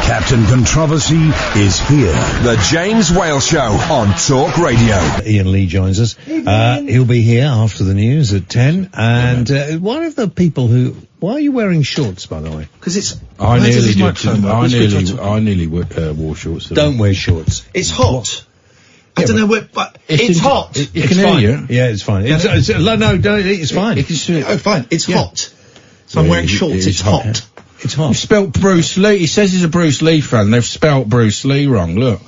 Captain Controversy is here. The James Whale Show on Talk Radio. Iain Lee joins us. He'll be here after the news at 10. And one of the people who... Why are you wearing shorts, by the way? Because it's... I nearly wore shorts. Don't wear shorts. It's hot. I don't know where... But it's hot. You can hear you. Yeah, it's fine. It's fine. Oh, fine. It's hot. So I'm wearing shorts. It's hot. It's hot. You've spelt Bruce Lee. He says he's a Bruce Lee fan. They've spelt Bruce Lee wrong. Look.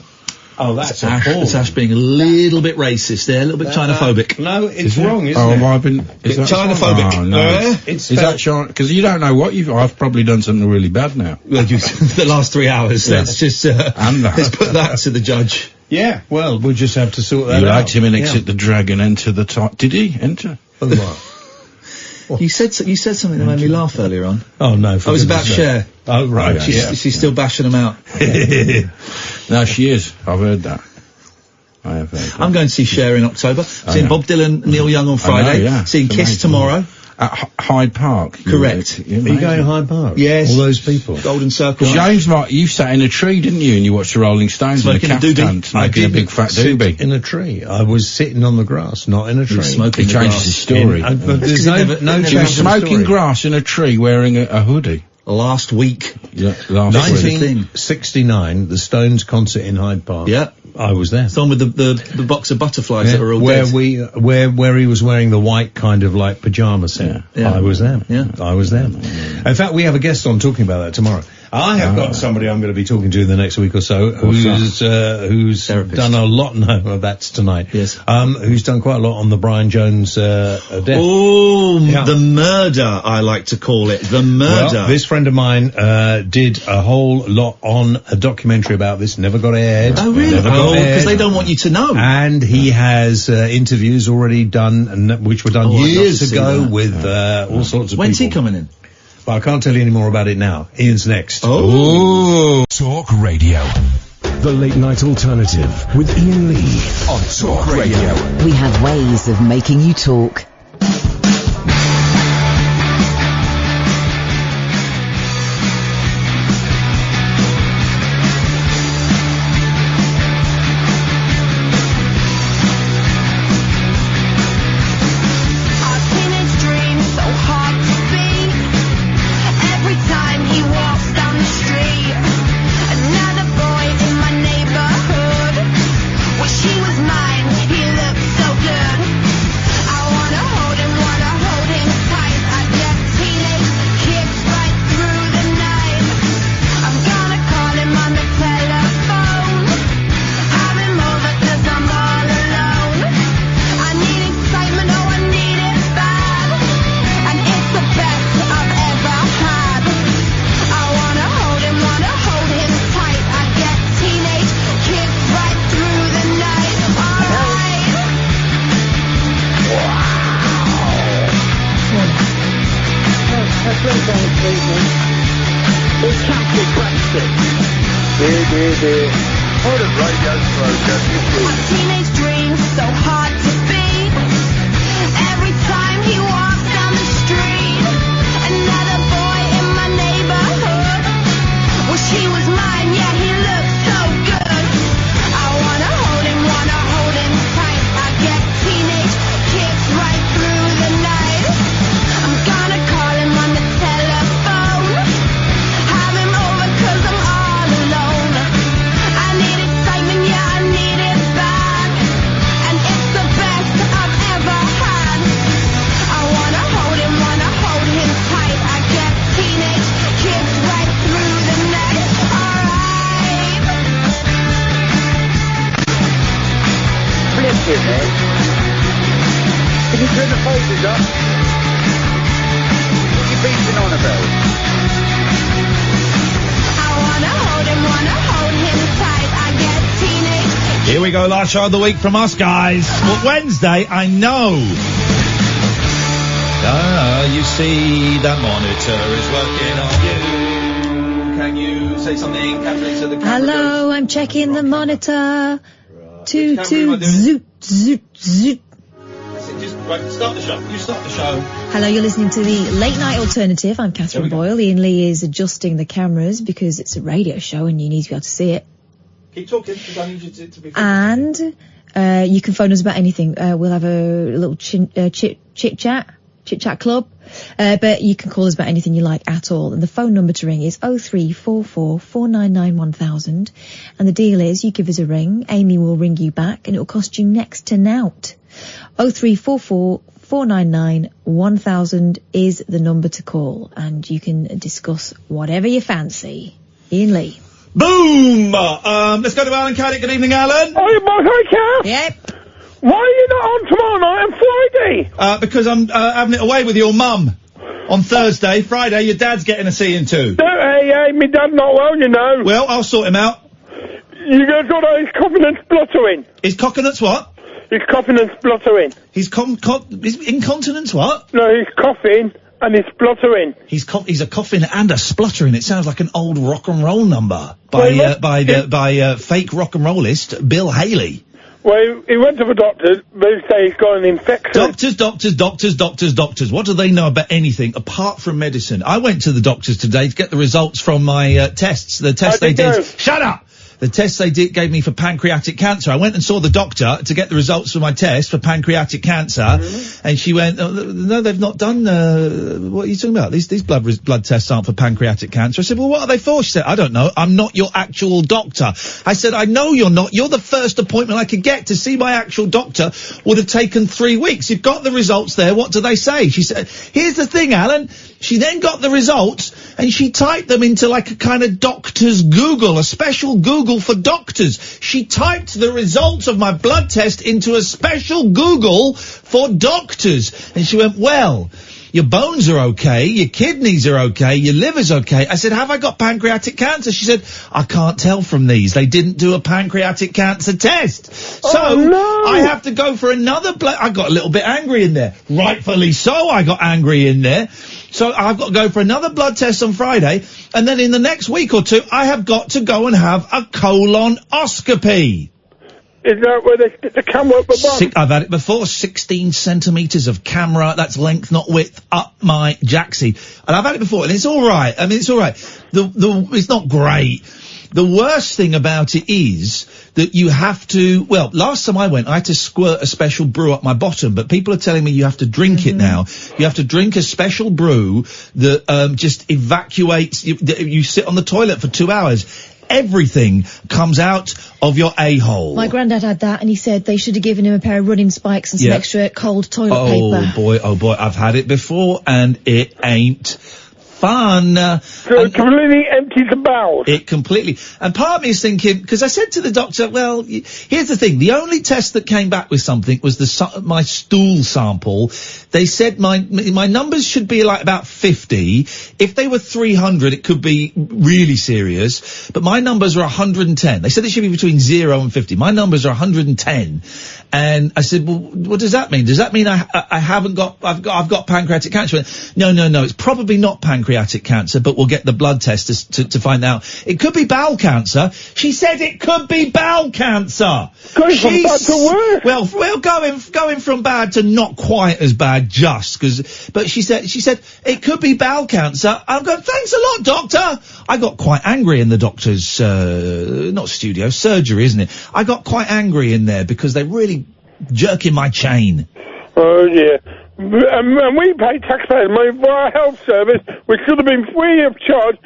Oh, that's Ash. It's Ash being a little bit racist there, a little bit Chinophobic. No, it's wrong, isn't it? Have I been... Is that Chinophobic. Oh, no. Is that China? Because you don't know what I've probably done something really bad now. Well, the last 3 hours. Yeah. Let's just... let's put that to the judge. Yeah, well, we'll just have to sort that out. You liked him in Exit the Dragon, enter the top. Did he enter? Oh, what? You said something that made me laugh earlier on. Oh, no. It was about Cher. Oh, right. She's still bashing them out. No, she is. I've heard that. I have heard that. I'm going to see Cher in October. Seeing Bob Dylan, Neil Young on Friday. Seeing Kiss tomorrow. At Hyde Park. Correct. Are you going to Hyde Park? Yes. All those people. Golden Circle. James, you sat in a tree, didn't you? And you watched the Rolling Stones in a caftan, smoking a big fat doobie. In a tree. I was sitting on the grass, not in a tree. Smoking he changes his story. There's no he was smoking grass in a tree wearing a hoodie. Last week. Yeah, 1969, the Stones concert in Hyde Park. Yeah. I was there. It's the one with the box of butterflies that were all dead. Where he was wearing the white kind of like pyjama set. Yeah. I was there. Yeah. I was there. In fact, we have a guest on talking about that tomorrow. I have got somebody I'm going to be talking to in the next week or so who's done a lot. No, that's tonight. Yes. Who's done quite a lot on the Brian Jones death. Oh, the murder, I like to call it. The murder. Well, this friend of mine did a whole lot on a documentary about this. Never got aired. Oh, really? Because they don't want you to know. And he has interviews already done, which were done years ago with all sorts of When's people. he coming in? But I can't tell you any more about it now. Ian's next. Oh. Talk Radio. The Late Night Alternative with Iain Lee on Talk Radio. We have ways of making you talk. Here we go, last show of the week from us, guys. Well, Wednesday, I know. You see, the monitor is working on you. Can you say something, Kathleen, to the camera? Hello, I'm checking the monitor. Toot, toot, zoot, zoot, zoot. Right, start the show. You start the show. Hello, you're listening to the Late Night Alternative. I'm Catherine Boyle. Ian Lee is adjusting the cameras because it's a radio show and you need to be able to see it. Keep talking, because I need you to be... And you can phone us about anything. We'll have a little chit-chat club. But you can call us about anything you like at all. And the phone number to ring is 0344 499 1000. And the deal is you give us a ring, Amy will ring you back, and it will cost you next to nout. 0344 499 1000 is the number to call, and you can discuss whatever you fancy. Ian Lee. Boom! Let's go to Alan Caddick. Good evening, Alan. Oh, you both okay? Yep. Why are you not on tomorrow night and Friday? Because I'm having it away with your mum on Thursday. Friday, your dad's getting a see into. Hey, my dad's not well, you know. Well, I'll sort him out. You guys got his coughing and spluttering. His coconuts what? He's coughing and spluttering. His incontinence what? No, he's coughing and he's spluttering. He's a coughing and a spluttering. It sounds like an old rock and roll number by fake rock and rollist Bill Haley. Well, he went to the doctor, but they say he's got an infection. Doctors. What do they know about anything apart from medicine? I went to the doctors today to get the results from my tests. The tests they did. Shut up! The tests they gave me for pancreatic cancer. I went and saw the doctor to get the results of my test for pancreatic cancer, and she went, no, they've not done, what are you talking about? These blood tests aren't for pancreatic cancer. I said, well, what are they for? She said, I don't know. I'm not your actual doctor. I said, I know you're not. You're the first appointment I could get. To see my actual doctor would have taken 3 weeks. You've got the results there. What do they say? She said, here's the thing, Alan. She then got the results and she typed them into like a kind of doctor's Google, a special Google for doctors. She typed the results of my blood test into a special Google for doctors. And she went, well, your bones are okay, your kidneys are okay, your liver's okay. I said, have I got pancreatic cancer? She said, I can't tell from these. They didn't do a pancreatic cancer test. I have to go for another blood. I got a little bit angry in there. Rightfully so, I got angry in there. So I've got to go for another blood test on Friday, and then in the next week or two, I have got to go and have a colonoscopy. Is that where they stick the camera up the bum? I've had it before, 16 centimetres of camera, that's length, not width, up my jacksie. And I've had it before, and it's alright. I mean, it's alright. It's not great. The worst thing about it is that you have to, well, last time I went, I had to squirt a special brew up my bottom, but people are telling me you have to drink it now. You have to drink a special brew that just evacuates, you sit on the toilet for 2 hours. Everything comes out of your a-hole. My granddad had that, and he said they should have given him a pair of running spikes and some extra cold toilet paper. Oh boy, I've had it before, and it ain't fun. So it completely empties the bowels. It completely. And part of me is thinking, because I said to the doctor, well, here's the thing. The only test that came back with something was my stool sample. They said my numbers should be like about 50. If they were 300, it could be really serious. But my numbers are 110. They said they should be between 0 and 50. My numbers are 110. And I said, well, what does that mean? Does that mean I've got pancreatic cancer? No, it's probably not pancreatic cancer, but we'll get the blood test to find out. It could be bowel cancer. She said it could be bowel cancer. Going from bad to worse. Well, going from bad to not quite as bad, but she said it could be bowel cancer. I'm going, thanks a lot, doctor. I got quite angry in the doctor's, not studio, surgery, isn't it? I got quite angry in there because they really jerking my chain. Oh, yeah. And we pay taxpayers money for our health service, which should have been free of charge.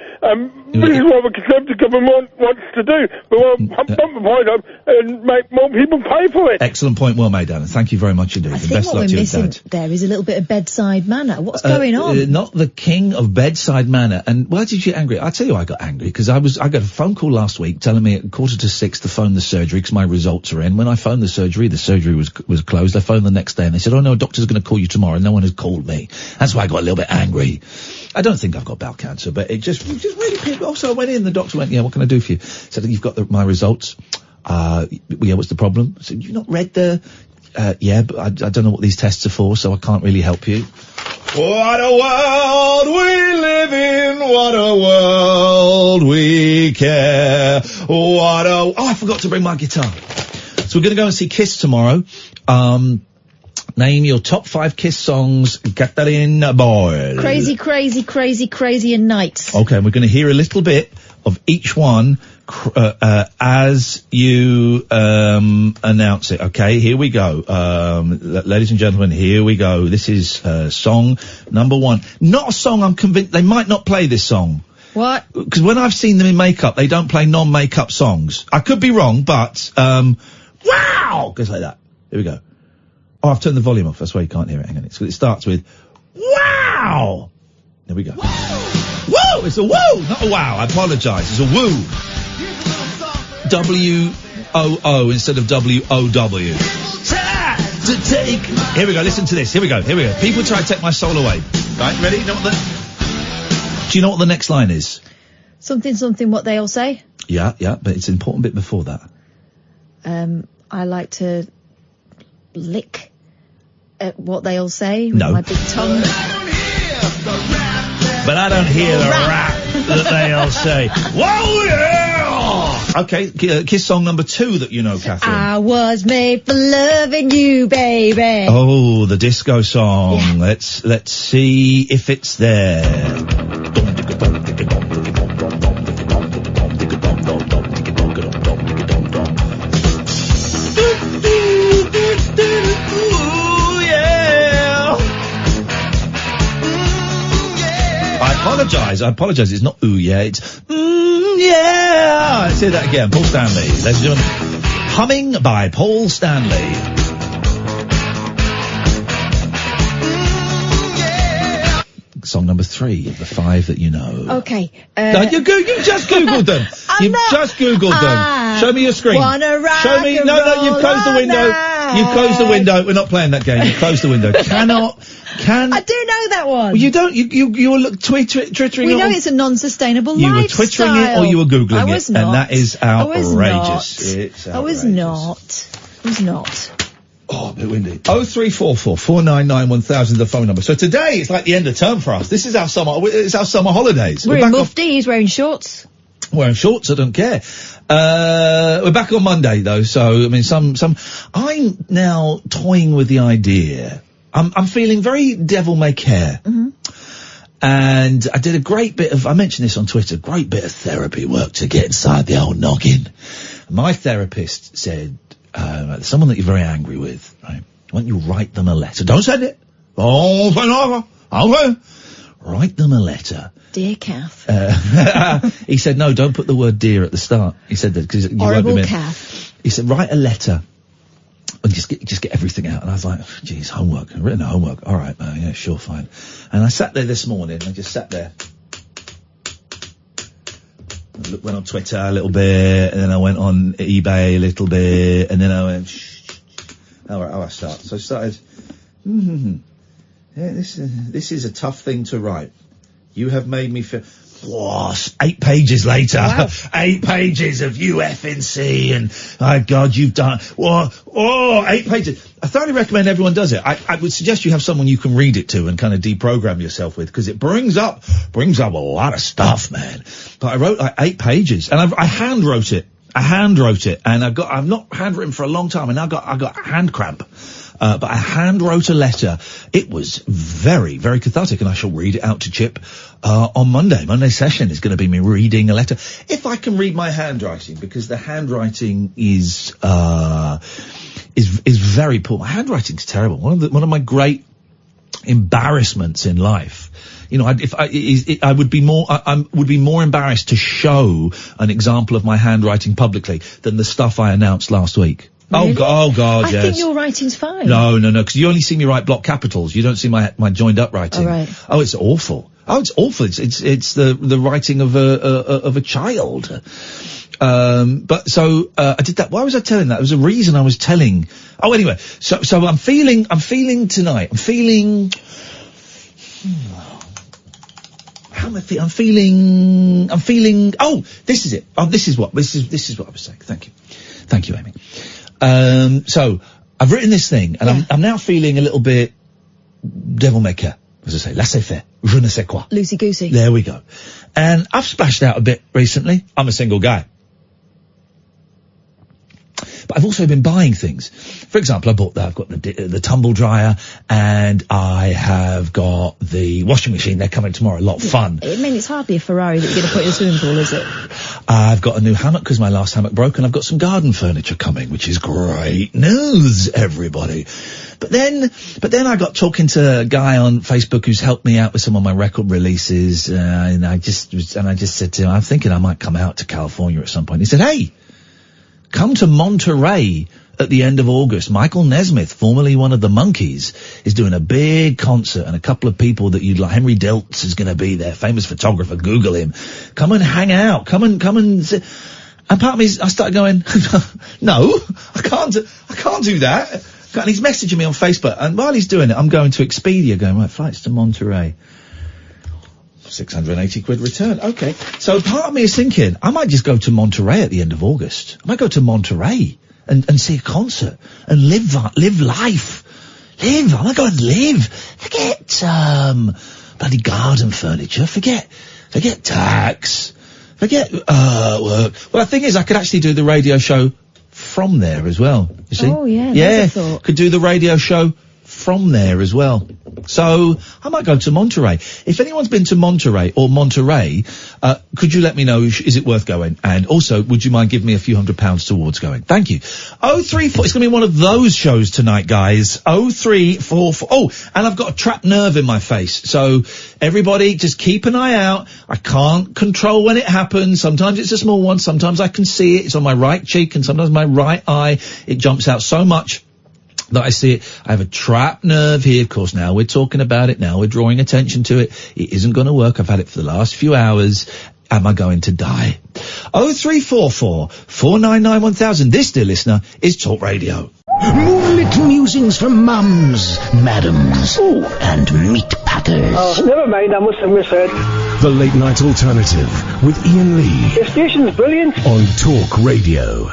This is what the Conservative government wants to do. We want to pump the point up and make more people pay for it. Excellent point, well made, Alan. Thank you very much indeed. I think what we're missing there is a little bit of bedside manner. What's going on? Not the king of bedside manner. And why did you get angry? I'll tell you I got angry, because I got a phone call last week telling me at 5:45 to phone the surgery because my results are in. When I phoned the surgery was closed. I phoned the next day and they said, oh no, a doctor's going to call you tomorrow. No one has called me. That's why I got a little bit angry. I don't think I've got bowel cancer, but it just really. Also, I went in. The doctor went, "Yeah, what can I do for you?" Said, "You've got my results." Yeah, what's the problem? I said, "You've not read the." Yeah, but I don't know what these tests are for, so I can't really help you. What a world we live in. What a world we care. I forgot to bring my guitar. So we're going to go and see Kiss tomorrow. Name your top 5 Kiss songs, Catherine Boyle. Crazy, crazy, crazy, crazy and nights. Okay, and we're going to hear a little bit of each one as you announce it. Okay, here we go. Ladies and gentlemen, here we go. This is song number 1. Not a song I'm convinced they might not play this song. What? Because when I've seen them in makeup, they don't play non-makeup songs. I could be wrong, but wow, goes like that. Here we go. Oh, I've turned the volume off. That's why you can't hear it. Hang on. It starts with wow. There we go. Woo! It's a woo, not a wow. I apologise. It's a woo. W-O-O instead of W-O-W. To take. Here we go. Listen to this. Here we go. People try to take my soul away. Right, ready? Do you know what the next line is? Something, what they all say? Yeah, but it's an important bit before that. I like to lick at what they all say with no. my big tongue. But I don't hear the rap that they all say. Whoa, yeah! Okay, Kiss song number 2 that you know, Catherine. I was made for loving you, baby. Oh, the disco song. Yeah. Let's see if it's there. I apologise. It's not ooh yeah, it's yeah. Say that again. Paul Stanley. Ladies and gentlemen, Humming by Paul Stanley. Song number 3 of the 5 that you know. Okay. You just Googled them. Just Googled them. Show me your screen. Show me. No, you've closed the window. You've closed the window. We're not playing that game. You've closed the window. I do know that one. Well, you don't. You were twittering. We know it's a non-sustainable lifestyle. You were twittering it or you were Googling I was it. not. And that is outrageous. I was not. Oh, a bit windy. 0344 499 1000, the phone number. So today it's like the end of term for us. This is our summer. It's our summer holidays. We're in mufti. He's wearing shorts. Wearing shorts. I don't care. We're back on Monday though. So I mean, I'm now toying with the idea. I'm feeling very devil may care. Mm-hmm. And I did a great bit of, I mentioned this on Twitter, great bit of therapy work to get inside the old noggin. My therapist said, someone that you're very angry with, right? Why don't you write them a letter? Don't send it. Write them a letter. Dear Kath. He said, no, don't put the word dear at the start. He said that because you won't be Kath. He said, write a letter. And just get everything out. And I was like, geez, homework. I've written a homework. All right, yeah, sure, fine. And I sat there this morning. I just sat there. Went on Twitter a little bit, and then I went on eBay a little bit, and then I went, how I start. So I started, yeah, this is a tough thing to write. You have made me feel, 8 pages later. Wow. 8 pages of you effing C, and, oh God, you've done, 8 pages. I thoroughly recommend everyone does it. I would suggest you have someone you can read it to and kind of deprogram yourself with, because it brings up a lot of stuff, man. But I wrote like 8 pages, and I hand wrote it, and I've not handwritten for a long time, and I got hand cramp. But I hand wrote a letter. It was very, very cathartic, and I shall read it out to Chip on Monday. Monday's session is going to be me reading a letter. If I can read my handwriting, because the handwriting is very poor. My handwriting's terrible. One of my great embarrassments in life. You know, I would be more embarrassed to show an example of my handwriting publicly than the stuff I announced last week. Really? Oh God, yes. I think your writing's fine. No, because you only see me write block capitals. You don't see my joined up writing. Oh, right. Oh, it's awful. It's awful. It's the writing of a child. But so I did that. Why was I telling that? There was a reason I was telling. Oh, anyway. So I'm feeling tonight. How am I feeling? I'm feeling. Oh, this is it. Oh, this is what I was saying. Thank you, Amy. So I've written this thing, and I'm now feeling a little bit devil may care, as I say, laissez-faire, je ne sais quoi. Loosey-goosey. There we go. And I've splashed out a bit recently. I'm a single guy. But But I've also been buying things. For example, I've got the tumble dryer, and I have got the washing machine. They're coming tomorrow. A lot of fun. I mean, it's hardly a Ferrari that you're going to put in the swimming pool, is it? I've got a new hammock because my last hammock broke, and I've got some garden furniture coming, which is great news, everybody. But then I got talking to a guy on Facebook who's helped me out with some of my record releases, and I just said to him, I'm thinking I might come out to California at some point. He said, hey, come to Monterey at the end of August. Michael Nesmith, formerly one of the Monkees, is doing a big concert, and a couple of people that you'd like. Henry Diltz is going to be there, famous photographer. Google him. Come and hang out. Come and sit. And part of me, I started going, no, I can't do that. And he's messaging me on Facebook, and while he's doing it, I'm going to Expedia, going, right, flights to Monterey. 680 quid return. Okay. So part of me is thinking, I might just go to Monterey at the end of August. I might go to Monterey and see a concert and live life. I might go and live. Forget, bloody garden furniture. Forget tax. Forget, work. Well, the thing is, I could actually do the radio show from there as well, you see? Oh, yeah, that's a thought. Could do the radio show from there as well. So, I might go to Monterey. If anyone's been to Monterey, could you let me know, is it worth going? And also, would you mind giving me a few £100 towards going? Thank you. 034, it's gonna be one of those shows tonight, guys. 0344, oh, and I've got a trapped nerve in my face. So, everybody, just keep an eye out. I can't control when it happens. Sometimes it's a small one, sometimes I can see it. It's on my right cheek, and sometimes my right eye. It jumps out so much that I see it. I have a trapped nerve here. Of course, now we're talking about it. Now we're drawing attention to it. It isn't going to work. I've had it for the last few hours. Am I going to die? 0344 499 1000. This, dear listener, is Talk Radio. Moonlit musings from mums, madams, and meat packers. Oh, never mind, I must have misheard. The Late Night Alternative with Iain Lee. The station's brilliant. On Talk Radio.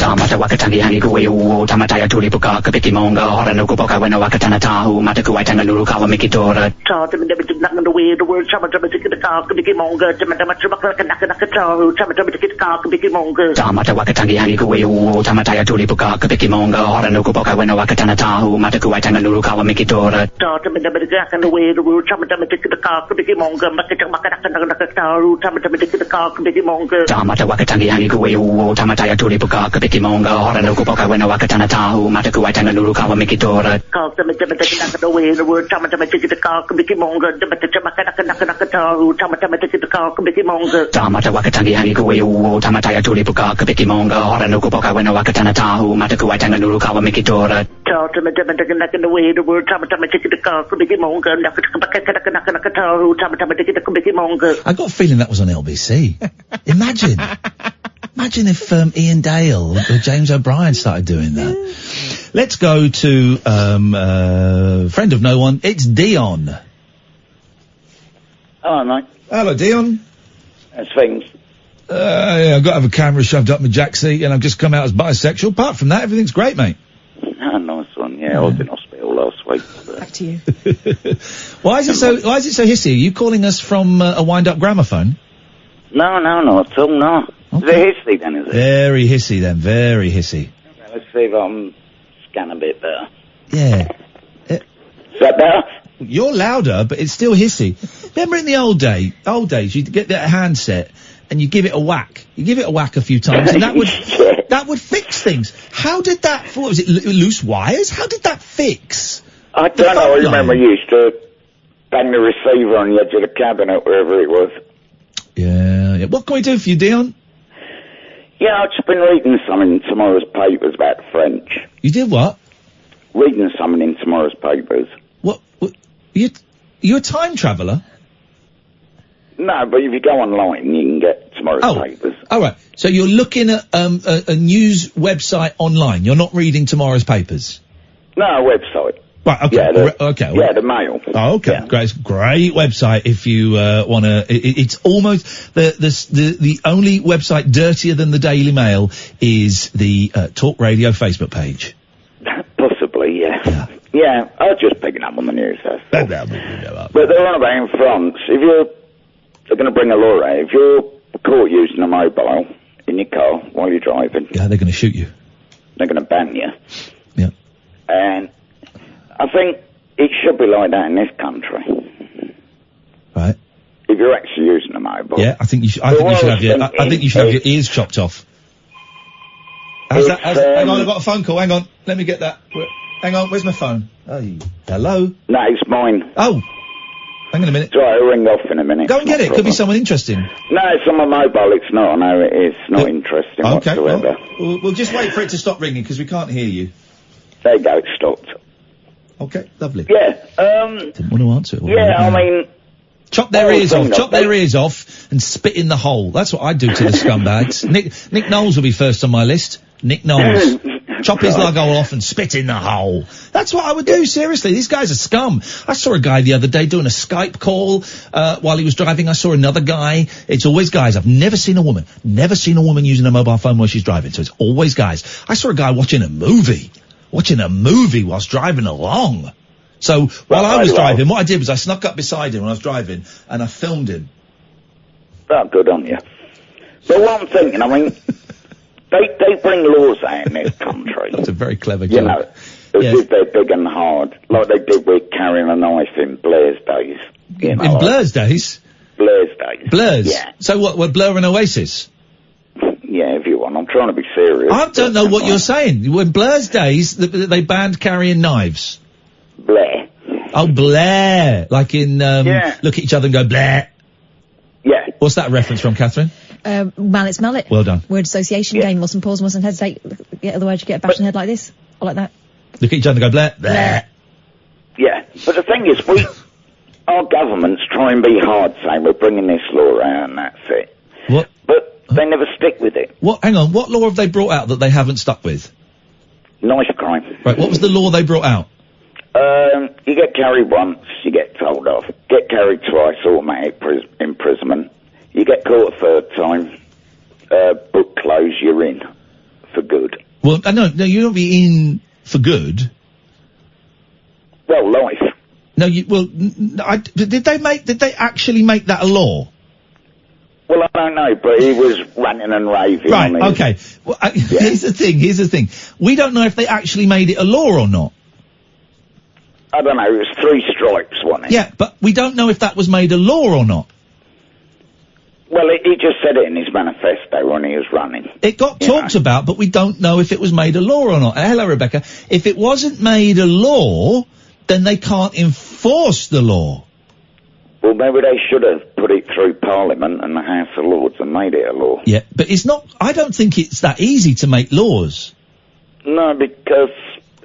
Tamata wakatangi hangi kuweu, tamataya tulipuka kapikimonga, hora no kupoka wena wakatana tahu, matakuai tangaluru kawa mikitora. Tata minabit nak the way the word tamata mikimonga, tamata machubaka nakatahu, tamata mikimonga. Tamata wakatangi hangi kuweu, tamataya tulipuka kapikimonga, hora no kupoka wena wakatana tahu, matakuai tangaluru kawa mikitora. Tata minabit nak the way the word tamata mikimonga, nakatahu, tamata mikimonga. Tamata wakatangi hangi kuweu, tamataya tulipuka Kimonga, hora no kupoka wena wakatana tahu, matakuai tangaluru kawa mikitora. The way the word tamata mikimonga, nakatahu, tamata mikimonga. Tamata wakatangi hangi kuweu, tamataya tulipuka kapikimonga, hora no kupoka wena wakatana tahu, matakuai tangaluru kawa mikitora. The way the word tamata mikimonga, nakatahu, tamata mikimonga. I got a feeling that was on LBC. Imagine if Ian Dale or James O'Brien started doing that. Let's go to friend of no one. It's Dion. Hello, mate. Hello, Dion. How's things? Yeah, I've got to have a camera shoved up my jack seat, and I've just come out as bisexual. Apart from that, everything's great, mate. Ah, nice one. Yeah, I was in hospital last week. Back to you. Why is it so hissy? Are you calling us from a wind-up gramophone? No, not at all, no. Okay. Is it hissy then, is it? Very hissy then, very hissy. Okay, let's see if I can scan a bit better. Yeah. Is that better? You're louder, but it's still hissy. Remember in the old days, you'd get that handset and you give it a whack. You give it a whack a few times and that would fix things. How did that, what was it, loose wires? How did that fix? I don't know, I remember you used to bang the receiver on the edge of the cabinet, wherever it was. Yeah. What can we do for you, Dion? Yeah, I've just been reading something in tomorrow's papers about French. You did what? Reading something in tomorrow's papers. What? You're a time traveller? No, but if you go online, you can get tomorrow's papers. All right. So you're looking at a news website online. You're not reading tomorrow's papers? No, a website. Right, okay. Yeah, the Mail. Oh, okay. Yeah. Great website if you want to. It's almost the only website dirtier than the Daily Mail is the Talk Radio Facebook page. Possibly, yeah. Yeah, I was just picking up on the news. But they're on about in France. They're going to bring a law out. If you're caught using a mobile in your car while you're driving. Yeah, they're going to shoot you. They're going to ban you. Yeah. And I think it should be like that in this country. Right. If you're actually using a mobile. Yeah, I think you should. I think you should have your ears chopped off. Hang on, I've got a phone call. Hang on, let me get that. Hang on, where's my phone? Oh, hello. No, it's mine. Oh, hang on a minute. It's alright, I'll ring off in a minute. Go and get it. Could be someone interesting. No, it's on my mobile. It's not. I know it is. Not interesting whatsoever. We'll just wait for it to stop ringing because we can't hear you. There you go. It stopped. Okay, lovely. Yeah. Didn't want to answer it. Yeah, I mean. Chop their ears off. Chop their ears off and spit in the hole. That's what I'd do to the scumbags. Nick Knowles will be first on my list. Nick Knowles. Chop his logo off and spit in the hole. That's what I would do, seriously. These guys are scum. I saw a guy the other day doing a Skype call while he was driving. I saw another guy. It's always guys. I've never seen a woman using a mobile phone while she's driving, so it's always guys. I saw a guy watching a movie whilst driving along. So while I was driving, what I did was I snuck up beside him when I was driving and I filmed him. Oh, good on you. But what I'm thinking, I mean, they bring laws out in this country. That's a very clever joke. You know, as if they're big and hard, like they did with carrying a knife in Blair's days. You know, in Blair's days? Blair's days. Blair's? Yeah. So what, were Blur and Oasis? Yeah, if you want. I'm trying to be serious. I don't know what you're saying. When Blur's days, they banned carrying knives. Blair. Oh, Blair. Like in, look at each other and go, Blair. Yeah. What's that reference from, Catherine? Mallet's mallet. Well done. Word association game. Mustn't pause, mustn't hesitate. Yeah, otherwise you get a bash in the head like this. Or like that. Look at each other and go, Blair. Blair. Yeah. But the thing is, our governments try and be hard, saying we're bringing this law out and that's it. What? But they never stick with it. What? Hang on. What law have they brought out that they haven't stuck with? Knife crime. Right. What was the law they brought out? You get carried once, you get told off. Get carried twice, automatic imprisonment. You get caught a third time, book close, you're in for good. Well, no, you don't be in for good. Well, life. No, did they actually make that a law? Well, I don't know, but he was ranting and raving. Right, okay. Well, here's the thing. We don't know if they actually made it a law or not. I don't know, it was 3 stripes, wasn't it? Yeah, but we don't know if that was made a law or not. Well, he just said it in his manifesto when he was running. It got talked about, but we don't know if it was made a law or not. Hello, Rebecca. If it wasn't made a law, then they can't enforce the law. Well, maybe they should have put it through Parliament and the House of Lords and made it a law. Yeah, but it's not, I don't think it's that easy to make laws. No, because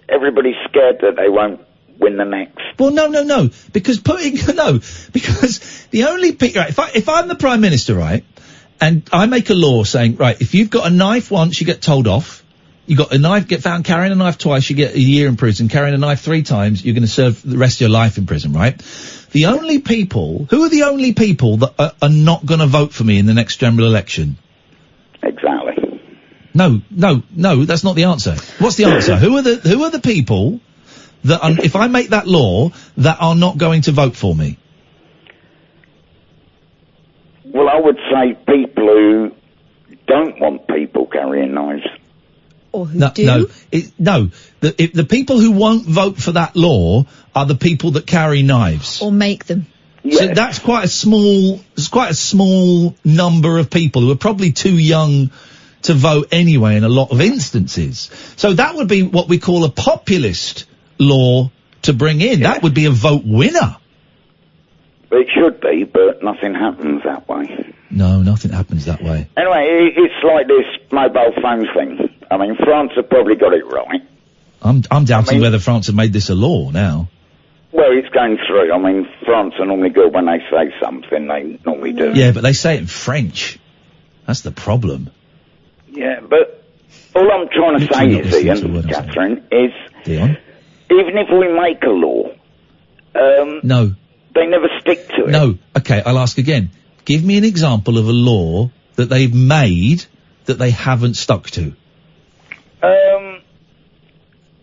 everybody's scared that they won't win the next. Well, no, because the only if I'm the Prime Minister, right, and I make a law saying, right, if you've got a knife once, you get told off. You got a knife, get found carrying a knife twice, you get a year in prison. Carrying a knife 3 times, you're going to serve the rest of your life in prison, right? Who are the only people that are not going to vote for me in the next general election? Exactly. No, that's not the answer. What's the answer? Who are the people that if I make that law, that are not going to vote for me? Well, I would say people who don't want people carrying knives. Or who do? The people who won't vote for that law are the people that carry knives. Or make them. Yes. So that's quite a small number of people who are probably too young to vote anyway in a lot of instances. So that would be what we call a populist law to bring in. Yeah. That would be a vote winner. It should be, but nothing happens that way. No, nothing happens that way. Anyway, it's like this mobile phone thing. I mean, France have probably got it right. I'm doubting whether France have made this a law now. Well, it's going through. I mean, France are normally good when they say something, they normally do. Yeah, but they say it in French. That's the problem. Yeah, but all I'm trying to say is, Ian, Catherine, is Dion? Even if we make a law, no, they never stick to it. No, okay, I'll ask again. Give me an example of a law that they've made that they haven't stuck to.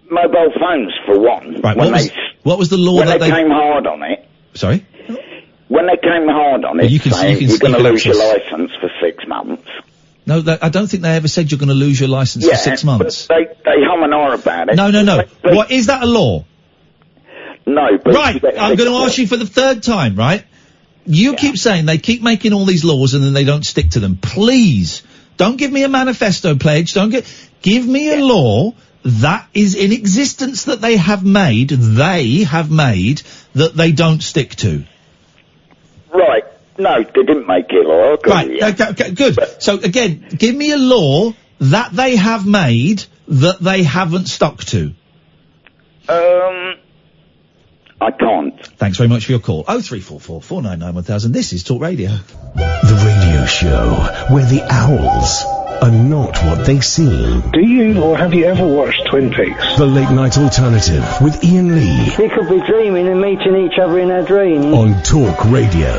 Mobile phones, for one. Right, what was the law when that they came hard on it? Sorry? When they came hard on it, saying you're going to lose your licence for 6 months. No, I don't think they ever said you're going to lose your licence for 6 months. But they hum and ah about it. No. What, is that a law? No, but... Right, I'm going to ask you for the third time, right? You keep saying they keep making all these laws and then they don't stick to them. Please, don't give me a manifesto pledge. Give me a law that is in existence that they have made that they don't stick to. Right. No, they didn't make it law. Right, okay, good. So, again, give me a law that they have made that they haven't stuck to. I can't. Thanks very much for your call. 0344 499 1000. This is Talk Radio. The radio show where the owls are not what they seem. Do you or have you ever watched Twin Peaks? The Late Night Alternative with Iain Lee. We could be dreaming and meeting each other in our dreams. On Talk Radio.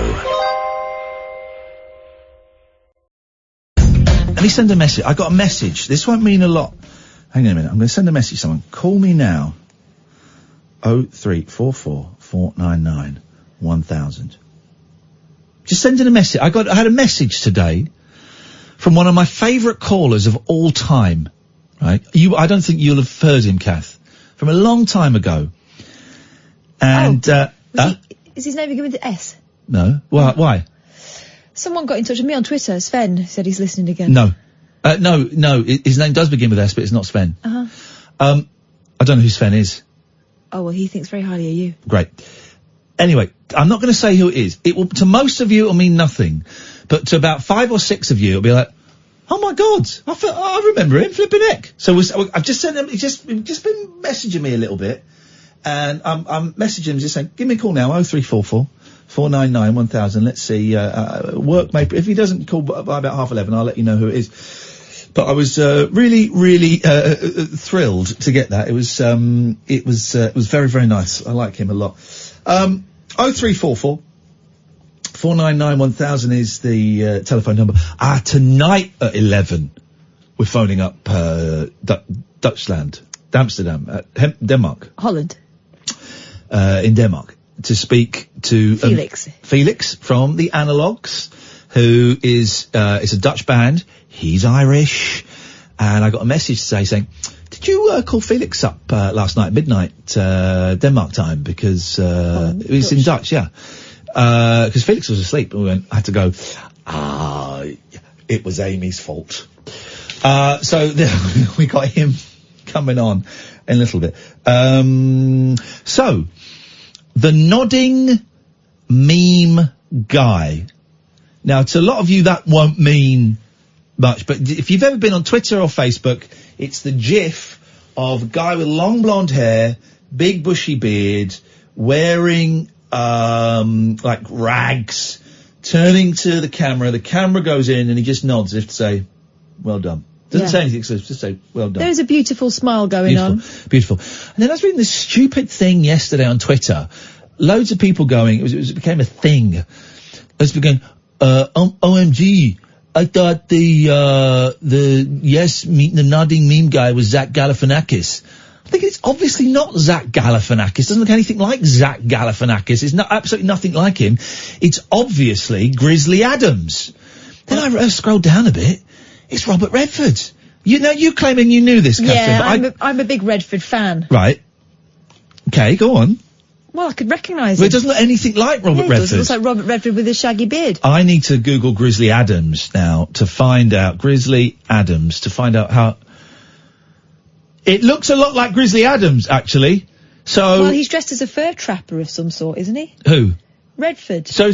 Let me send a message. I got a message. This won't mean a lot. Hang on a minute. I'm going to send a message to someone. Call me now. 0344 499 1000. Just sending a message. I had a message today from one of my favourite callers of all time. Right? I don't think you'll have heard him, Kath. From a long time ago. And, is his name beginning with S? No. Why? Someone got in touch with me on Twitter. Sven said he's listening again. No. No. His name does begin with S, but it's not Sven. Uh-huh. I don't know who Sven is. Oh, well, he thinks very highly of you. Great. Anyway, I'm not going to say who it is. It will, to most of you, it'll mean nothing. But to about 5 or 6 of you, it'll be like, oh my God, I remember him, flipping heck. So I've just sent him, he's just been messaging me a little bit. And I'm messaging him just saying, give me a call now, 0344 499 1000. Let's see, work may, if he doesn't call by about 11:30, I'll let you know who it is. But I was really thrilled to get that. It was very, very nice. I like him a lot. 0344 499 1000 is the telephone number. Tonight at 11, we're phoning up Dutchland, Amsterdam, Denmark, Holland, in Denmark, to speak to Felix from the Analogues, who is it's a Dutch band. He's Irish, and I got a message today saying, did you call Felix up last night at midnight Denmark time, because it was in Dutch, yeah, because Felix was asleep, and I had to go, it was Amy's fault. So we got him coming on in a little bit. So the nodding meme guy. Now, to a lot of you, that won't mean much, but if you've ever been on Twitter or Facebook, it's the GIF of a guy with long blonde hair, big bushy beard, wearing, like rags, turning to the camera goes in and he just nods as if to say, well done. Doesn't say anything, so just say, well done. There's a beautiful smile going on. Beautiful. And then I was reading this stupid thing yesterday on Twitter. Loads of people going, it became a thing. It was going, OMG, I thought the nodding meme guy was Zach Galifianakis. I think it's obviously not Zach Galifianakis. Doesn't look anything like Zach Galifianakis. It's absolutely nothing like him. It's obviously Grizzly Adams. Then I scrolled down a bit. It's Robert Redford. You claiming you knew this, Catherine. Yeah, but I'm a big Redford fan. Right. Okay, go on. Well, I could recognise him. Well, it doesn't look anything like Robert Redford. It looks like Robert Redford with a shaggy beard. I need to Google Grizzly Adams now to find out. Grizzly Adams, to find out how... It looks a lot like Grizzly Adams, actually. So... Well, he's dressed as a fur trapper of some sort, isn't he? Who? Redford. So,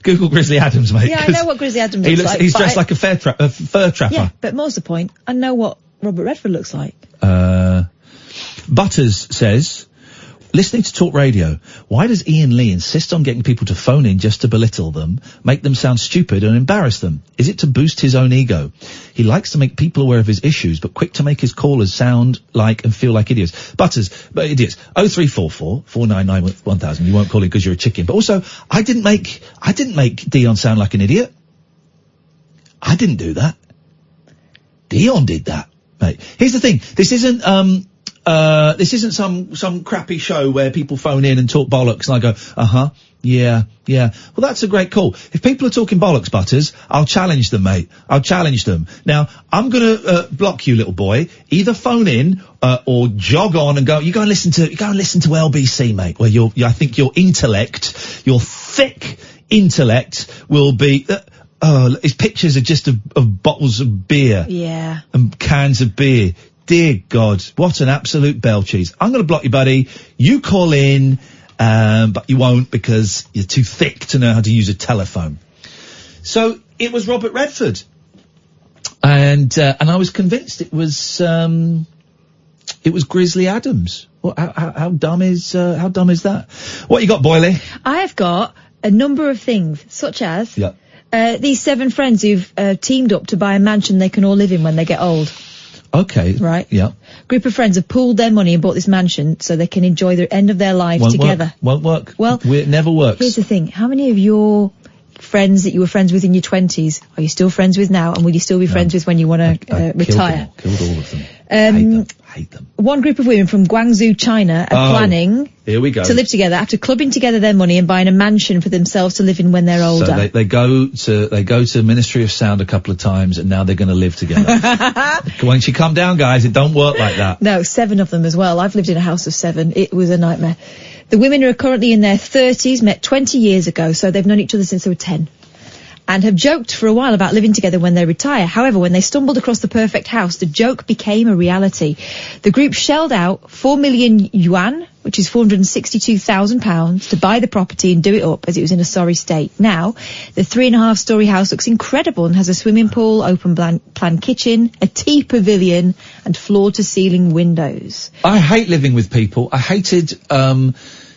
Google Grizzly Adams, mate. Yeah, I know what Grizzly Adams looks like. He's dressed like a fur trapper. Yeah, but more's the point. I know what Robert Redford looks like. Butters says, listening to Talk Radio, why does Iain Lee insist on getting people to phone in just to belittle them, make them sound stupid and embarrass them? Is it to boost his own ego? He likes to make people aware of his issues, but quick to make his callers sound like and feel like idiots. Idiots. 0344 499 1000. You won't call it because you're a chicken. But also, I didn't make Dion sound like an idiot. I didn't do that. Dion did that, mate. Here's the thing. This isn't, This isn't some crappy show where people phone in and talk bollocks and I go, yeah. Well, that's a great call. If people are talking bollocks, Butters, I'll challenge them, mate. I'll challenge them. Now, I'm gonna, block you, little boy. Either phone in, or jog on and you go and listen to LBC, mate, where I think your intellect, your thick intellect will be, his pictures are just of bottles of beer. Yeah. And cans of beer. Dear God, what an absolute bell cheese. I'm gonna block you, buddy. You call in, but you won't because you're too thick to know how to use a telephone. So it was Robert Redford, and I was convinced it was Grizzly Adams. Well, how dumb is that? What you got, Boyley? I've got a number of things, such as these 7 friends who've teamed up to buy a mansion they can all live in when they get old. Okay. Right. Yeah. Group of friends have pooled their money and bought this mansion so they can enjoy the end of their lives together. Won't work. Well, it never works. Here's the thing. How many of your friends that you were friends with in your 20s are you still friends with now, and will you still be friends with when you want to retire? Killed all of them. Hate them. One group of women from Guangzhou, China are planning here we go. to live together after clubbing together their money and buying a mansion for themselves to live in when they're older. So they go to Ministry of Sound a couple of times and now they're going to live together. Once you come down, guys, it don't work like that. No, 7 of them as well. I've lived in a house of 7. It was a nightmare. The women are currently in their 30s, met 20 years ago, so they've known each other since they were 10. And have joked for a while about living together when they retire. However, when they stumbled across the perfect house, the joke became a reality. The group shelled out 4 million yuan, which is £462,000, to buy the property and do it up, as it was in a sorry state. Now, the 3.5-storey house looks incredible and has a swimming pool, open plan kitchen, a tea pavilion, and floor-to-ceiling windows. I hate living with people. I hated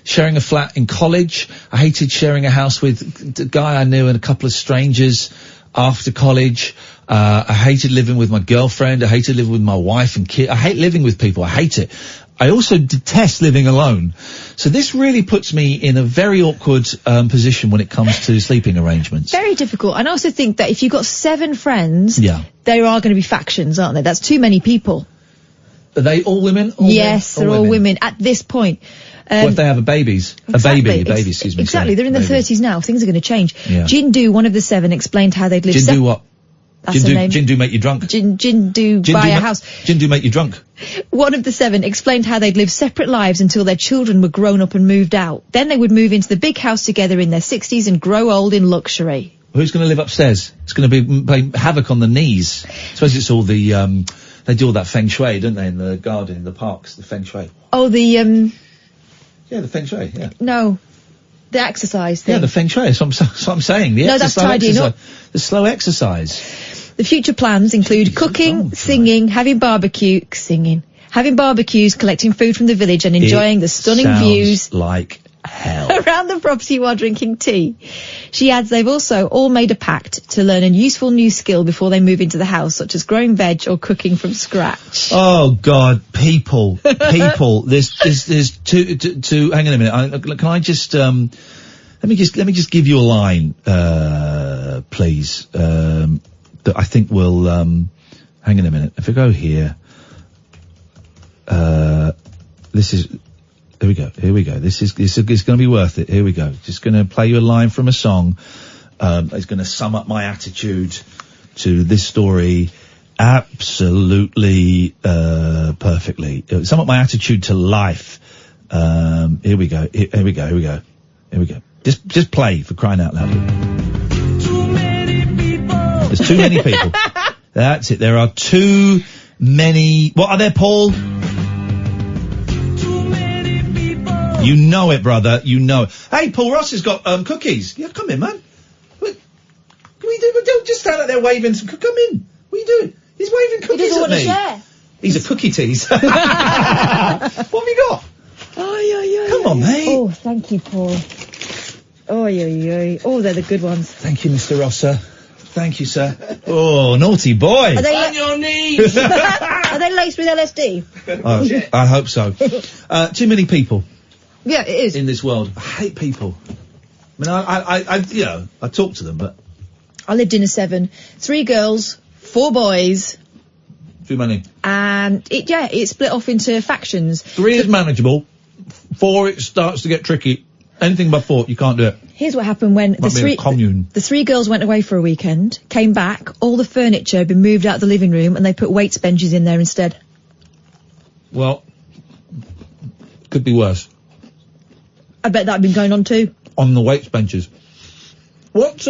sharing a flat in college. I hated sharing a house with the guy I knew and a couple of strangers after college. I hated living with my girlfriend. I hated living with my wife and kid. I hate living with people. I hate it. I also detest living alone. So this really puts me in a very awkward position when it comes to sleeping arrangements. Very difficult. And I also think that if you've got 7 friends, there are going to be factions, aren't there? That's too many people. Are they all women? Yes, they're all women at this point. What if they have a baby, excuse me. Exactly, they're in their 30s now. Things are going to change. Yeah. Jindu, one of the 7, explained how they'd live... Jindu what? That's the name. Jindu make you drunk? Jindu buy a house. Jindu make you drunk? One of the 7 explained how they'd live separate lives until their children were grown up and moved out. Then they would move into the big house together in their 60s and grow old in luxury. Who's going to live upstairs? It's going to be play havoc on the knees. I suppose it's all the... they do all that feng shui, don't they, in the garden, in the parks, the feng shui. Oh, Yeah, the feng shui, yeah. No, the exercise thing. Yeah, the feng shui, that's what I'm saying. That's tidying up. The slow exercise. The future plans include cooking, singing, having barbecues, collecting food from the village and enjoying the stunning views like hell around the property while drinking tea. She adds they've also all made a pact to learn a useful new skill before they move into the house, such as growing veg or cooking from scratch. Oh God, people. There's two. Hang on a minute. Can I just let me just give you a line, please. That I think will. Hang on a minute. If I go here, this is. Here we go. This is going to be worth it. Here we go. Just going to play you a line from a song. It's going to sum up my attitude to this story absolutely perfectly. Sum up my attitude to life. Here we go. Just play, for crying out loud. There's too many people. That's it. There are too many. What are there, Paul? You know it, brother. You know it. Hey, Paul Ross has got cookies. Yeah, come in, man. What can we do? Don't just stand out there waving some. Come in. What are you doing? He's waving cookies at me. Share. He's a cookie tease. What have you got? Come on, mate. Oh, thank you, Paul. Oh, they're the good ones. Thank you, Mr. Rosser. Thank you, sir. Oh, naughty boy. Are they on your knees. Are they laced with LSD? I hope so. Too many people. Yeah, it is. In this world. I hate people. I mean, I talk to them, but... I lived in a 7. 3 girls, 4 boys. Too many. And it split off into factions. 3 is manageable. 4, it starts to get tricky. Anything above 4, you can't do it. Here's what happened when the 3 girls went away for a weekend, came back, all the furniture had been moved out of the living room, and they put weights benches in there instead. Well, could be worse. I bet that had been going on too. On the weights benches. What's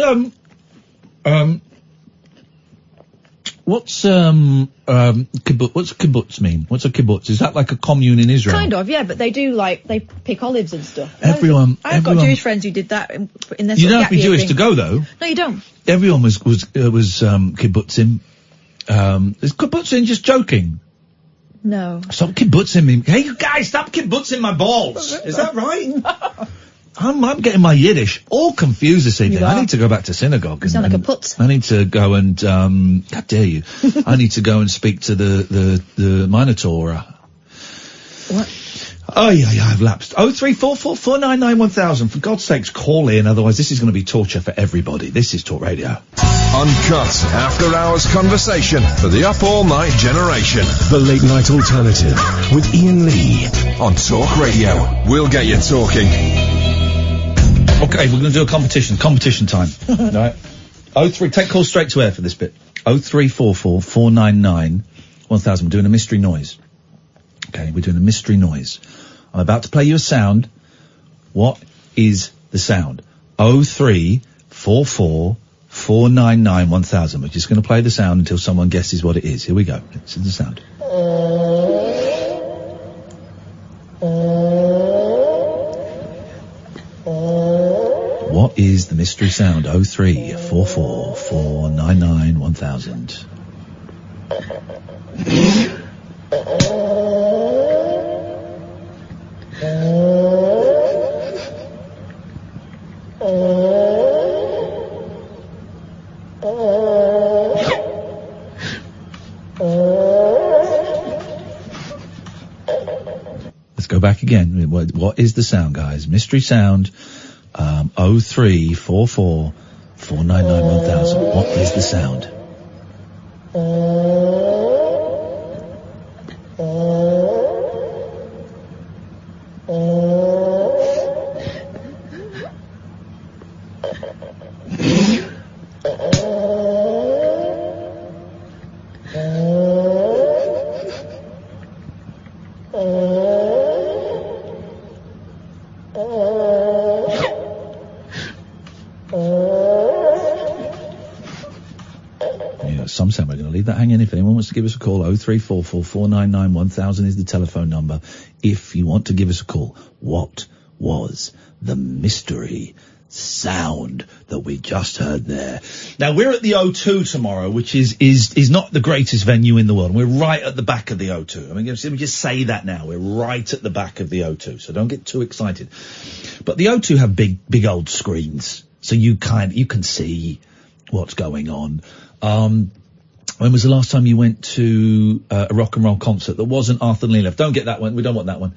kibbutz mean? What's a kibbutz? Is that like a commune in Israel? Kind of, yeah, but they do, they pick olives and stuff. I've got Jewish friends who did that in their You don't have to be Jewish to go, though. No, you don't. Everyone was kibbutzing. Is kibbutzing just joking? No. Stop kibbutzing me. Hey, you guys, stop kibbutzing my balls. Is that right? I'm getting my Yiddish all confused this evening. I need to go back to synagogue. You sound like a putz. I need to go and, how dare you? I need to go and speak to the Minotaur. What? Oh, yeah, I've lapsed. 03444991000. For God's sakes, call in, otherwise this is going to be torture for everybody. This is Talk Radio. Uncut after-hours conversation for the up-all-night generation. The Late Night Alternative with Iain Lee on Talk Radio. We'll get you talking. Okay, we're going to do a competition. Competition time. Right. 03, take calls straight to air for this bit. 03444991000. We're doing a mystery noise. Okay, we're doing a mystery noise. I'm about to play you a sound. What is the sound? 03444991000. We're just going to play the sound until someone guesses what it is. Here we go. This is the sound. What is the mystery sound? 03444991000. Let's go back again. What is the sound, guys? Mystery sound. 03444991000. What is the sound? Some sound. We're going to leave that hanging. If anyone wants to give us a call, 03444991000 is the telephone number. If you want to give us a call, what was the mystery sound that we just heard there? Now, we're at the O2 tomorrow, which is not the greatest venue in the world. We're right at the back of the O2. I mean, let me just say that now. We're right at the back of the O2, so don't get too excited. But the O2 have big old screens, so you can see what's going on. When was the last time you went to a rock and roll concert that wasn't Arthur Lee Love? Don't get that one. We don't want that one.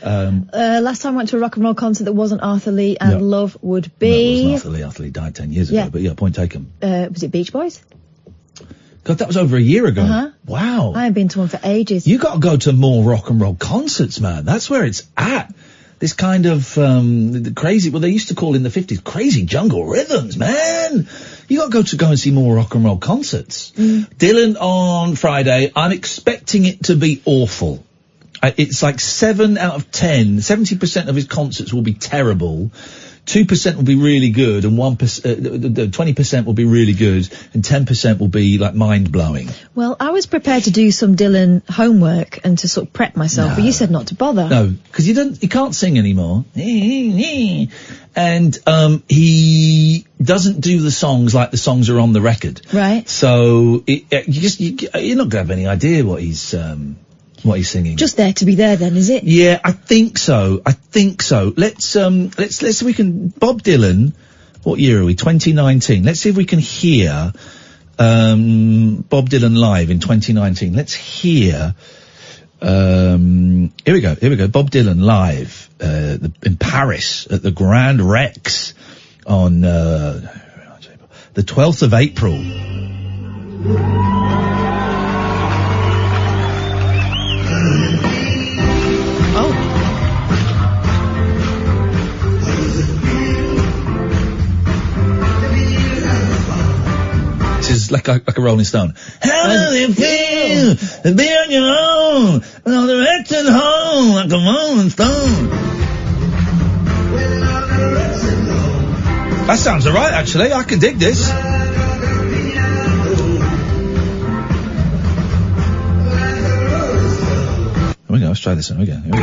Last time I went to a rock and roll concert that wasn't Arthur Lee and Love would be... No, it wasn't Arthur Lee. Arthur Lee died 10 years ago, but yeah, point taken. Was it Beach Boys? God, that was over a year ago. Wow. I haven't been to one for ages. You got to go to more rock and roll concerts, man. That's where it's at. This kind of the crazy, well, they used to call in the 50s crazy jungle rhythms, man. You got to go and see more rock and roll concerts. Dylan on Friday. I'm expecting it to be awful. It's like 7 out of 10. 70% of his concerts will be terrible. 2% will be really good, and 20% will be really good, and 10% will be like mind blowing. Well, I was prepared to do some Dylan homework and to sort of prep myself, but you said not to bother. No, because he can't sing anymore, and he doesn't do the songs like the songs are on the record. Right. So you're not gonna have any idea what he's singing. Just there to be there then, is it? Yeah, I think so. Let's see if we can, Bob Dylan, what year are we? 2019. Let's see if we can hear, Bob Dylan live in 2019. Let's hear, here we go. Bob Dylan live, in Paris at the Grand Rex on, the 12th of April. like a Rolling Stone. How does it feel to be on your own, and all the rest at home, like a Rolling Stone? That sounds alright, actually. I can dig this. Here we go. Let's try this one. Here we go.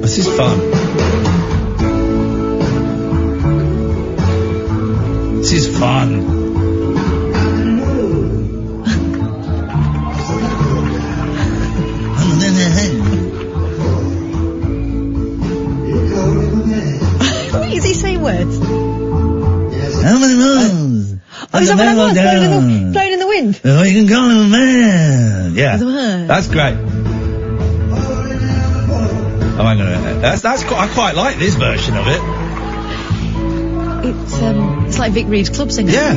This is fun. This is fun. What is he saying words? How many moons? Oh, is that what that was? Blowing in the wind? Oh, you can call him a man. Yeah. That's great. Oh, hang on a minute. I quite like this version of it. It's like Vic Reeves' club singer. Yeah.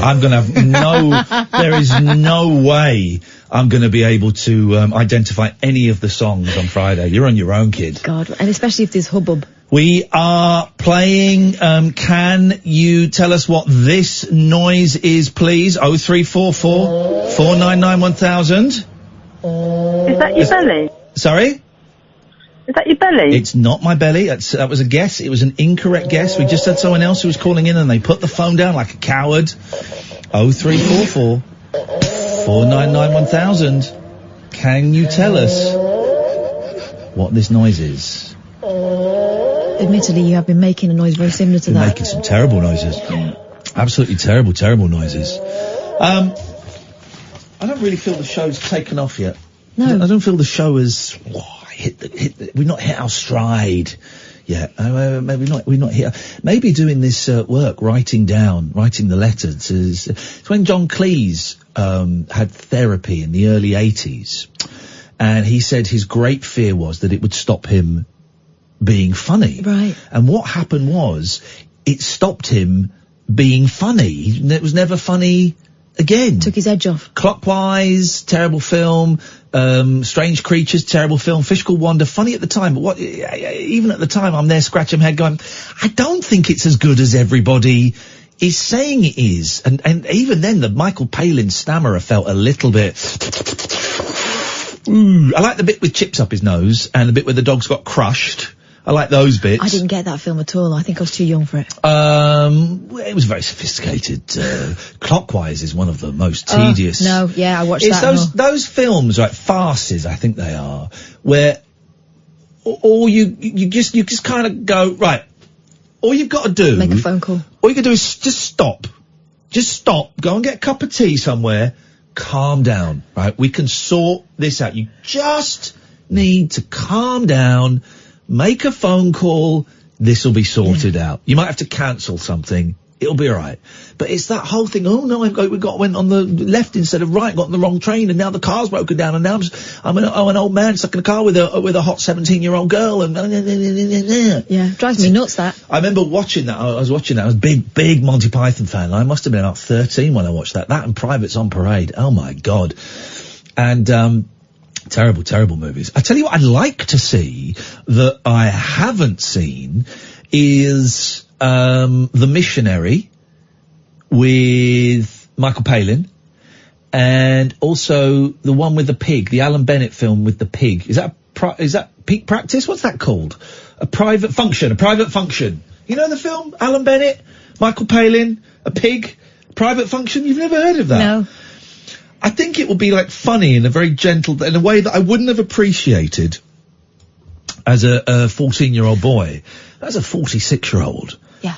I'm going to have there is no way I'm going to be able to identify any of the songs on Friday. You're on your own, kid. God, and especially if there's hubbub. We are playing, can you tell us what this noise is, please? 0344 499 1000. Is that your belly? Sorry? Is that your belly? It's not my belly. That was a guess. It was an incorrect guess. We just had someone else who was calling in and they put the phone down like a coward. 0344 499 1000. Can you tell us what this noise is? Admittedly, you have been making a noise very similar to that. Making some terrible noises. Absolutely terrible noises. I don't really feel the show's taken off yet. No. I don't feel the show has we've not hit our stride yet. Maybe not. We've not hit. Maybe doing this work, writing the letters. It's when John Cleese had therapy in the early 80s, and he said his great fear was that it would stop him being funny. Right. And what happened was it stopped him being funny. It was never funny again. Took his edge off. Clockwise, terrible film. Strange Creatures, terrible film. Fish Called Wanda, funny at the time, but even at the time, I'm there scratching my head going, I don't think it's as good as everybody is saying it is. And even then, the Michael Palin stammerer felt a little bit. I like the bit with chips up his nose and the bit where the dogs got crushed. I like those bits. I didn't get that film at all. I think I was too young for it. It was very sophisticated. Clockwise is one of the most tedious. No, yeah, I watched that. Those films, right, farces, I think they are, where all you just kind of go, right, all you've got to do. Make a phone call. All you can do is just stop. Just stop. Go and get a cup of tea somewhere. Calm down, right? We can sort this out. You just need to calm down. Make a phone call, this'll be sorted out. You might have to cancel something, it'll be alright. But it's that whole thing, oh no, went on the left instead of right, got on the wrong train, and now the car's broken down, and now I'm an old man stuck in a car with a hot 17-year-old girl, and yeah, drives me nuts, that. I remember watching that, I was a big Monty Python fan. I must have been about 13 when I watched that and Privates on Parade, oh my god. And, terrible movies. I tell you what I'd like to see that I haven't seen is The Missionary with Michael Palin, and also the one with the pig, the Alan Bennett film with the pig. Is that Peak Practice? What's that called? A Private Function. You know the film? Alan Bennett, Michael Palin, a pig, Private Function? You've never heard of that? No. I think it would be like funny in a very gentle, in a way that I wouldn't have appreciated as a 14-year-old boy. As a 46-year-old. Yeah.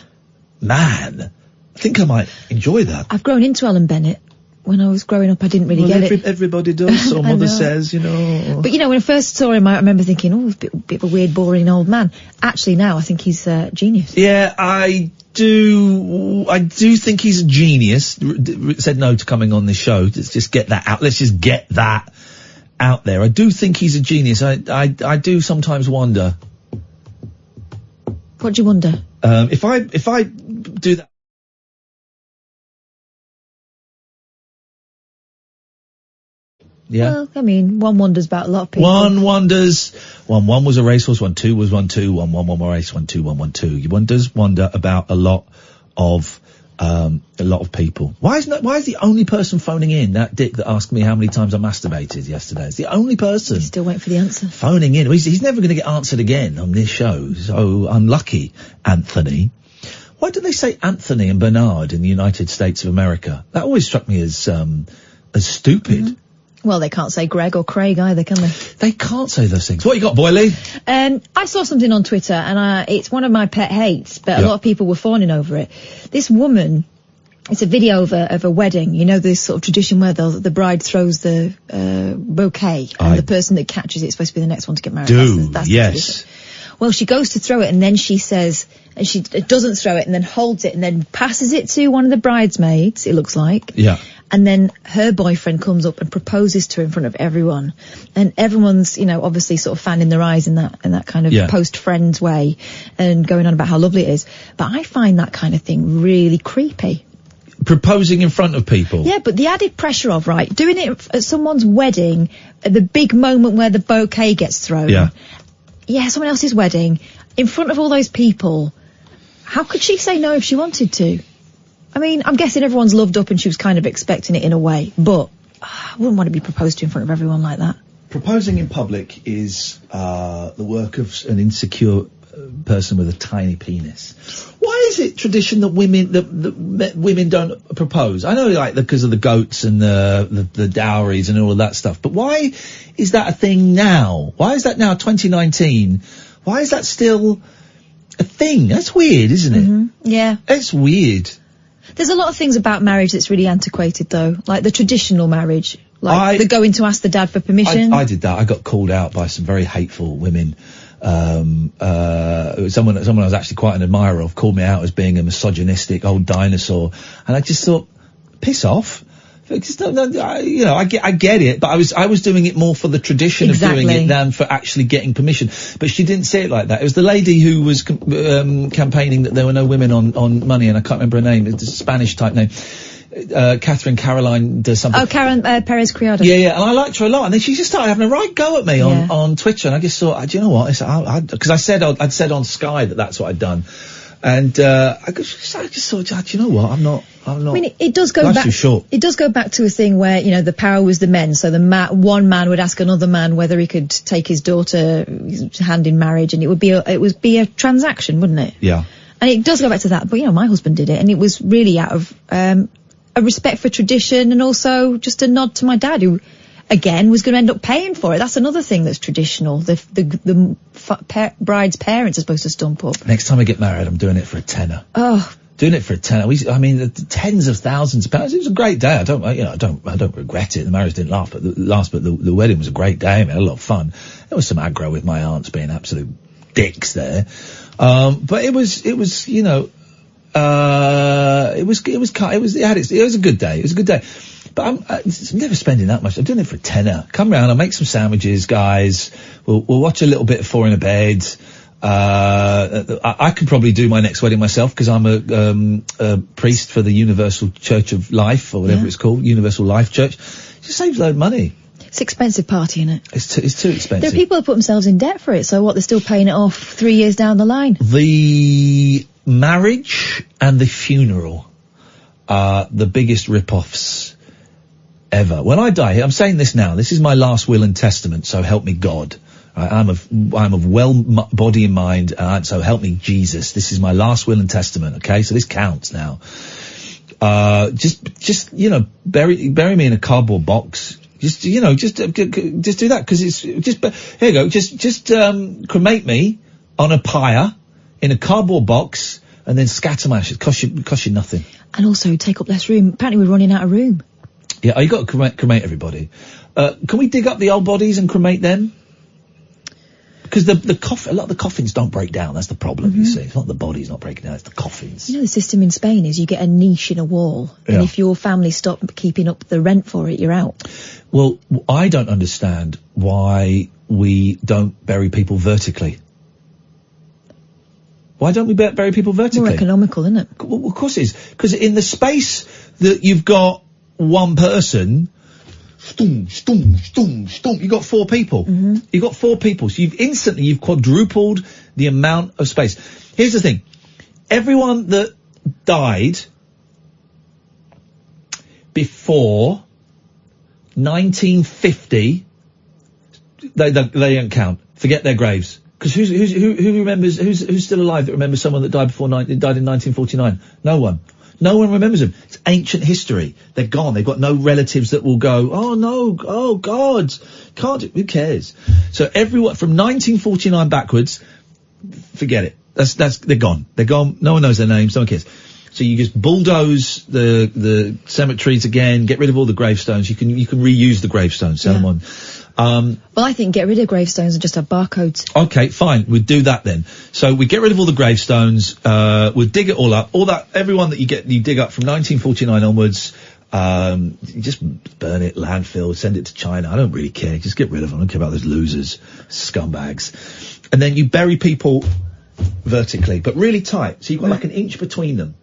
Man, I think I might enjoy that. I've grown into Alan Bennett. When I was growing up, I didn't really get it. Everybody does, so mother says, you know. But, you know, when I first saw him, I remember thinking, oh, he's a bit of a weird, boring old man. Actually, now, I think he's genius. Yeah, I do think he's a genius. Said no to coming on this show. Let's just get that out. Let's just get that out there. I do think he's a genius. I do sometimes wonder. What do you wonder? If I do that. Yeah. Well, I mean, one wonders about a lot of people. One wonders. 1-1 was a racehorse. 1-2 was 1-2. 1-1 one more race. 1-2 1-1-2. You wonder about a lot of people. Why is the only person phoning in that dick that asked me how many times I masturbated yesterday? It's the only person. He's still waiting for the answer. Phoning in. He's never going to get answered again on this show. So unlucky, Anthony. Why do they say Anthony and Bernard in the United States of America? That always struck me as stupid. Mm-hmm. Well, they can't say Greg or Craig either, can they? They can't say those things. What you got, Boyley? I saw something on Twitter, and it's one of my pet hates, but a lot of people were fawning over it. This woman, it's a video of a wedding. You know, this sort of tradition where the bride throws the bouquet, and the person that catches it is supposed to be the next one to get married. That's the tradition. Well, she goes to throw it, and then she says, and she doesn't throw it, and then holds it, and then passes it to one of the bridesmaids, it looks like. Yeah. And then her boyfriend comes up and proposes to her in front of everyone. And everyone's, obviously sort of fanning their eyes in that kind of post-Friends way and going on about how lovely it is. But I find that kind of thing really creepy. Proposing in front of people? Yeah, but the added pressure of, doing it at someone's wedding, at the big moment where the bouquet gets thrown. Yeah, someone else's wedding, in front of all those people. How could she say no if she wanted to? I mean, I'm guessing everyone's loved up and she was kind of expecting it in a way, but I wouldn't want to be proposed to in front of everyone like that. Proposing in public is the work of an insecure person with a tiny penis. Why is it tradition that women don't propose? I know, because of the goats and the dowries and all of that stuff, but why is that a thing now? Why is that now, 2019? Why is that still a thing? That's weird, isn't it? Mm-hmm. Yeah. It's weird. There's a lot of things about marriage that's really antiquated, though, like the traditional marriage, the going to ask the dad for permission. I did that. I got called out by some very hateful women. Someone I was actually quite an admirer of called me out as being a misogynistic old dinosaur, and I just thought, piss off. I get it, but I was doing it more for the tradition of doing it than for actually getting permission. But she didn't say it like that. It was the lady who was campaigning that there were no women on money, and I can't remember her name. It's a Spanish type name. Catherine Caroline does something. Oh, Karen Perez Criado. Yeah, and I liked her a lot. And then she just started having a right go at me on Twitter, and I just thought, do you know what? Because I'd said on Sky that's what I'd done. And I just thought, do you know what? I'm not. I mean, it does go back. Too short. It does go back to a thing where the power was the men. So one man would ask another man whether he could take his daughter's hand in marriage, and it would be a transaction, wouldn't it? Yeah. And it does go back to that. But my husband did it, and it was really out of a respect for tradition, and also just a nod to my dad, who again was going to end up paying for it. That's another thing that's traditional. The bride's parents are supposed to stump up. Next time I get married, I'm doing it for a tenner. Oh. Doing it for a tenner. The tens of thousands of pounds. It was a great day. I don't regret it. The marriage didn't last, but the wedding was a great day. I had a lot of fun. There was some aggro with my aunts being absolute dicks there. But it was a good day. It was a good day. But I'm never spending that much. I'm doing it for a tenner. Come round, I'll make some sandwiches, guys. We'll watch a little bit of Four in a Bed. I could probably do my next wedding myself, because I'm a priest for the Universal Church of Life, or whatever it's called, Universal Life Church. It just saves a load of money. It's expensive party, isn't it? It's too expensive. There are people who put themselves in debt for it, so what, they're still paying it off 3 years down the line? The marriage and the funeral are the biggest rip-offs ever. When I die, I'm saying this now, this is my last will and testament, so help me God. I'm of well body and mind, so help me Jesus. This is my last will and testament, okay? So this counts now. Just bury me in a cardboard box. Just do that, because it's just, here you go, just cremate me on a pyre in a cardboard box, and then scatter my ashes. Cost you nothing. And also take up less room. Apparently we're running out of room. Yeah, you got to cremate everybody. Can we dig up the old bodies and cremate them? Because a lot of the coffins don't break down. That's the problem, you see. It's not the body's not breaking down, it's the coffins. You know, the system in Spain is you get a niche in a wall, and if your family stop keeping up the rent for it, you're out. Well, I don't understand why we don't bury people vertically. Why don't we bury people vertically? More economical, isn't it? Well, of course it is. Because in the space that you've got one person, you've got 4 people. You've got 4 people. So you've quadrupled the amount of space. Here's the thing. Everyone that died before 1950, they don't count. Forget their graves. Because who remembers, who's still alive that remembers someone that died died in 1949? No one. No one remembers them. It's ancient history. They're gone. They've got no relatives that will go, oh no, oh God, who cares? So everyone, from 1949 backwards, forget it. They're gone. They're gone. No one knows their names. No one cares. So you just bulldoze the cemeteries again, get rid of all the gravestones. You can reuse the gravestones, sell them on. Well, I think get rid of gravestones and just have barcodes. Okay, fine. We'll do that then. So we get rid of all the gravestones. We'll dig it all up. Everyone that you dig up from 1949 onwards. You just burn it, landfill, send it to China. I don't really care. Just get rid of them. I don't care about those losers, scumbags. And then you bury people vertically, but really tight. So you've got like an inch between them.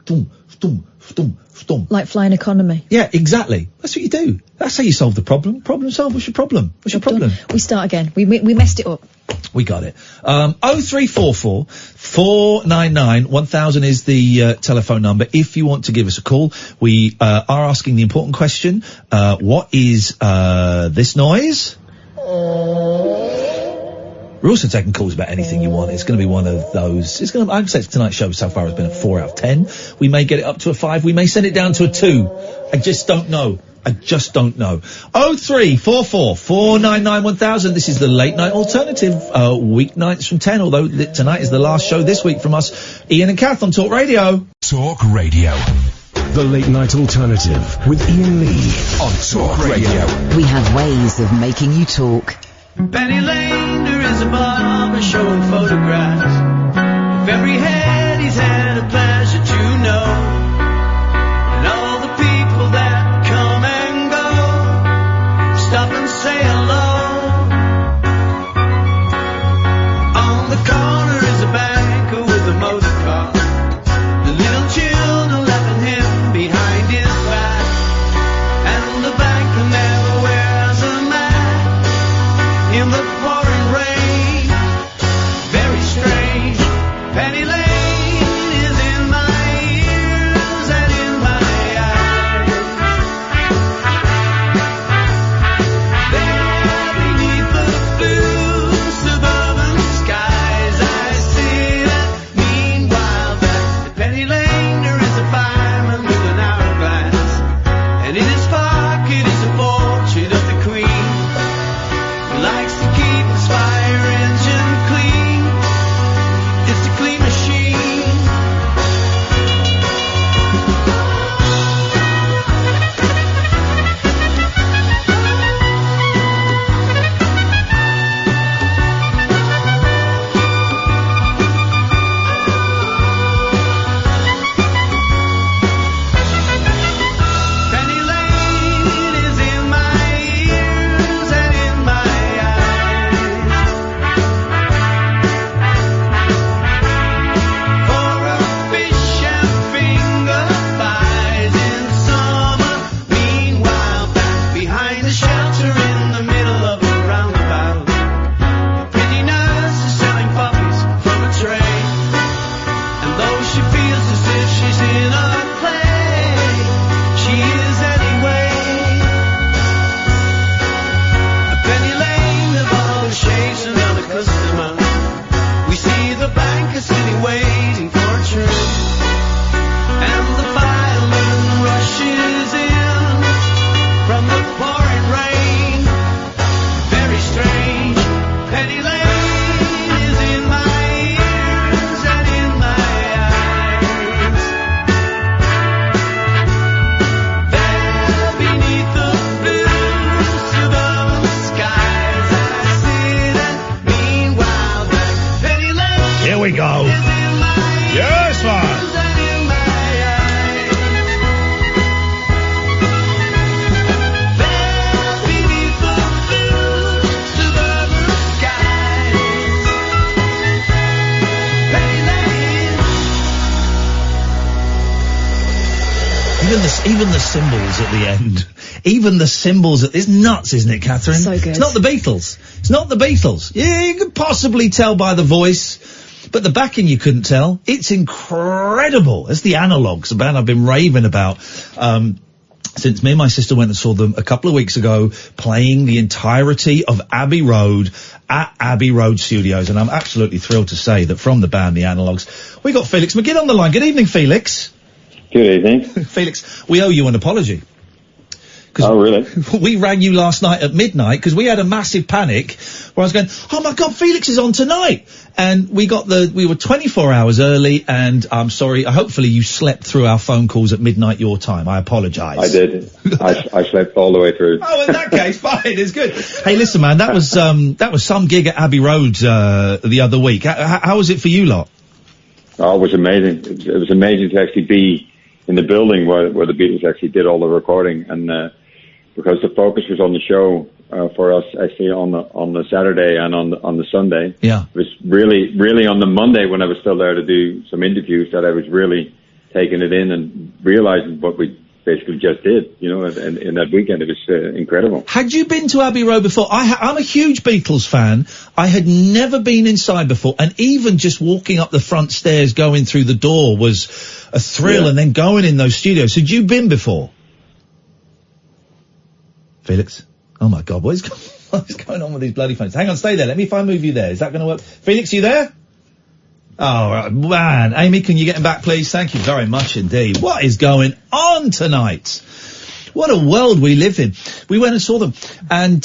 Like flying economy. Yeah, exactly. That's what you do. That's how you solve the problem. Problem solved. What's your problem? What's your problem? We start again. We messed it up. We got it. 0344 499 1000 is the telephone number. If you want to give us a call, we are asking the important question. What is this noise? We're also taking calls about anything you want. It's going to be one of those. I'd say tonight's show so far has been a 4 out of 10. We may get it up to a 5. We may send it down to a 2. I just don't know. 0344 499 1000. This is the late night alternative, weeknights from 10, although tonight is the last show this week from us, Iain and Kath on Talk Radio. Talk Radio. The late night alternative with Iain Lee on Talk Radio. We have ways of making you talk. Penny Lane, there is a barber showing photographs of every head he's had a pleasure to know, and all the people that come and go, stop and say hello. On the corner is a banker with a motor car, the little children laughing him behind his back, and the banker never wears a mask in the pouring rain. Very strange. Even the cymbals at the end. Even the cymbals it's nuts, isn't it, Catherine? So good. It's not the Beatles. It's not the Beatles. Yeah, you could possibly tell by the voice, but the backing you couldn't tell. It's incredible. It's the Analogues, a band I've been raving about, since me and my sister went and saw them a couple of weeks ago, playing the entirety of Abbey Road at Abbey Road Studios. And I'm absolutely thrilled to say that from the band, the Analogues, we got Felix Maginn on the line. Good evening, Felix. Good evening. Felix, we owe you an apology. Oh, really? We rang you last night at midnight because we had a massive panic where I was going, oh my God, Felix is on tonight. And we were 24 hours early, and I'm sorry, hopefully you slept through our phone calls at midnight your time. I apologise. I did. I slept all the way through. Oh, in that case, fine, it's good. Hey, listen, man, that was some gig at Abbey Road, the other week. How was it for you lot? Oh, it was amazing. It was amazing to actually be in the building where the Beatles actually did all the recording, and, because the focus was on the show for us actually on the Saturday and on the Sunday. Yeah. It was really on the Monday when I was still there to do some interviews that I was really taking it in and realizing what we basically just did, you know, in that weekend. It was incredible. Had you been to Abbey Road before? I'm a huge Beatles fan. I had never been inside before, and even just walking up the front stairs, going through the door was a thrill, and then going in those studios. Had you been before? Felix? Oh my God, what is going on with these bloody phones? Hang on, stay there. Let me move you there. Is that going to work? Felix, you there? Oh, right, man. Amy, can you get him back, please? Thank you very much indeed. What is going on tonight? What a world we live in. We went and saw them, and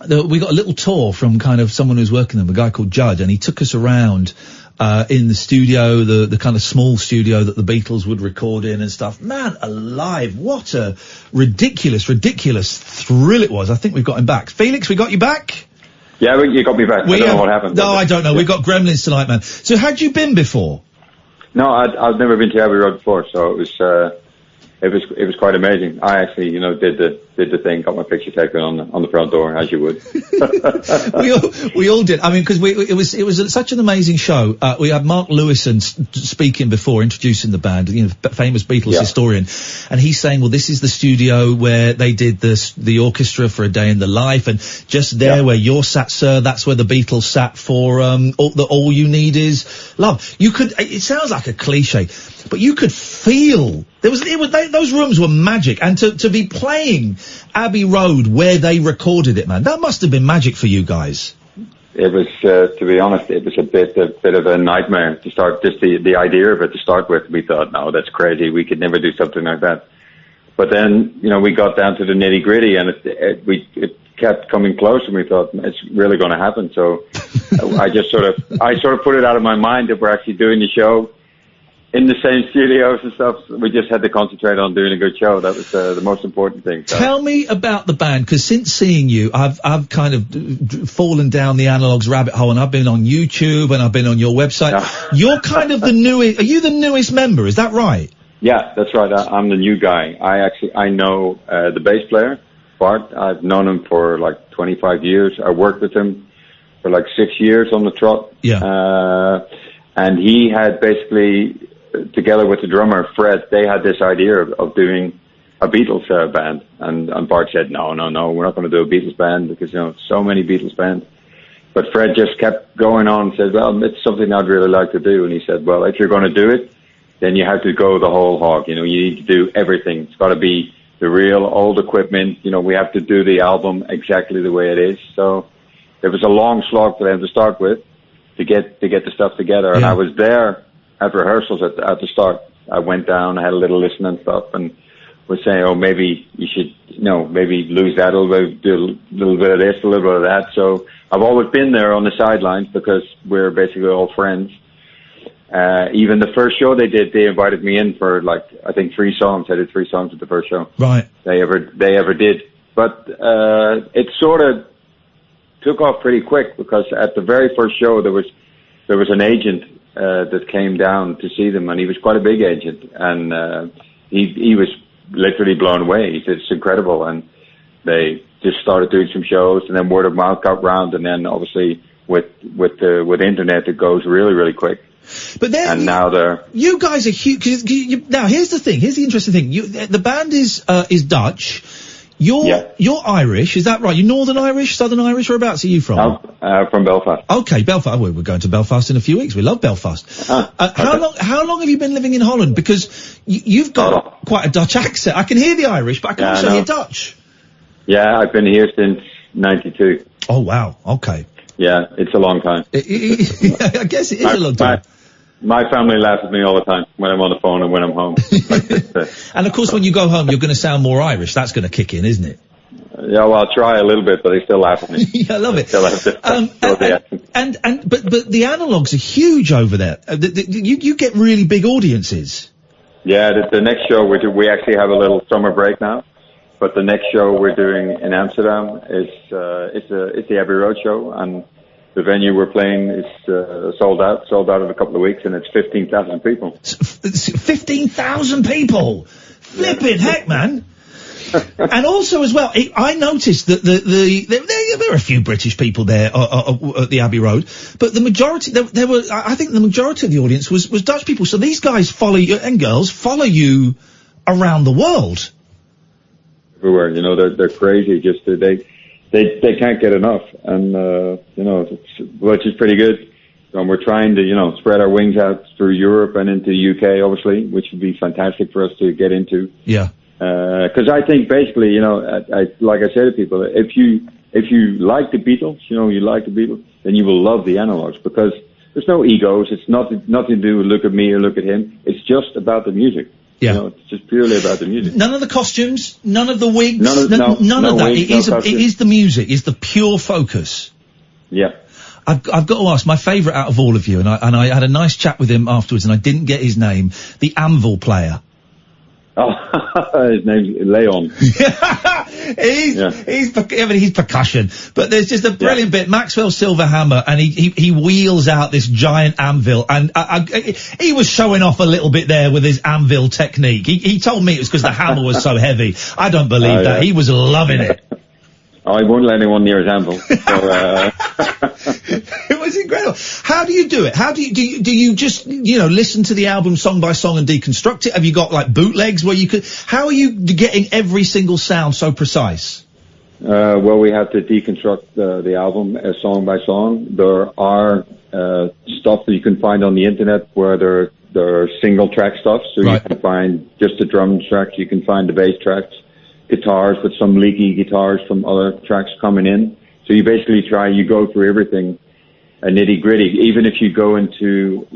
we got a little tour from kind of someone who's working them, a guy called Judge, and he took us around in the studio, the kind of small studio that the Beatles would record in and stuff. Man alive, what a ridiculous thrill it was. I think we've got him back. Felix, we got you back? Yeah, you got me back. I don't know what happened. No, I don't know. We've got gremlins tonight, man. So had you been before? No, I've never been to Abbey Road before, so it was quite amazing. I actually, you know, did the thing, got my picture taken on the front door, as you would. we all did. I mean, because it was such an amazing show. We had Mark Lewison speaking before, introducing the band, you know, famous Beatles historian, and he's saying, well, this is the studio where they did the orchestra for A Day in the Life, and just there where you're sat, sir, that's where the Beatles sat for All You Need Is Love. It sounds like a cliche, but you could feel those rooms were magic, and to be playing Abbey Road where they recorded it, man, that must have been magic for you guys. It was, to be honest, it was a bit of a nightmare to start. Just the idea of it to start with, we thought, no, that's crazy. We could never do something like that. But then, you know, we got down to the nitty gritty, and it kept coming close, and we thought it's really going to happen. So I sort of put it out of my mind that we're actually doing the show in the same studios and stuff. We just had to concentrate on doing a good show. That was the most important thing. So. Tell me about the band, because since seeing you, I've kind of fallen down the Analogues rabbit hole, and I've been on YouTube and I've been on your website. You're kind of the newest. Are you the newest member? Is that right? Yeah, that's right. I'm the new guy. I know the bass player, Bart. I've known him for like 25 years. I worked with him for like 6 years on the trot. Yeah. And he had basically, together with the drummer, Fred, they had this idea of doing a Beatles band. And Bart said, no, we're not going to do a Beatles band because, you know, so many Beatles bands. But Fred just kept going on and said, well, it's something I'd really like to do. And he said, well, if you're going to do it, then you have to go the whole hog. You know, you need to do everything. It's got to be the real old equipment. You know, we have to do the album exactly the way it is. So it was a long slog for them to start with to get the stuff together. Yeah. And I was there at rehearsals at the start. I went down, I had a little listen and stuff, and was saying, oh, maybe you should, you know, maybe lose that a little bit, do a little bit of this, a little bit of that. So I've always been there on the sidelines because we're basically all friends. Even the first show they did, they invited me in for like, I think 3 songs. I did 3 songs at the first show. Right. They ever did. But, it sort of took off pretty quick because at the very first show there was an agent, that came down to see them, and he was quite a big agent, and, he was literally blown away. He said, it's incredible. And they just started doing some shows, and then word of mouth got round, and then obviously with internet, it goes really, really quick. But then, and now they're... You guys are huge. Now, here's the thing. Here's the interesting thing. The band is Dutch. You're Irish, is that right? You're Northern Irish, Southern Irish? Whereabouts are you from? From Belfast. Okay, Belfast. We're going to Belfast in a few weeks. We love Belfast. How long have you been living in Holland? Because you've got quite a Dutch accent. I can hear the Irish, but I can also hear Dutch. Yeah, I've been here since 92. Oh, wow. Okay. Yeah, it's a long time. I guess it is a long time. My family laughs at me all the time when I'm on the phone and when I'm home. And of course, when you go home, you're going to sound more Irish. That's going to kick in, isn't it? Yeah, well, I'll try a little bit, but they still laugh at me. Yeah, I love it. Still have to but the Analogues are huge over there. You get really big audiences. Yeah, the next show we actually have a little summer break now, but the next show we're doing in Amsterdam is it's the Abbey Road show, and the venue we're playing is sold out in a couple of weeks, and it's 15,000 people. 15,000 people! Flippin' heck, man! And also as well, I noticed that there are a few British people there at the Abbey Road, but the majority, I think the majority of the audience was Dutch people. So these guys follow you, and girls follow you around the world. Everywhere, you know, they're crazy. Just they can't get enough, and you know, which is pretty good. And we're trying to, spread our wings out through Europe and into the UK, obviously, which would be fantastic for us to get into. Yeah. Because I think basically, like I say to people, if you like the Beatles, you like the Beatles, then you will love the Analogues, because there's no egos. It's nothing to do with look at me or look at him. It's just about the music. Yeah. It's just purely about the music. None of the costumes, none of the wigs, none of that. Wigs, it is the music. It's the pure focus. Yeah. I've got to ask, my favourite out of all of you, and I had a nice chat with him afterwards, and I didn't get his name, the anvil player. Oh, his name's Leon. He's percussion, but there's just a brilliant bit. Maxwell Silverhammer, and he wheels out this giant anvil, and he was showing off a little bit there with his anvil technique. He told me it was because the hammer was so heavy. I don't believe that. He was loving it. I won't let anyone near his anvil. So, It was incredible. How do you do it? How do you just, listen to the album song by song and deconstruct it? Have you got like bootlegs where you could, how are you getting every single sound so precise? Well, we have to deconstruct the album song by song. There are stuff that you can find on the internet where there are single track stuff. So you can find just the drum tracks, you can find the bass tracks, guitars with some leaky guitars from other tracks coming in. So you basically you go through everything, a nitty gritty. Even if you go into,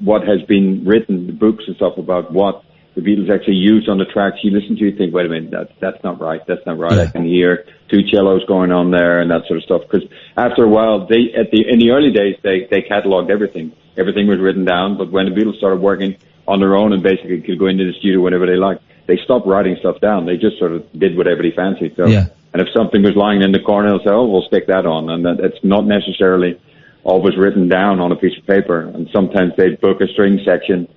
what has been written, the books and stuff about what the Beatles actually used on the tracks, you listen to, you think, wait a minute, that's not right. That's not right. Yeah. I can hear two cellos going on there and that sort of stuff. Because after a while, in the early days, they catalogued everything. Everything was written down. But when the Beatles started working on their own and basically could go into the studio whenever they liked, they stopped writing stuff down. They just sort of did whatever they fancied. So, and if something was lying in the corner, they'll say, oh, we'll stick that on. And it's not necessarily always written down on a piece of paper. And sometimes they'd book a string section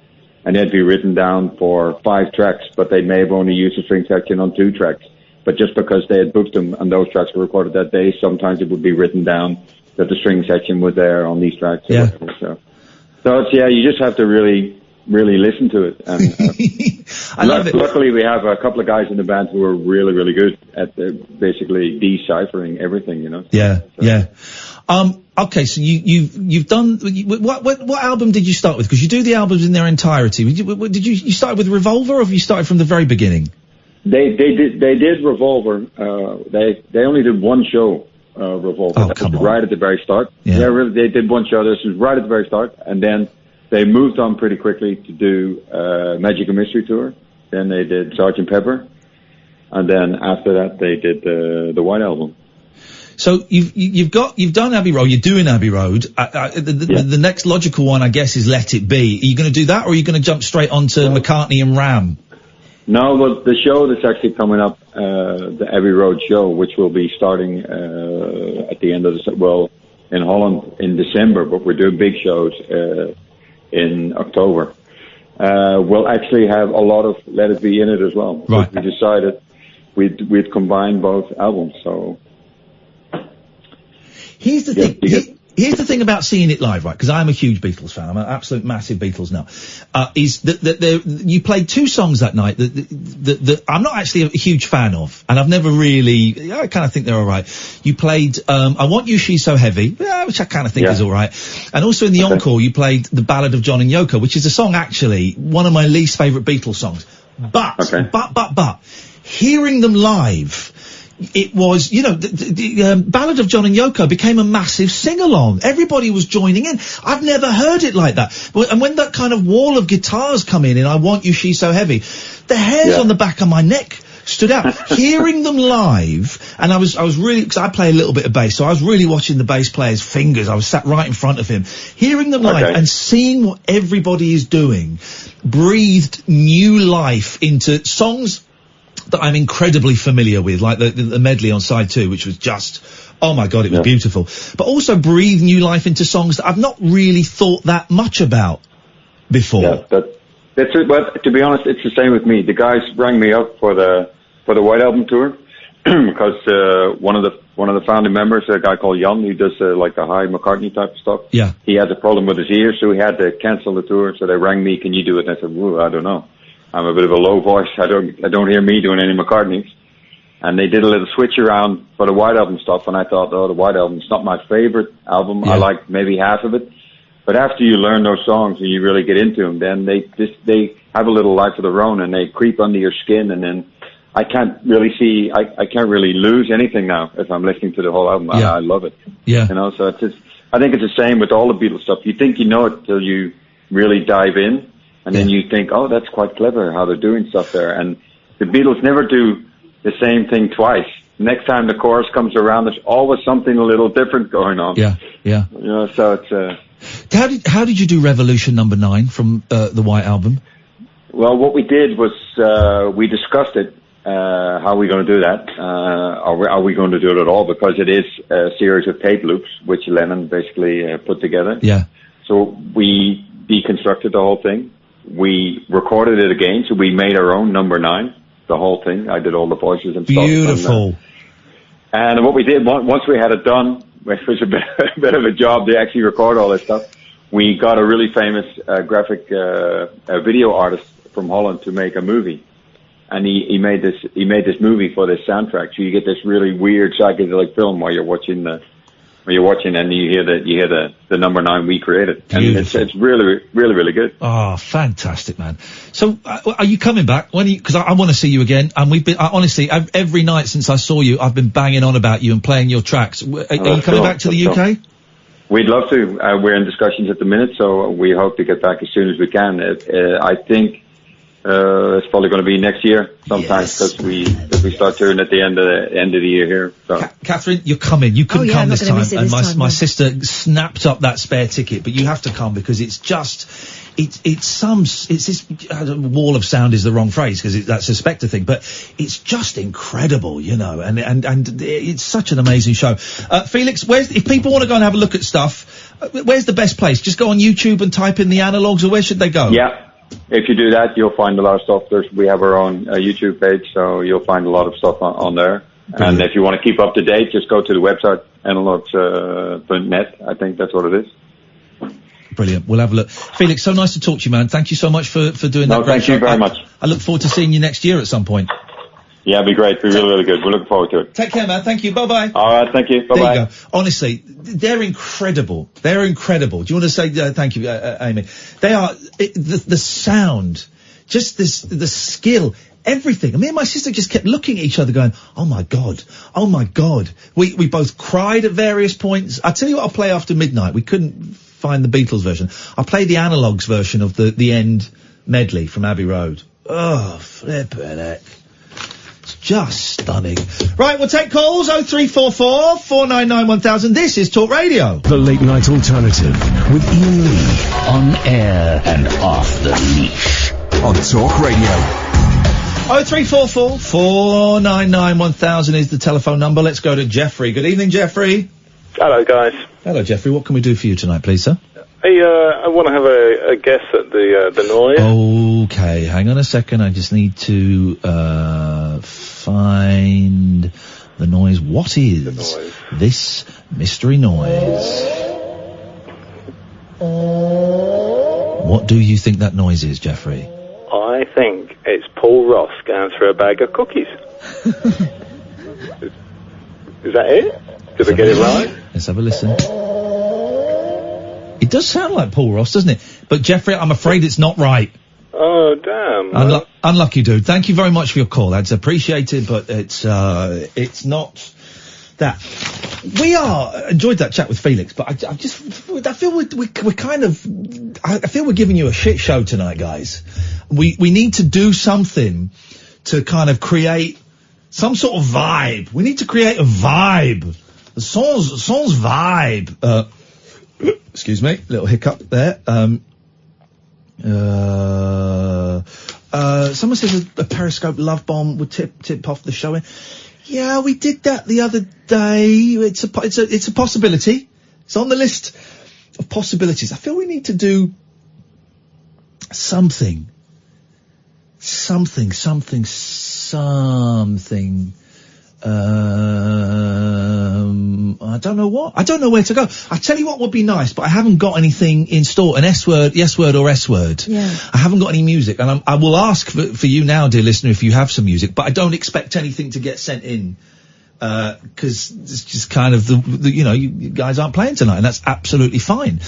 and it'd be written down for 5 tracks, but they may have only used a string section on 2 tracks. But just because they had booked them and those tracks were recorded that day, sometimes it would be written down that the string section was there on these tracks. Or whatever. So it's, you just have to really listen to it. And I love it. Luckily, we have a couple of guys in the band who are really, really good at basically deciphering everything, Okay, so you've done what album did you start with? Because you do the albums in their entirety. Did you start with Revolver, or have you started from the very beginning? They did Revolver. They only did one show, Revolver. Oh, come on. Right at the very start. Yeah, they did one show. This was right at the very start, and then they moved on pretty quickly to do Magic and Mystery Tour. Then they did Sgt. Pepper, and then after that they did the White Album. So you've done Abbey Road. You're doing Abbey Road. The next logical one, I guess, is Let It Be. Are you going to do that, or are you going to jump straight onto McCartney and Ram? No, but the show that's actually coming up, the Abbey Road show, which will be starting at the end of in Holland in December, but we're doing big shows in October. We'll actually have a lot of Let It Be in it as well. Right. We decided we'd combine both albums, so. Here's the thing. Here's the thing about seeing it live, right? Because I'm a huge Beatles fan. I'm an absolute massive Beatles now. Is that you played 2 songs that night that I'm not actually a huge fan of, and I've never really. I kind of think they're all right. You played "I Want You, She's So Heavy," which I kind of think is all right, and also in the encore you played "The Ballad of John and Yoko," which is a song actually one of my least favourite Beatles songs. But hearing them live. It was, the Ballad of John and Yoko became a massive sing-along. Everybody was joining in. I've never heard it like that. And when that kind of wall of guitars come in "I Want You, She's So Heavy," the hairs on the back of my neck stood out. Hearing them live, and I was really, because I play a little bit of bass, so I was really watching the bass player's fingers. I was sat right in front of him. Hearing them live and seeing what everybody is doing breathed new life into songs that I'm incredibly familiar with, like the medley on side 2, which was just, oh my God, it was beautiful. But also breathe new life into songs that I've not really thought that much about before. Yeah, that's it. But to be honest, it's the same with me. The guys rang me up for the White Album tour because one of the founding members, a guy called Iain, who does like the high McCartney type of stuff. Yeah, he had a problem with his ear, so he had to cancel the tour. So they rang me, "Can you do it?" And I said, "Well, I don't know. I'm a bit of a low voice. I don't hear me doing any McCartneys." And they did a little switch around for the White Album stuff, and I thought, the White Album's not my favorite album. I like maybe half of it. But after you learn those songs and you really get into them, then they have a little life of their own, and they creep under your skin, and then I can't really lose anything now if I'm listening to the whole album. I love it. Yeah. So I think it's the same with all the Beatles stuff. You think you know it till you really dive in. And then you think, oh, that's quite clever how they're doing stuff there. And the Beatles never do the same thing twice. Next time the chorus comes around, there's always something a little different going on. Yeah. So it's... How did you do Revolution number 9 from the White Album? Well, what we did was we discussed it, how are we going to do that? Are we going to do it at all? Because it is a series of tape loops, which Lennon basically put together. Yeah. So we deconstructed the whole thing. We recorded it again, so we made our own number 9, the whole thing. I did all the voices and stuff. Beautiful. And what we did, once we had it done, which was a bit of a job to actually record all this stuff, we got a really famous graphic video artist from Holland to make a movie. And he made this movie for this soundtrack. So you get this really weird psychedelic film while you're watching and you hear the number 9 we created. And it's really, really, really good. Oh, fantastic, man. So, are you coming back? Because I want to see you again. And honestly, every night since I saw you, I've been banging on about you and playing your tracks. Are you coming back to the UK? We'd love to. We're in discussions at the minute, so we hope to get back as soon as we can. I think it's probably going to be next year sometime because we start touring at the end of the year here. So. Catherine, you're coming. You couldn't come this time, and my sister snapped up that spare ticket. But you have to come because it's just it's this wall of sound is the wrong phrase because that's a Spectre thing, but it's just incredible, and it's such an amazing show. Felix, if people want to go and have a look at stuff, where's the best place? Just go on YouTube and type in the Analogues, or where should they go? Yeah. If you do that, you'll find a lot of stuff. We have our own YouTube page, so you'll find a lot of stuff on there. Brilliant. And if you want to keep up to date, just go to the website, analogues.net. I think that's what it is. Brilliant. We'll have a look. Felix, so nice to talk to you, man. Thank you so much for doing that. Thank you very much. I look forward to seeing you next year at some point. Yeah, it'd be great. It'd be really, really good. We're looking forward to it. Take care, man. Thank you. Bye-bye. All right. Thank you. Bye-bye. There you go. Honestly, they're incredible. They're incredible. Do you want to say thank you, Amy? They are the sound, just the skill, everything. Me and my sister just kept looking at each other going, oh my God. Oh my God. We both cried at various points. I'll tell you what I'll play after midnight. We couldn't find the Beatles version. I'll play the Analogues version of the end medley from Abbey Road. Oh, flippin' heck. It's just stunning. Right, we'll take calls. 0344 499 1000. This is Talk Radio. The Late Night Alternative with Iain Lee. On air and off the leash. On Talk Radio. 0344 499 1000 is the telephone number. Let's go to Jeffrey. Good evening, Jeffrey. Hello, guys. Hello, Jeffrey. What can we do for you tonight, please, sir? Hey, I want to have a guess at the noise. Okay, hang on a second. I just need to find the noise. What is this mystery noise? What do you think that noise is, Jeffrey? I think it's Paul Ross going through a bag of cookies. Is that it? Did I get it right? Let's have a listen. It does sound like Paul Ross, doesn't it? But Jeffrey, I'm afraid it's not right. Oh, damn. Unlucky, dude. Thank you very much for your call. That's appreciated, but it's not that. We enjoyed that chat with Felix, but I feel we're kind of, I feel we're giving you a shit show tonight, guys. We need to do something to kind of create some sort of vibe. We need to create a vibe. The song's vibe. Excuse me, little hiccup there. Someone says a Periscope love bomb would tip off the show. Yeah, we did that the other day. It's a possibility. It's on the list of possibilities. I feel we need to do something. I don't know what. I don't know where to go. I tell you what would be nice, but I haven't got anything in store. An S word, yes word or S word. Yeah. I haven't got any music, and I will ask for you now, dear listener, if you have some music, but I don't expect anything to get sent in. 'Cause it's just kind of you guys aren't playing tonight, and that's absolutely fine.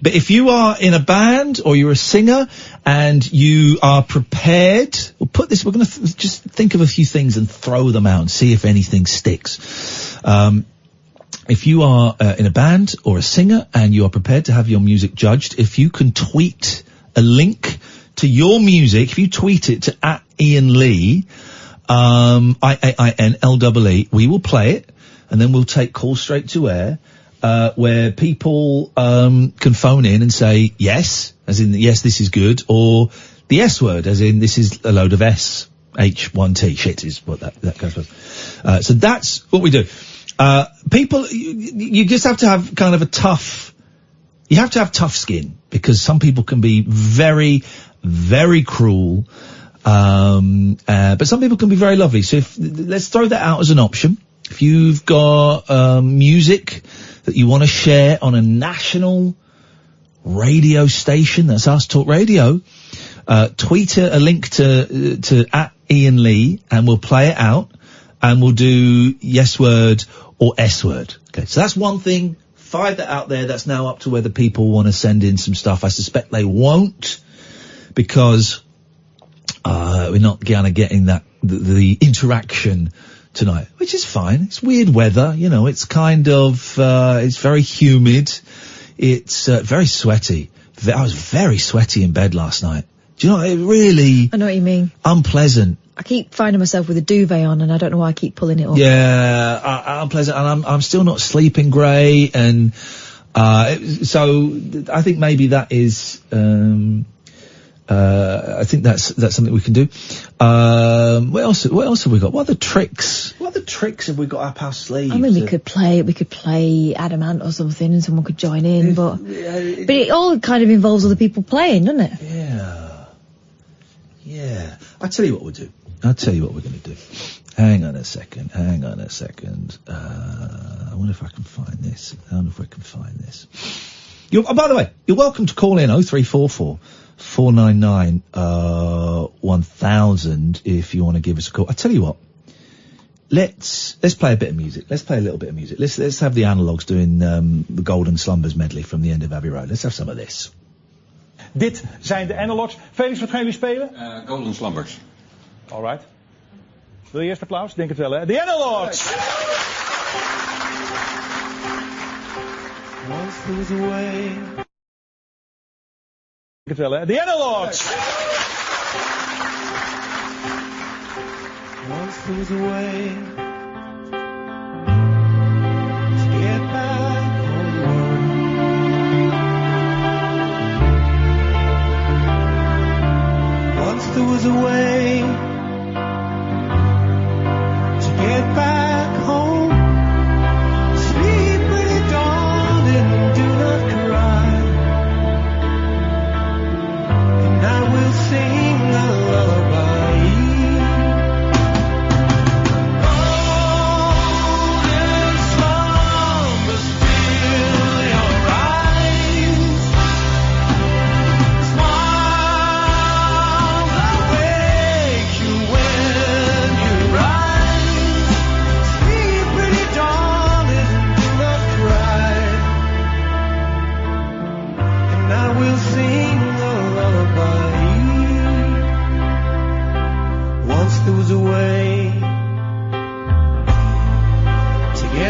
But if you are in a band or you're a singer and you are prepared, we're going to just think of a few things and throw them out and see if anything sticks. If you are in a band or a singer and you are prepared to have your music judged, if you can tweet a link to your music, if you tweet it to @Iain Lee, IAINLEE, we will play it, and then we'll take calls straight to air, where people can phone in and say yes, as in yes, this is good, or the S word, as in this is a load of SH1T. Shit is what that goes with. So that's what we do. People, you just have to have kind of you have to have tough skin, because some people can be very, very cruel. But some people can be very lovely. So let's throw that out as an option. If you've got music that you want to share on a national radio station, that's us, Talk Radio, tweet a link to @Iain Lee, and we'll play it out, and we'll do yes word or S word. Okay, so that's one thing. Fire that out there. That's now up to whether people want to send in some stuff. I suspect they won't, because we're not gonna getting the interaction tonight, which is fine. It's weird weather, it's kind of, it's very humid. It's, very sweaty. I was very sweaty in bed last night. Do you know, it really... I know what you mean. Unpleasant. I keep finding myself with a duvet on, and I don't know why I keep pulling it up. Yeah, unpleasant, and I'm still not sleeping great, and, so I think maybe that is, I think that's something we can do. What else have we got? What other tricks have we got up our sleeves? I mean, we could play Adamant or something, and someone could join in, but it all kind of involves other people playing, doesn't it? Yeah. I'll tell you what we'll do. I'll tell you what we're going to do. Hang on a second. I wonder if I can find this. By the way, you're welcome to call in 0344 499 1000 if you want to give us a call. I tell you what, let's play a bit of music. Let's play a little bit of music. Let's have the Analogues doing the Golden Slumbers medley from the end of Abbey Road. Let's have some of this. Dit zijn de Analogues. Felix, wat gaan jullie spelen? Golden Slumbers. Alright. Wil je eerst applaus? Denk het wel, hè? The Analogues! Once there was a way. Denk het wel, hè? The Analogues! Once there was a way to get back home. Once there was a way to get back home. Sleep, pretty darling, do not cry. And I will sing a lullaby. Oh,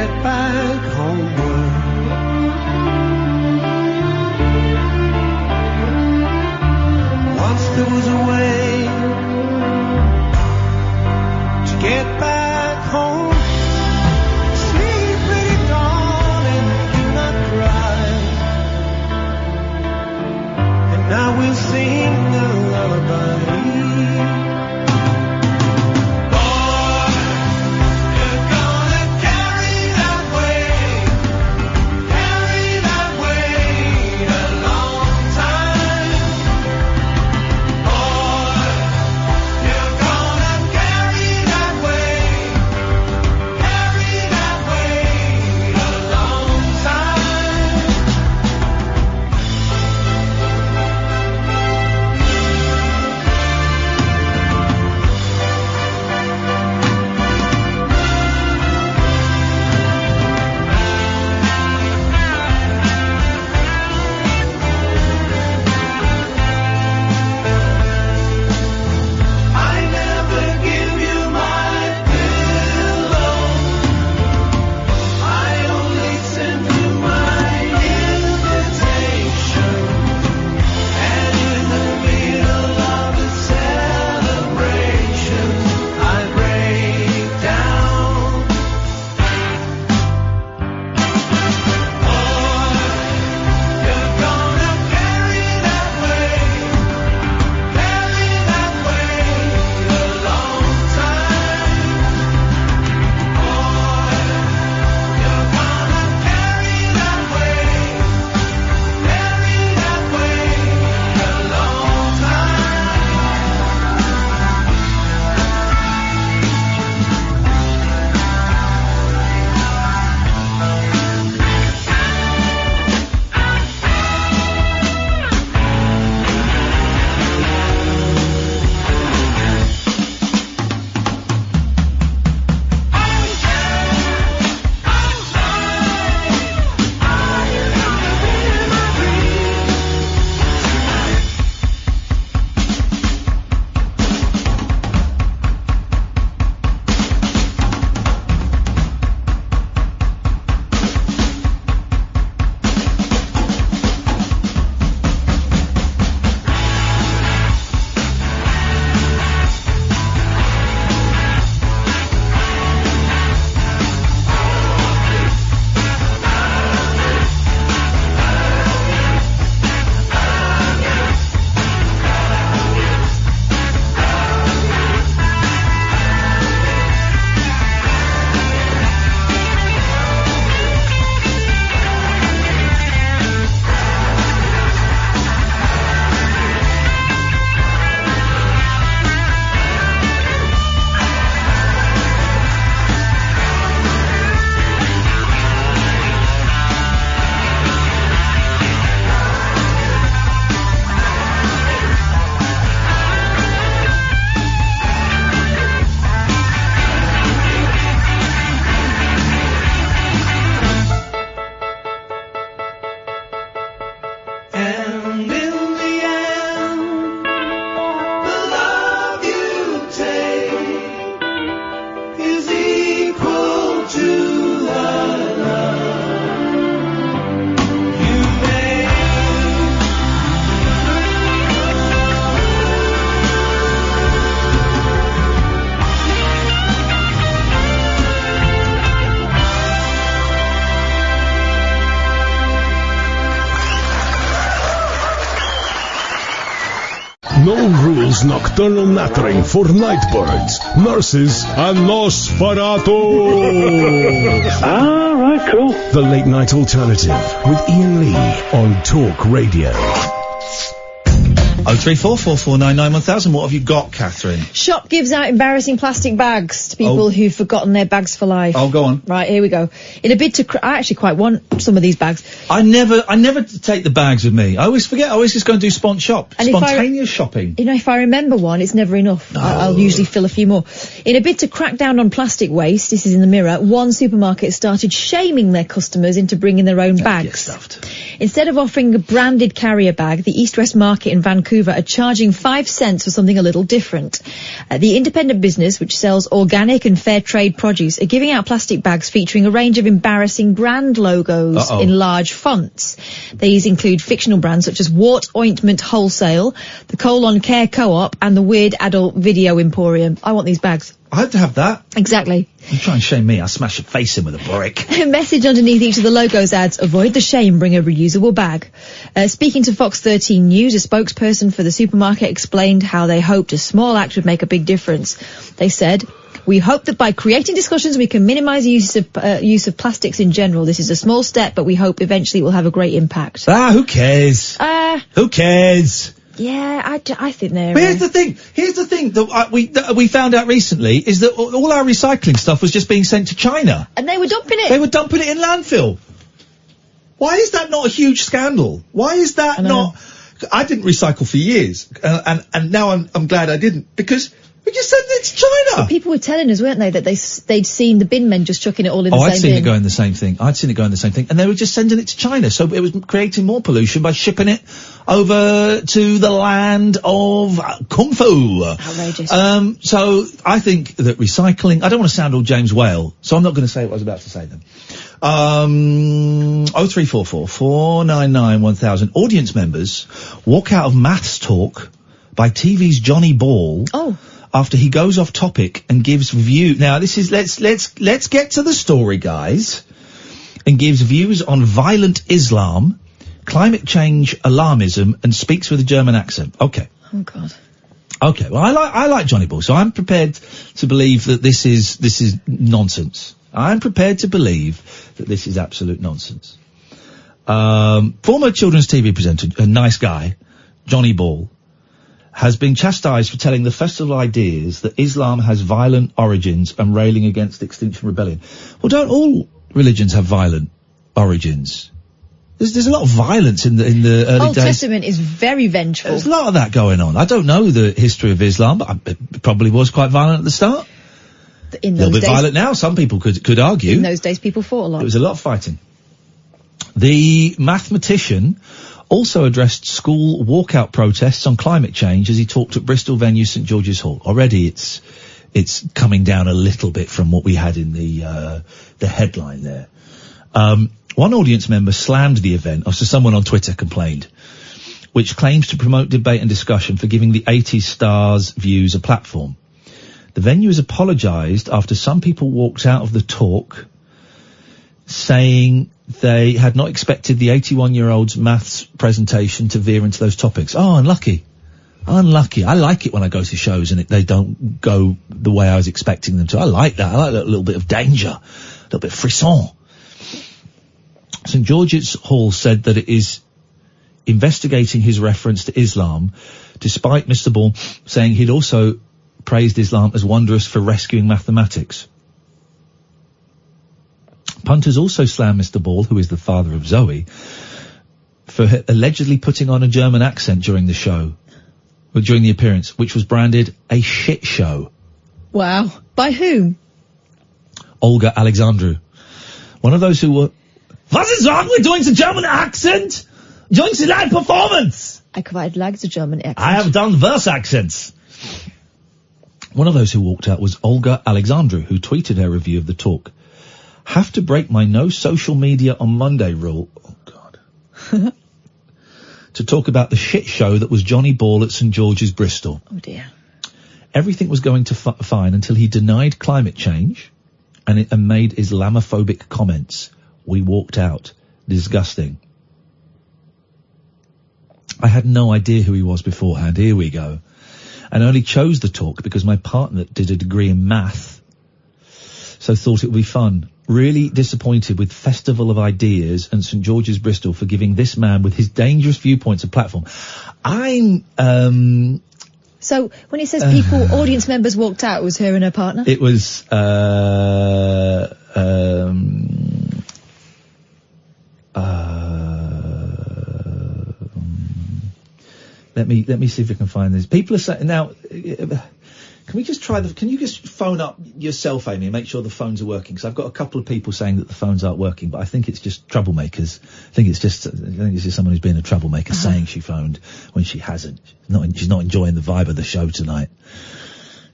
get back homeward. Once there was a way to get back home. Sleep, pretty darling, do not cry. And now we'll sing a lullaby. No rules nocturnal nattering for nightbirds, nurses, and Nosferatu. Ah, right, cool. The Late Night Alternative with Iain Lee on Talk Radio. 03444991000. What have you got, Catherine? Shop gives out embarrassing plastic bags to people who've forgotten their bags for life. Oh, go on. Right, here we go. In a bid to... I actually quite want some of these bags. I never take the bags with me. I always forget. I always just go and do spontaneous shopping. You know, if I remember one, it's never enough. No. I'll usually fill a few more. In a bid to crack down on plastic waste, this is in the Mirror, one supermarket started shaming their customers into bringing their own bags. Get stuffed. Instead of offering a branded carrier bag, the East West Market in Vancouver are charging 5 cents for something a little different. The independent business, which sells organic and fair trade produce, are giving out plastic bags featuring a range of embarrassing brand logos in large fonts. These include fictional brands such as Wart Ointment Wholesale, the Colon Care Co-op, and the Weird Adult Video Emporium. I want these bags. I'd have that. Exactly. You try and shame me, I'll smash your face in with a brick. A message underneath each of the logos adds, avoid the shame, bring a reusable bag. Speaking to Fox 13 News, a spokesperson for the supermarket explained how they hoped a small act would make a big difference. They said, we hope that by creating discussions we can minimise the use of plastics in general. This is a small step, but we hope eventually it will have a great impact. Who cares? Who cares? Yeah, I think they're... But here's the thing that we found out recently is that all our recycling stuff was just being sent to China. And they were dumping it. They were dumping it in landfill. Why is that not a huge scandal? Why is that not... I didn't recycle for years, and now I'm glad I didn't, because we just sent it to China. But people were telling us, weren't they, that they'd seen the bin men just chucking it all in the same bin. I'd seen it going the same thing. And they were just sending it to China, so it was creating more pollution by shipping it over to the land of Kung Fu. Outrageous. So I think that recycling... I don't want to sound all James Whale, so I'm not going to say what I was about to say then. 0344 499 1000. Audience members walk out of maths talk by TV's Johnny Ball. After he goes off topic and gives view. Now this is let's get to the story, guys, and gives views on violent Islam, climate change alarmism, and speaks with a German accent. Okay. Oh God. Okay. Well, I like Johnny Ball, so I'm prepared to believe that this is nonsense. I'm prepared to believe that this is absolute nonsense. Former children's TV presenter, a nice guy, Johnny Ball, has been chastised for telling the Festival Ideas that Islam has violent origins and railing against Extinction Rebellion. Well, don't all religions have violent origins? There's a lot of violence in the early Old days. Testament is very vengeful. There's a lot of that going on. I don't know the history of Islam, but it probably was quite violent at the start. In a those little bit days, violent now, some people could argue. In those days, people fought a lot. It was a lot of fighting. The mathematician also addressed school walkout protests on climate change as he talked at Bristol venue St George's Hall. Already it's coming down a little bit from what we had in the headline there. One audience member slammed the event, so someone on Twitter complained, which claims to promote debate and discussion for giving the 80s stars' views a platform. The venue has apologised after some people walked out of the talk saying they had not expected the 81-year-old's maths presentation to veer into those topics. Oh, unlucky. I like it when I go to shows and they don't go the way I was expecting them to. I like that. I like that little bit of danger, a little bit of frisson. St George's Hall said that it is investigating his reference to Islam, despite Mr. Ball saying he'd also praised Islam as wondrous for rescuing mathematics. Punters also slammed Mr. Ball, who is the father of Zoe, for allegedly putting on a German accent during the show, or during the appearance, which was branded a shit show. Wow. By whom? Olga Alexandru. One of those who were... Was ist wrong with doing the German accent? Doing the live performance? I quite like the German accent. I have done worse accents. One of those who walked out was Olga Alexandru, who tweeted her review of the talk. Have to break my no social media on Monday rule. Oh, God. To talk about the shit show that was Johnny Ball at St George's, Bristol. Oh, dear. Everything was going to fine until he denied climate change and made Islamophobic comments. We walked out. Disgusting. I had no idea who he was beforehand. Here we go. And only chose the talk because my partner did a degree in math, so thought it would be fun. Really disappointed with Festival of Ideas and St George's Bristol for giving this man with his dangerous viewpoints a platform. So when he says people, audience members walked out, it was her and her partner? It was, let me see if I can find this. People are saying now, Can we just try can you just phone up yourself, Amy, and make sure the phones are working? Because I've got a couple of people saying that the phones aren't working, but I think it's just troublemakers. I think it's just someone who's being a troublemaker saying she phoned when she hasn't. She's not enjoying the vibe of the show tonight.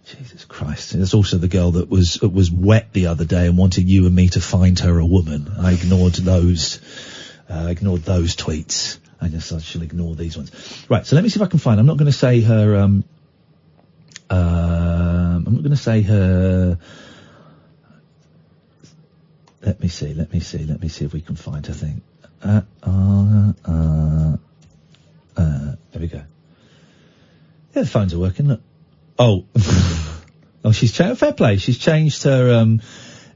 Jesus Christ. There's also the girl that was wet the other day and wanted you and me to find her a woman. I ignored those tweets. I shall ignore these ones. Right, so let me see if I can find. I'm not going to say her, I'm not going to say her. Let me see if we can find her thing. There we go. Yeah, the phones are working, look. Oh. She's changed, fair play. She's changed her,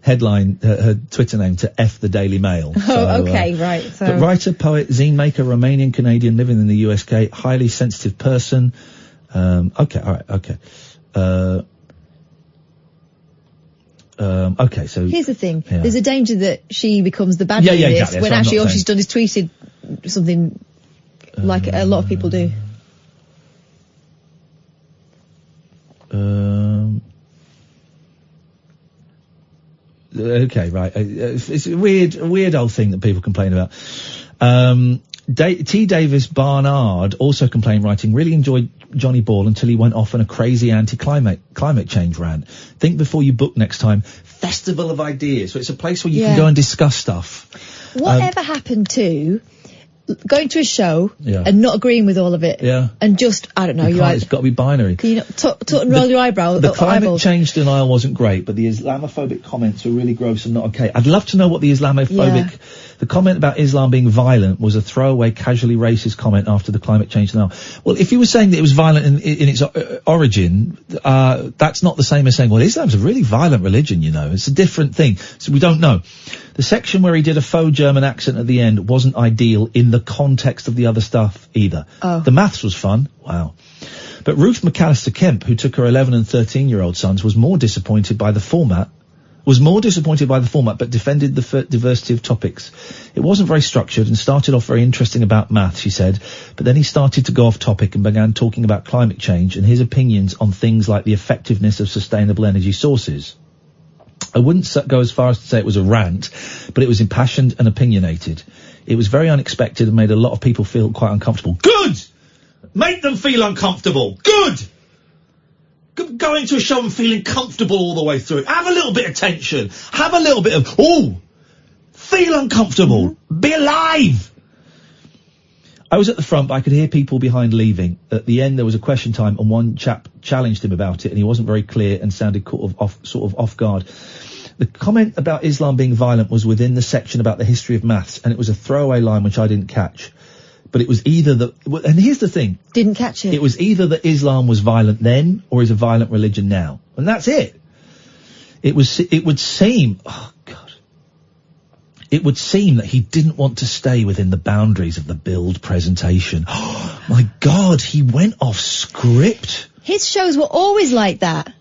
headline, her Twitter name to F the Daily Mail. Okay, right. So. But writer, poet, zine maker, Romanian Canadian, living in the USK, highly sensitive person. Okay, alright, okay. Okay, so. Here's the thing. Yeah. There's a danger that she becomes the bad guy in this, exactly. when actually all she's done is tweeted something like a lot of people do. Okay, right. It's a weird old thing that people complain about. T. Davis Barnard also complained, writing, really enjoyed Johnny Ball until he went off on a crazy climate change rant. Think before you book next time. Festival of Ideas. So it's a place where you can go and discuss stuff. Whatever happened to going to a show and not agreeing with all of it? Yeah. And just, I don't know, it's got to be binary. Can you not tut and roll your eyebrow? The climate change denial wasn't great, but the Islamophobic comments were really gross and not okay. I'd love to know what the Islamophobic... The comment about Islam being violent was a throwaway, casually racist comment after the climate change denial. Well, if you were saying that it was violent in its origin, that's not the same as saying, well, Islam's a really violent religion, you know. It's a different thing. So we don't know. The section where he did a faux German accent at the end wasn't ideal in the context of the other stuff either. The maths was fun. Wow. But Ruth McAllister Kemp, who took her 11 and 13-year-old sons, was more disappointed by the format, but defended the diversity of topics. It wasn't very structured and started off very interesting about math, she said, but then he started to go off topic and began talking about climate change and his opinions on things like the effectiveness of sustainable energy sources. I wouldn't go as far as to say it was a rant, but it was impassioned and opinionated. It was very unexpected and made a lot of people feel quite uncomfortable. Good! Make them feel uncomfortable. Good! Going to a show and feeling comfortable all the way through. Have a little bit of tension. Have a little bit of, feel uncomfortable. Be alive! I was at the front, but I could hear people behind leaving. At the end, there was a question time, and one chap challenged him about it, and he wasn't very clear and sounded sort of off guard. The comment about Islam being violent was within the section about the history of maths, and it was a throwaway line which I didn't catch. But it was either and here's the thing. Didn't catch it. It was either that Islam was violent then, or is a violent religion now. And that's it. It would seem that he didn't want to stay within the boundaries of the build presentation. Oh, my God, he went off script. His shows were always like that,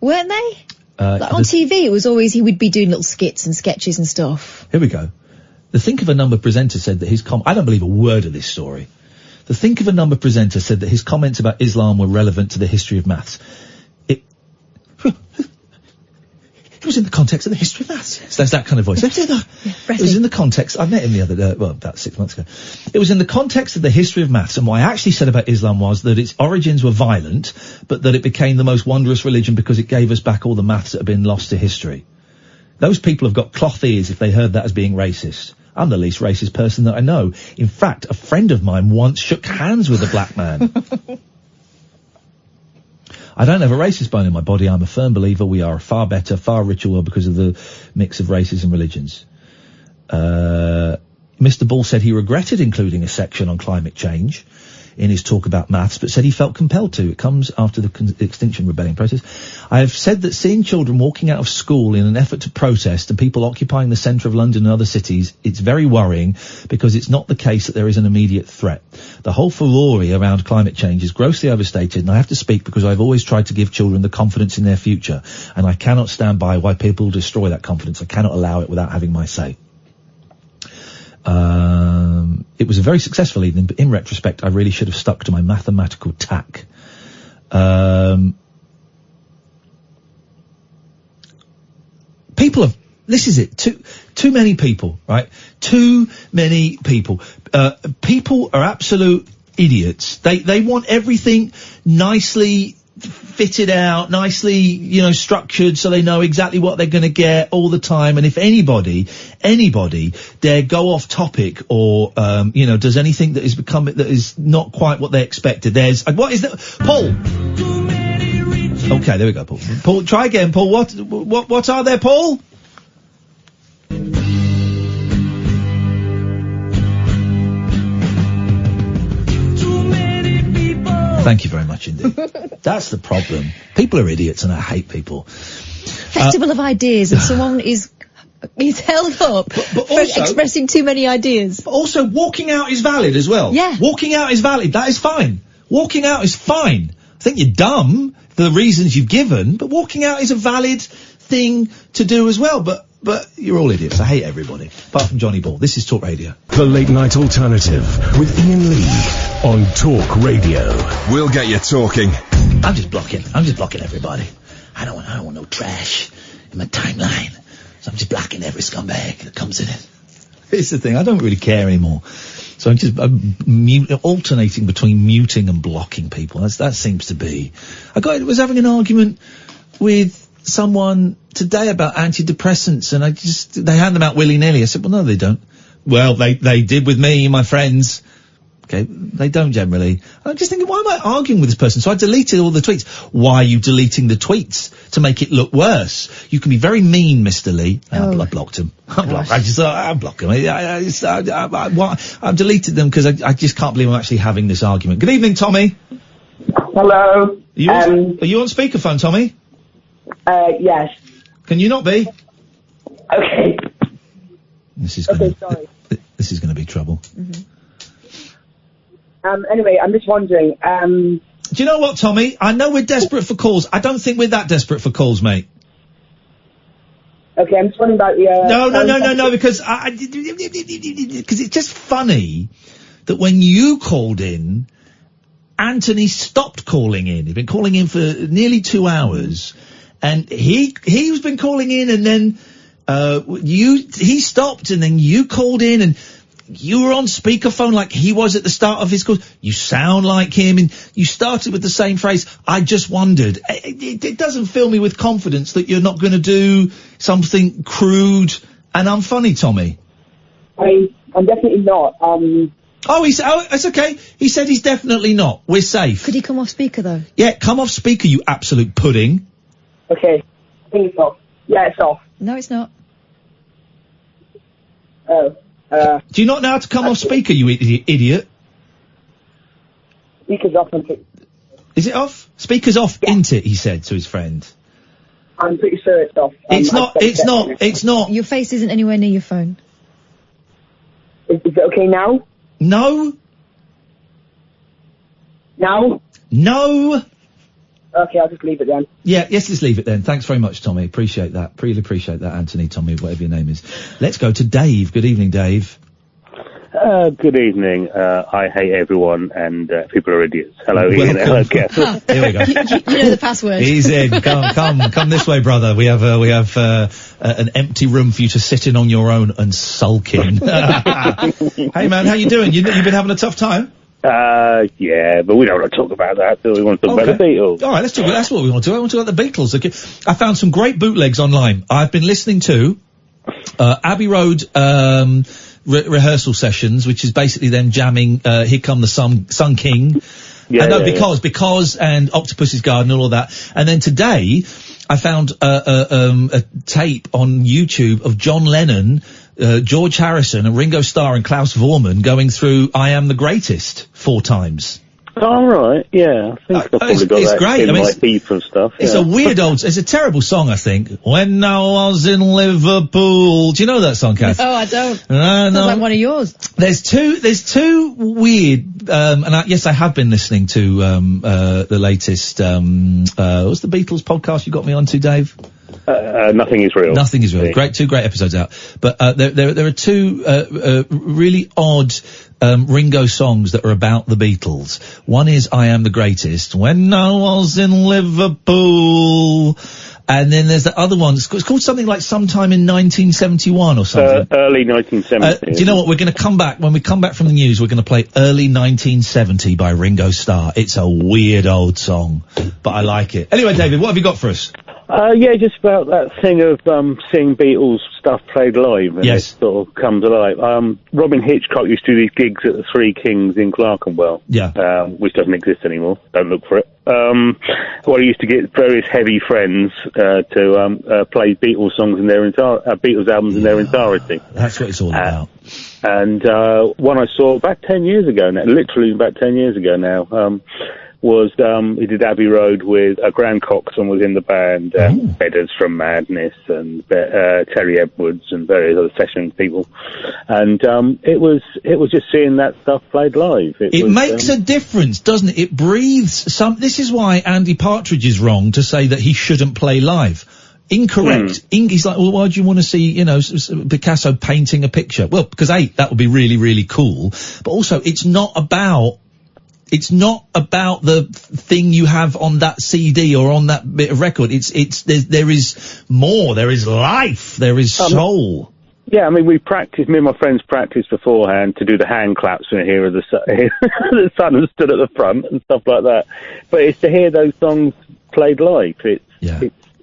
weren't they? Like on TV, it was always, he would be doing little skits and sketches and stuff. Here we go. The Think of a Number presenter said that his I don't believe a word of this story. The Think of a Number presenter said that his comments about Islam were relevant to the history of maths. It was in the context of the history of maths. So there's that kind of voice. It was in the context, I met him the other day, about 6 months ago. It was in the context of the history of maths, and what I actually said about Islam was that its origins were violent, but that it became the most wondrous religion because it gave us back all the maths that had been lost to history. Those people have got cloth ears if they heard that as being racist. I'm the least racist person that I know. In fact, a friend of mine once shook hands with a black man. I don't have a racist bone in my body. I'm a firm believer we are a far better, far richer world because of the mix of races and religions. Mr. Ball said he regretted including a section on climate change in his talk about maths, but said he felt compelled to. It comes after the Extinction Rebellion protest. I have said that seeing children walking out of school in an effort to protest and people occupying the centre of London and other cities, it's very worrying because it's not the case that there is an immediate threat. The whole furore around climate change is grossly overstated, and I have to speak because I've always tried to give children the confidence in their future, and I cannot stand by why people destroy that confidence. I cannot allow it without having my say. It was a very successful evening, but in retrospect, I really should have stuck to my mathematical tack. people have. This is it. Too many people, right? Too many people. People are absolute idiots. They want everything nicely fitted out, nicely, structured, so they know exactly what they're going to get all the time. And if anybody dare go off topic or, does anything that is not quite what they expected, what is that? Paul! Okay, there we go, Paul. Paul, try again, Paul. What are there, Paul? Thank you very much indeed. That's the problem. People are idiots and I hate people. Festival of ideas and someone is held up but also, for expressing too many ideas. But also walking out is valid as well. Yeah. Walking out is valid. That is fine. Walking out is fine. I think you're dumb for the reasons you've given, but walking out is a valid thing to do as well. But you're all idiots. I hate everybody. Apart from Johnny Ball. This is Talk Radio. The Late Night Alternative with Iain Lee on Talk Radio. We'll get you talking. I'm just blocking everybody. I don't want no trash in my timeline. So I'm just blocking every scumbag that comes in it. It's the thing. I don't really care anymore. So I'm alternating between muting and blocking people. That seems to be. Was having an argument with someone today about antidepressants, and they hand them out willy-nilly. I said, well, no, they don't. Well, they did with me and my friends. Okay, they don't generally. I'm just thinking, why am I arguing with this person? So I deleted all the tweets. Why are you deleting the tweets? To make it look worse. You can be very mean, Mr. Lee. I blocked him. I blocked him. I've deleted them because I just can't believe I'm actually having this argument. Good evening, Tommy. Hello. Are you on speakerphone, Tommy? Yes. Can you not be? Okay. This is going to be trouble. Mm-hmm. Anyway, I'm just wondering, do you know what, Tommy? I know we're desperate for calls. I don't think we're that desperate for calls, mate. Okay, I'm just wondering about the, No, because it's just funny that when you called in, Anthony stopped calling in. He'd been calling in for nearly 2 hours. And he's been calling in, and then he stopped, and then you called in, and you were on speakerphone like he was at the start of his call. You sound like him, and you started with the same phrase. I just wondered. It doesn't fill me with confidence that you're not going to do something crude and unfunny, Tommy. I'm definitely not. It's okay. He said he's definitely not. We're safe. Could he come off speaker though? Yeah, come off speaker, you absolute pudding. Okay, I think it's off. Yeah, it's off. No, it's not. Oh. Do you not know how to come off speaker, you idiot? Speaker's off. Is it off? Speaker's off, isn't it? He said to his friend. I'm pretty sure it's off. It's not. Your face isn't anywhere near your phone. Is it okay now? No. Now? No. Okay, I'll just leave it then. Yes, let's leave it then. Thanks very much, Tommy. Appreciate that. Really appreciate that, Anthony, Tommy, whatever your name is. Let's go to Dave. Good evening, Dave. Good evening. I hate everyone, and people are idiots. Hello, Ian. Hello, Kev. Here we go. You know the password. He's in. Come this way, brother. We have an empty room for you to sit in on your own and sulk in. Hey, man, how you doing? You been having a tough time? Yeah, but we don't want to talk about that, do we? Want to talk about the Beatles. All right, let's talk. That's what we want to do. I want to talk about the Beatles. Okay. I found some great bootlegs online. I've been listening to Abbey Road rehearsal sessions, which is basically them jamming Here Come the Sun King. Because and Octopus's Garden and all that. And then today I found a tape on YouTube of John Lennon, George Harrison and Ringo Starr and Klaus Voormann going through I Am the Greatest 4 times. Oh, right, yeah. I think I've probably got that great. in my heap and stuff. It's a weird it's a terrible song, I think. When I was in Liverpool. Do you know that song, Kath? Oh, I don't. Sounds like one of yours. There's two weird, yes, I have been listening to, the latest, what's the Beatles podcast you got me onto, Dave? Nothing is Real. Nothing is Real. Great, 2 great episodes out. But, there are 2, really odd, Ringo songs that are about the Beatles. One is I Am the Greatest, When I Was in Liverpool. And then there's the other one. It's called something like Sometime in 1971 or something. Early 1970. Do you know what? We're going to come back. When we come back from the news, we're going to play Early 1970 by Ringo Starr. It's a weird old song, but I like it. Anyway, David, what have you got for us? Yeah, just about that thing of seeing Beatles stuff played live, and it sort of comes alive. Robin Hitchcock used to do these gigs at the Three Kings in Clerkenwell, which doesn't exist anymore. Don't look for it. Where he used to get various heavy friends to play Beatles songs in their Beatles albums in their entirety. That's what it's all about. And one I saw about 10 years ago now, literally about 10 years ago now, was he did Abbey Road with Graham Coxon was in the band, Bedders from Madness and Terry Edwards and various other session people, and it was just seeing that stuff played live. It makes a difference, doesn't it? It breathes some. This is why Andy Partridge is wrong to say that he shouldn't play live. Incorrect. He's like, well, why do you want to see, Picasso painting a picture? Well, because that would be really, really cool, but also it's not about the thing you have on that CD or on that bit of record. There is more. There is life. There is soul. Yeah, I mean, me and my friends practiced beforehand to do the hand claps when I hear the son who stood at the front and stuff like that. But it's to hear those songs played live.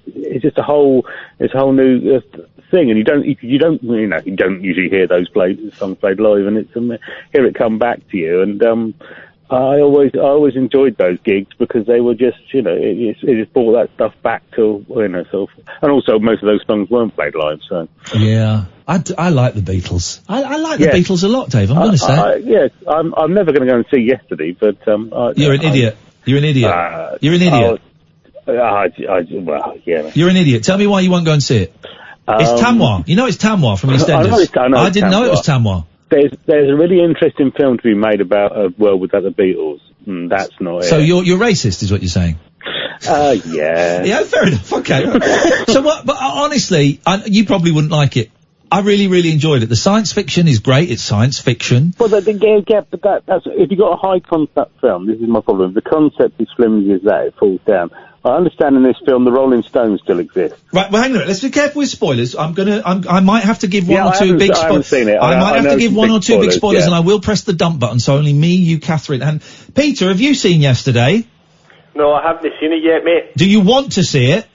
It's just a whole new thing, and you don't usually hear those songs played live, and hear it come back to you, and I always enjoyed those gigs because they were just, it just brought that stuff back to, and also most of those songs weren't played live, so. Yeah. I like the Beatles. I like the Beatles a lot, Dave, I'm going to say. I'm never going to go and see Yesterday, but, You're an idiot. You're an idiot. You're an idiot. Well, yeah. You're an idiot. Tell me why you won't go and see it. It's Tamwa. You know it's Tamwa from EastEnders. I didn't know it was Tamwa. There's a really interesting film to be made about a world without the Beatles. That's not it. So you're racist, is what you're saying? Yeah. Yeah, fair enough. Okay. So what? But honestly, you probably wouldn't like it. I really, really enjoyed it. The science fiction is great. It's science fiction. Well, that's if you got a high concept film, this is my problem. The concept is flimsy as that; it falls down. I understand in this film the Rolling Stones still exist. Right, well, hang on a minute. Let's be careful with spoilers. I might have to give one or two big spoilers. I haven't seen it. I might have to give one or two big spoilers, and I will press the dump button. So only me, you, Catherine, and Peter. Have you seen Yesterday? No, I haven't seen it yet, mate. Do you want to see it?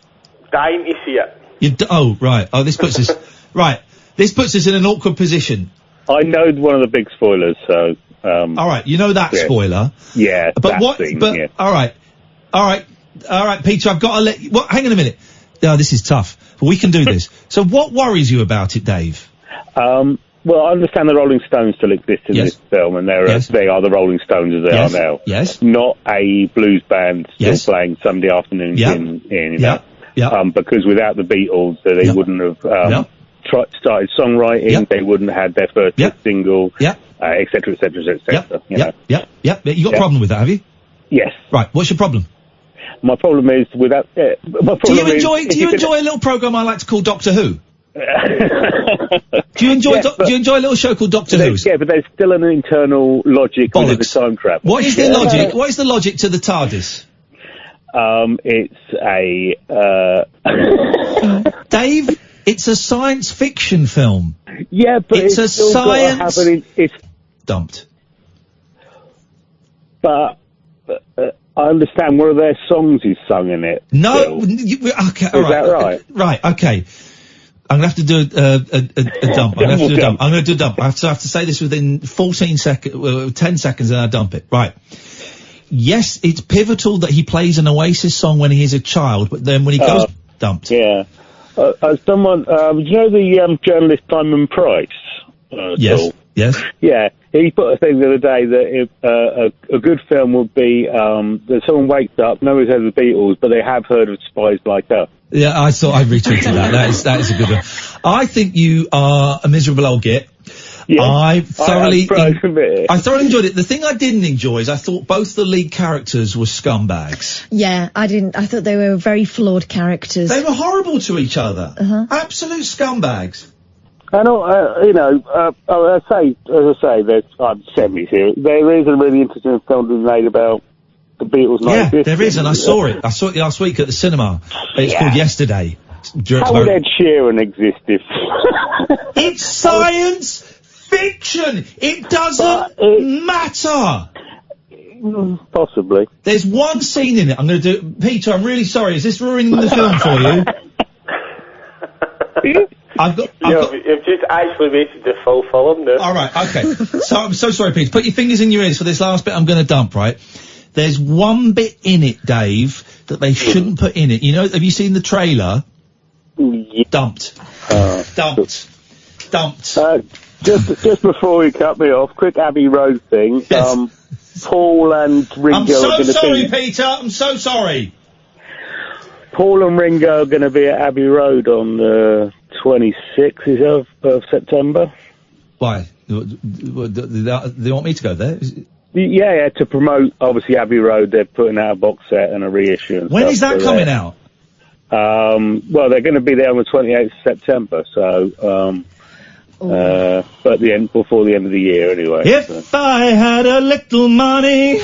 Dying to see it. Oh, right. Oh, this puts us right. This puts us in an awkward position. I know one of the big spoilers, so. All right, you know that spoiler. Yeah, but what? Scene, but all right, Peter. I've got to let you. Hang on a minute. Oh, this is tough. But we can do this. So, what worries you about it, Dave? Well, I understand the Rolling Stones still exist in this film, and they are the Rolling Stones as they are now. Yes. Not a blues band still playing Sunday afternoons because without the Beatles, they wouldn't have started songwriting. They wouldn't have had their first hit single. Et cetera, et cetera, et cetera. You got a problem with that, have you? Yes. Right. What's your problem? My problem is without. Do you enjoy a little program I like to call Doctor Who? Do you enjoy a little show called Doctor Who? Yeah, but there's still an internal logic within the time travel. What is the logic? What is the logic to the TARDIS? Dave, it's a science fiction film. Yeah, but it's a science. It's dumped. But I understand one of their songs is sung in it. No, okay, all right. Is that right? Right, okay. I'm gonna have to do a dump. I'm gonna do a dump. I have to say this within 10 seconds, and I dump it. Right. Yes, it's pivotal that he plays an Oasis song when he is a child, but then when he goes dumped. Yeah. Do you know the journalist Simon Price? Yes. Yes. Yeah, he put a thing the other day that a good film would be that someone wakes up, nobody's heard of the Beatles, but they have heard of Spies Like Us. Yeah, I thought I'd retweeted that. That is a good one. I think you are a miserable old git. Yeah, I thoroughly enjoyed it. The thing I didn't enjoy is I thought both the lead characters were scumbags. Yeah, I thought they were very flawed characters. They were horrible to each other. Absolute scumbags. And as I say, there's 70s here. There is a really interesting film being made about the Beatles. Yeah, there is, and I saw it. I saw it last week at the cinema. It's called Yesterday. How would Ed Sheeran exist if... It's science fiction! It doesn't matter! Possibly. There's one scene in it. I'm going to do... Peter, I'm really sorry. Is this ruining the film for you? You've just actually wasted the full film now. All right, okay. So I'm so sorry, Peter. Put your fingers in your ears for this last bit I'm going to dump, right? There's one bit in it, Dave, that they shouldn't put in it. You know, have you seen the trailer? Yeah. Dumped. Just before you cut me off, quick Abbey Road thing. Yes. Paul and Ringo I'm so sorry, Peter. I'm so sorry. Paul and Ringo are going to be at Abbey Road on the 26th of September. Why? They want me to go there? Yeah, to promote, obviously, Abbey Road. They're putting out a box set and a reissue. And when is that coming out? Well, they're going to be there on the 28th of September, so, but before the end of the year, anyway. If I had a little money,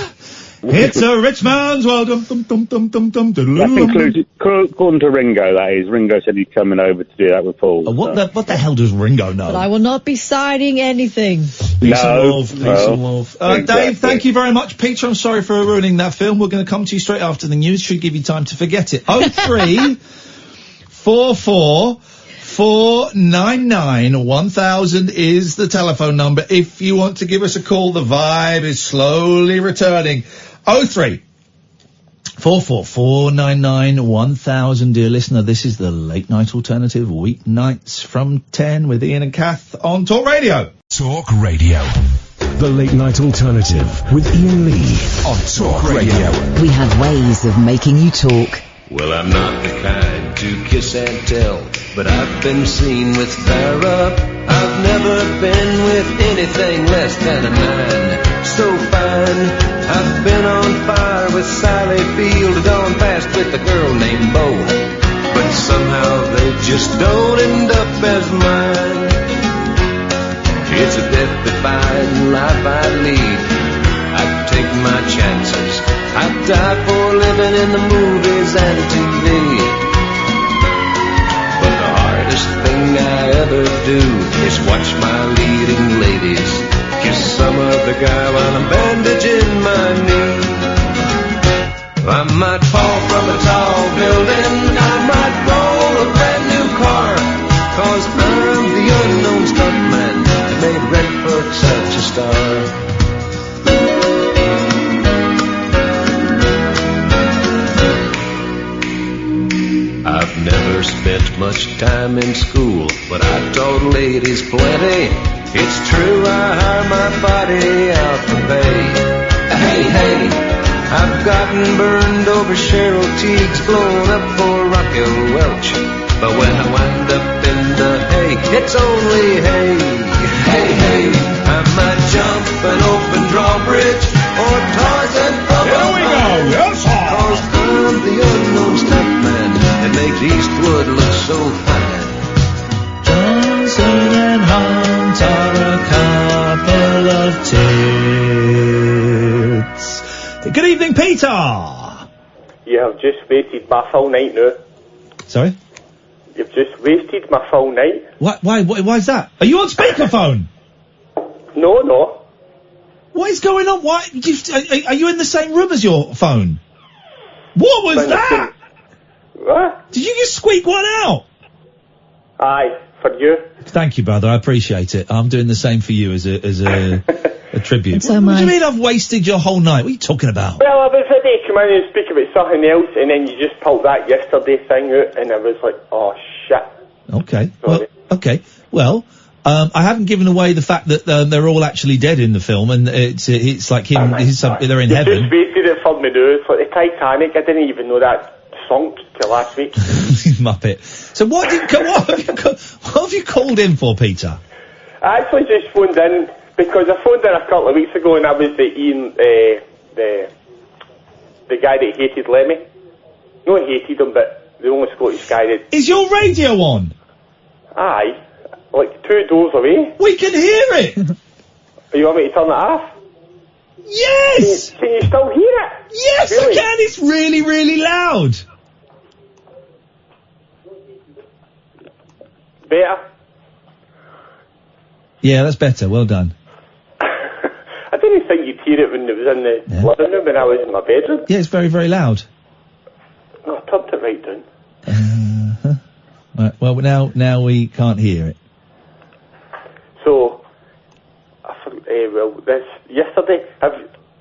it's a rich man's world. That includes, according to Ringo, that is. Ringo said he's coming over to do that with Paul. What the hell does Ringo know? But I will not be signing anything. Peace and love. Dave, thank you very much. Peter, I'm sorry for ruining that film. We're going to come to you straight after the news. Should give you time to forget it. 03444991000 is the telephone number. If you want to give us a call, the vibe is slowly returning. 03444991000, dear listener. This is the Late Night Alternative, weeknights from 10 with Iain and Kath on Talk Radio. Talk Radio. The Late Night Alternative with Iain Lee on Talk Radio. We have ways of making you talk. Well, I'm not the kind to kiss and tell, but I've been seen with Farrah. I've never been with anything less than a 9. So fine, I've been on fire with Sally Field, gone fast with a girl named Bo, but somehow they just don't end up as mine. It's a death-defying life I lead. I take my chances. I die for living in the movies and TV. But the hardest thing I ever do is watch my leading ladies kiss some other guy while I'm bandaging my knee. I might fall from a tall building, I might roll a brand new car, 'cause I'm the unknown stuntman that made Redford such a star. I've never spent much time in school, but I taught ladies plenty. It's true, I hire my body out for pay. Hey, hey, I've gotten burned over Cheryl Teague's, blown up for Raquel Welch. But when I wind up in the hay, it's only hay. Hey, hey, I might jump an open drawbridge or Tarzan from Here we go, yes, sir. 'Cause I'm the unknown stuntman that makes Eastwood look so fine. Johnson and Hunt are a couple of tits. Good evening, Peter. You have just wasted my full night now. Sorry? You've just wasted my full night. Why is that? Are you on speakerphone? No. What is going on? Why? Are you in the same room as your phone? What was that? What? Did you just squeak one out? Aye, for you. Thank you, brother. I appreciate it. I'm doing the same for you as a tribute. So what do you mean I've wasted your whole night? What are you talking about? Well, I was ready to come in and speak about something else, and then you just pulled that yesterday thing out, and I was like, oh, shit. Okay. Well, I haven't given away the fact that they're all actually dead in the film, and it's like him. They're in heaven. You just wasted it for me now. It's like the Titanic. I didn't even know that sunk till last week. Muppet. So what have you called in for, Peter? I actually just phoned in because I phoned in a couple of weeks ago, and I was the Iain, the guy that hated Lemmy. No, I hated him, but the only Scottish guy that... Is your radio on? Aye. like 2 doors away. We can hear it! You want me to turn it off? Yes! Can you still hear it? Yes, Really? I can! It's really, really loud! Better? Yeah, that's better. Well done. I didn't think you'd hear it when it was in the living room when I was in my bedroom. Yeah, it's very, very loud. No, I turned it right down. Right, well, now we can't hear it. So, yesterday,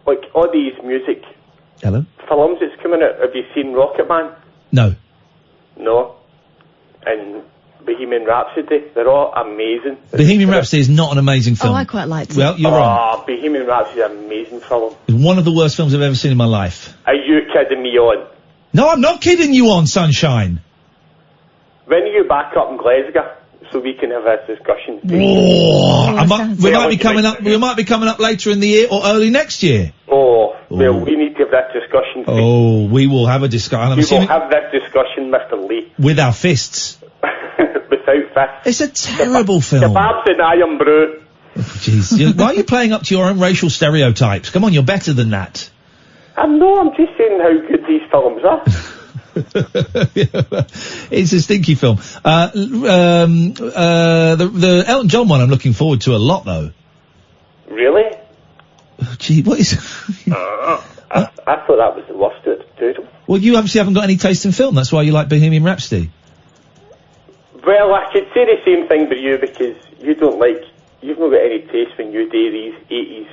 like all these music Hello? films that's coming out, have you seen Rocket Man? No. No. And Bohemian Rhapsody, they're all amazing. Bohemian Rhapsody is not an amazing film. Oh, I quite liked it. Well, you're wrong. Bohemian Rhapsody is an amazing film. It's one of the worst films I've ever seen in my life. Are you kidding me on? No, I'm not kidding you on, Sunshine. When are you back up in Glasgow so we can have a discussion? We might be coming up later in the year or early next year. Well, we need to have that discussion. Oh, we will have a discussion. We will have that discussion, Mr. Lee. With our fists. Without fists. It's a terrible film. Kebabs and iron brew. Jeez, why are you playing up to your own racial stereotypes? Come on, you're better than that. I'm just saying how good these films are. It's a stinky film. The Elton John one I'm looking forward to a lot, though. Really? Gee, what is... I thought that was the worst of it. Well, you obviously haven't got any taste in film. That's why you like Bohemian Rhapsody. Well, I could say the same thing for you because you've not got any taste when you do these 80s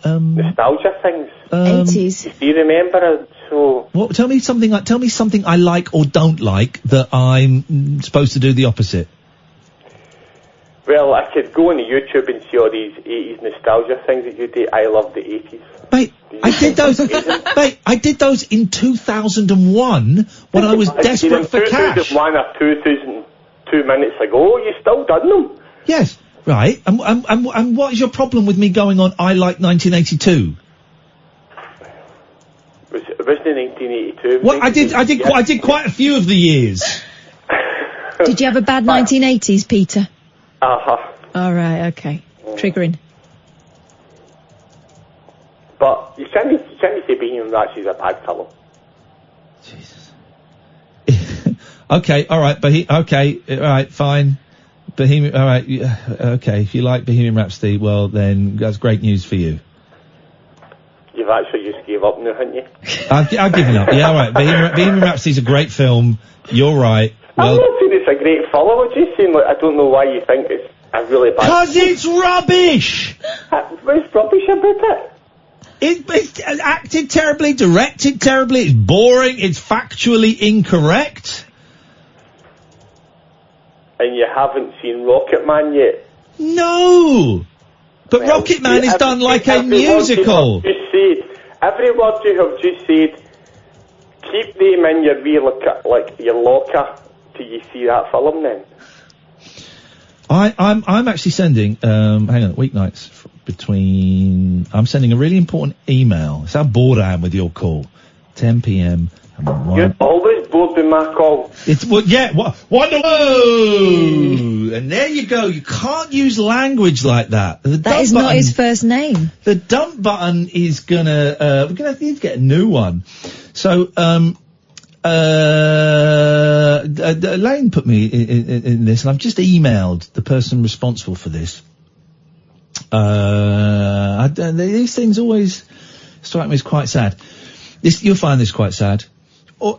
nostalgia things. 80s. Do you remember it? So. Well, tell me something I like or don't like that I'm supposed to do the opposite. Well, I could go on YouTube and see all these 80s nostalgia things that you do. I love the 80s. Mate, I did those. Mate, I did those in 2001 when I was desperate for cash. 2001 or 2002 minutes ago, you still done them. Yes, right. And what is your problem with me going on? I like 1982. It wasn't in 1982. Well, I did quite a few of the years. Did you have a bad 1980s, Peter? Uh-huh. All right, okay. Triggering. But you can't say Bohemian Rhapsody is a bad film. Jesus. Okay, all right, fine. Bohemian, all right, okay. If you like Bohemian Rhapsody, well then that's great news for you. You've actually just gave up now, haven't you? I've given up. Yeah, all right. Bohemian Rhapsody's a great film. You're right. Well, I'm not saying it's a great film. I'm just saying, I don't know why you think it's a really bad. Because it's rubbish. What's rubbish about it? It's acted terribly, directed terribly. It's boring. It's factually incorrect. And you haven't seen Rocket Man yet? No. But well, Rocket Man is done like a musical. Every word you have just said, keep them in your wee your locker till you see that film then. I'm actually sending, hang on, weeknights I'm sending a really important email. It's how bored I am with your call. 10 p.m. You're always bored with my call. Whoa! And there you go. You can't use language like that. That is not his first name. The dump button is gonna, we're gonna need to get a new one. So, Elaine put me in this, and I've just emailed the person responsible for this. These things always strike me as quite sad. You'll find this quite sad.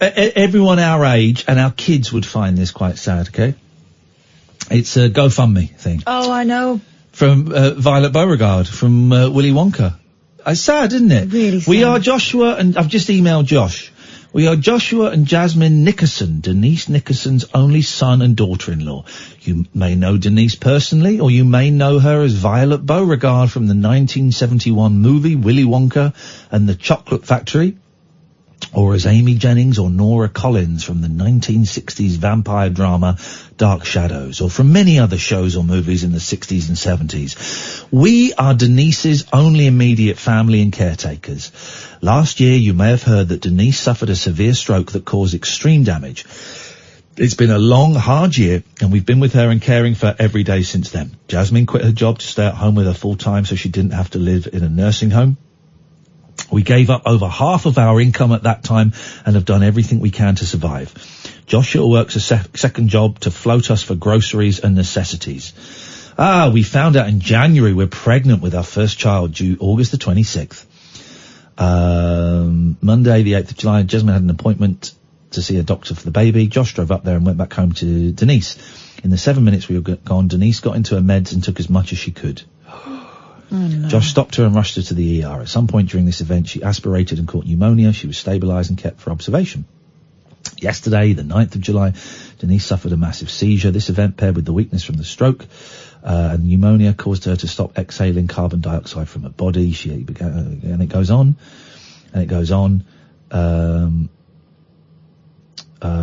Everyone our age and our kids would find this quite sad, okay? It's a GoFundMe thing. Oh, I know. From Violet Beauregard, from Willy Wonka. It's sad, isn't it? Really sad. We are Joshua, and I've just emailed Josh. We are Joshua and Jasmine Nickerson, Denise Nickerson's only son and daughter-in-law. You may know Denise personally, or you may know her as Violet Beauregard from the 1971 movie Willy Wonka and the Chocolate Factory, or as Amy Jennings or Nora Collins from the 1960s vampire drama Dark Shadows, or from many other shows or movies in the 60s and 70s. We are Denise's only immediate family and caretakers. Last year, you may have heard that Denise suffered a severe stroke that caused extreme damage. It's been a long, hard year, and we've been with her and caring for her every day since then. Jasmine quit her job to stay at home with her full time so she didn't have to live in a nursing home. We gave up over half of our income at that time and have done everything we can to survive. Joshua works a second job to float us for groceries and necessities. We found out in January we're pregnant with our first child, due August the 26th. Monday, the 8th of July, Jasmine had an appointment to see a doctor for the baby. Josh drove up there and went back home to Denise. In the 7 minutes we were gone, Denise got into her meds and took as much as she could. Oh, no. Josh stopped her and rushed her to the ER. At some point during this event, she aspirated and caught pneumonia. She was stabilised and kept for observation. Yesterday, the 9th of July, Denise suffered a massive seizure. This event, paired with the weakness from the stroke and pneumonia, caused her to stop exhaling carbon dioxide from her body. She began, and it goes on, and it goes on.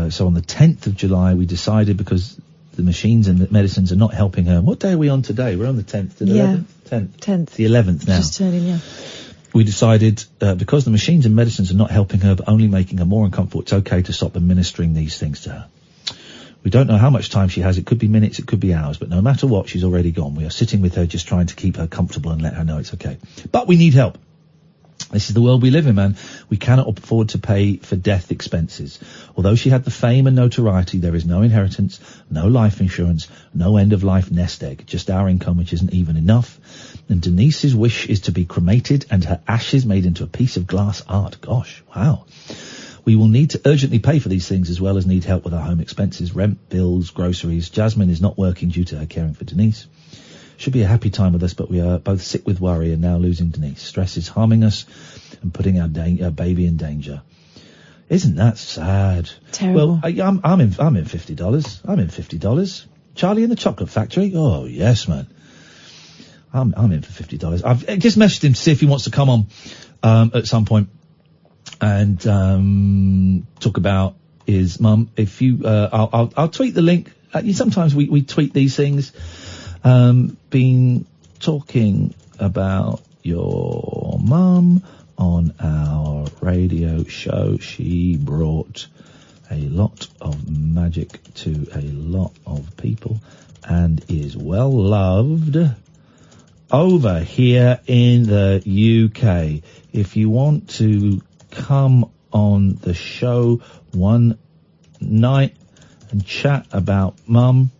So on the 10th of July, we decided, because the machines and the medicines are not helping her. What day are we on today? We're on the 10th. The 11th? 10th. The 11th now. Just turning, yeah. We decided, because the machines and medicines are not helping her but only making her more uncomfortable, it's okay to stop administering these things to her. We don't know how much time she has. It could be minutes, it could be hours, but no matter what, she's already gone. We are sitting with her, just trying to keep her comfortable and let her know it's okay. But we need help. This is the world we live in, man. We cannot afford to pay for death expenses. Although she had the fame and notoriety, there is no inheritance, no life insurance, no end-of-life nest egg, just our income, which isn't even enough. And Denise's wish is to be cremated and her ashes made into a piece of glass art. Gosh, wow. We will need to urgently pay for these things, as well as need help with our home expenses, rent, bills, groceries. Jasmine is not working due to her caring for Denise. Should be a happy time with us, but we are both sick with worry and now losing Denise. Stress is harming us and putting our baby in danger. Isn't that sad? Terrible. Well, I'm in $50. I'm in $50. Charlie in the Chocolate Factory? Oh, yes, man. I'm in for $50. I've just messaged him to see if he wants to come on at some point and talk about his mum. If you, I'll tweet the link. Sometimes we tweet these things. Been talking about your mum on our radio show. She brought a lot of magic to a lot of people and is well loved over here in the UK. If you want to come on the show one night and chat about mum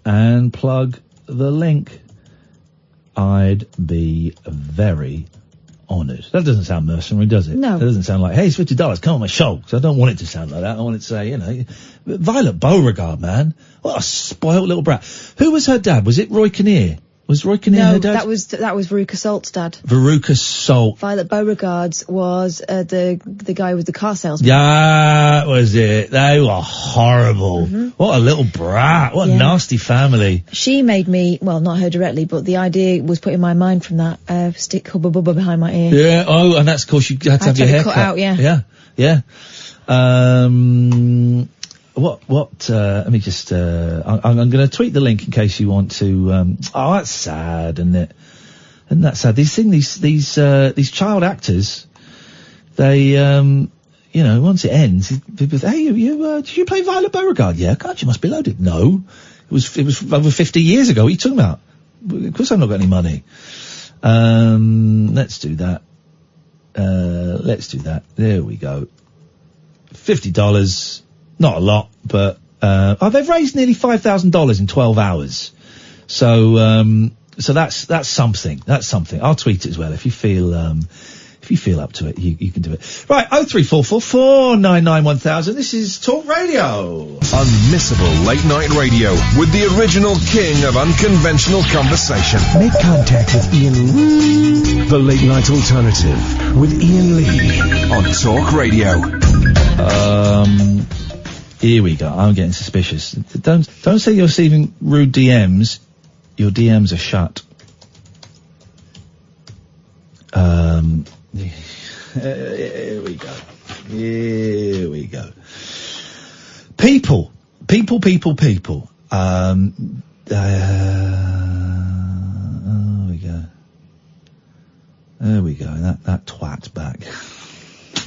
and plug the link, I'd be very honoured. That doesn't sound mercenary, does it? No. That doesn't sound like, hey, it's $50, come on my show. So I don't want it to sound like that. I want it to say, you know, Violet Beauregard, man. What a spoiled little brat. Who was her dad? Was it Roy Kinnear? Was Roy Kinnear her dad? No, that was Veruca Salt's dad. Veruca Salt. Violet Beauregard's was the guy with the car salesman. Yeah, was it? They were horrible. Mm-hmm. What a little brat. What a nasty family. She made me, well, not her directly, but the idea was put in my mind from that, stick Hubba Bubba behind my ear. Yeah, oh, and that's of course you had to have your hair cut out, yeah. Yeah, yeah. Let me just, I'm going to tweet the link in case you want to, oh, that's sad, isn't it? Isn't that sad? These child actors, they, you know, once it ends, people say, hey, did you play Violet Beauregard? Yeah, God, you must be loaded. No. It was over 50 years ago. What are you talking about? Of course I've not got any money. Let's do that. There we go. $50. Not a lot, but, they've raised nearly $5,000 in 12 hours. So that's something. That's something. I'll tweet it as well. If you feel up to it, you can do it. Right. 0344 499 1000. This is Talk Radio. Unmissable late night radio with the original king of unconventional conversation. Make contact with Iain Lee. The Late Night Alternative with Iain Lee on Talk Radio. Here we go. I'm getting suspicious. Don't say you're receiving rude DMs. Your DMs are shut. Here we go. Here we go. People. Oh, we go. There we go. That twat's back.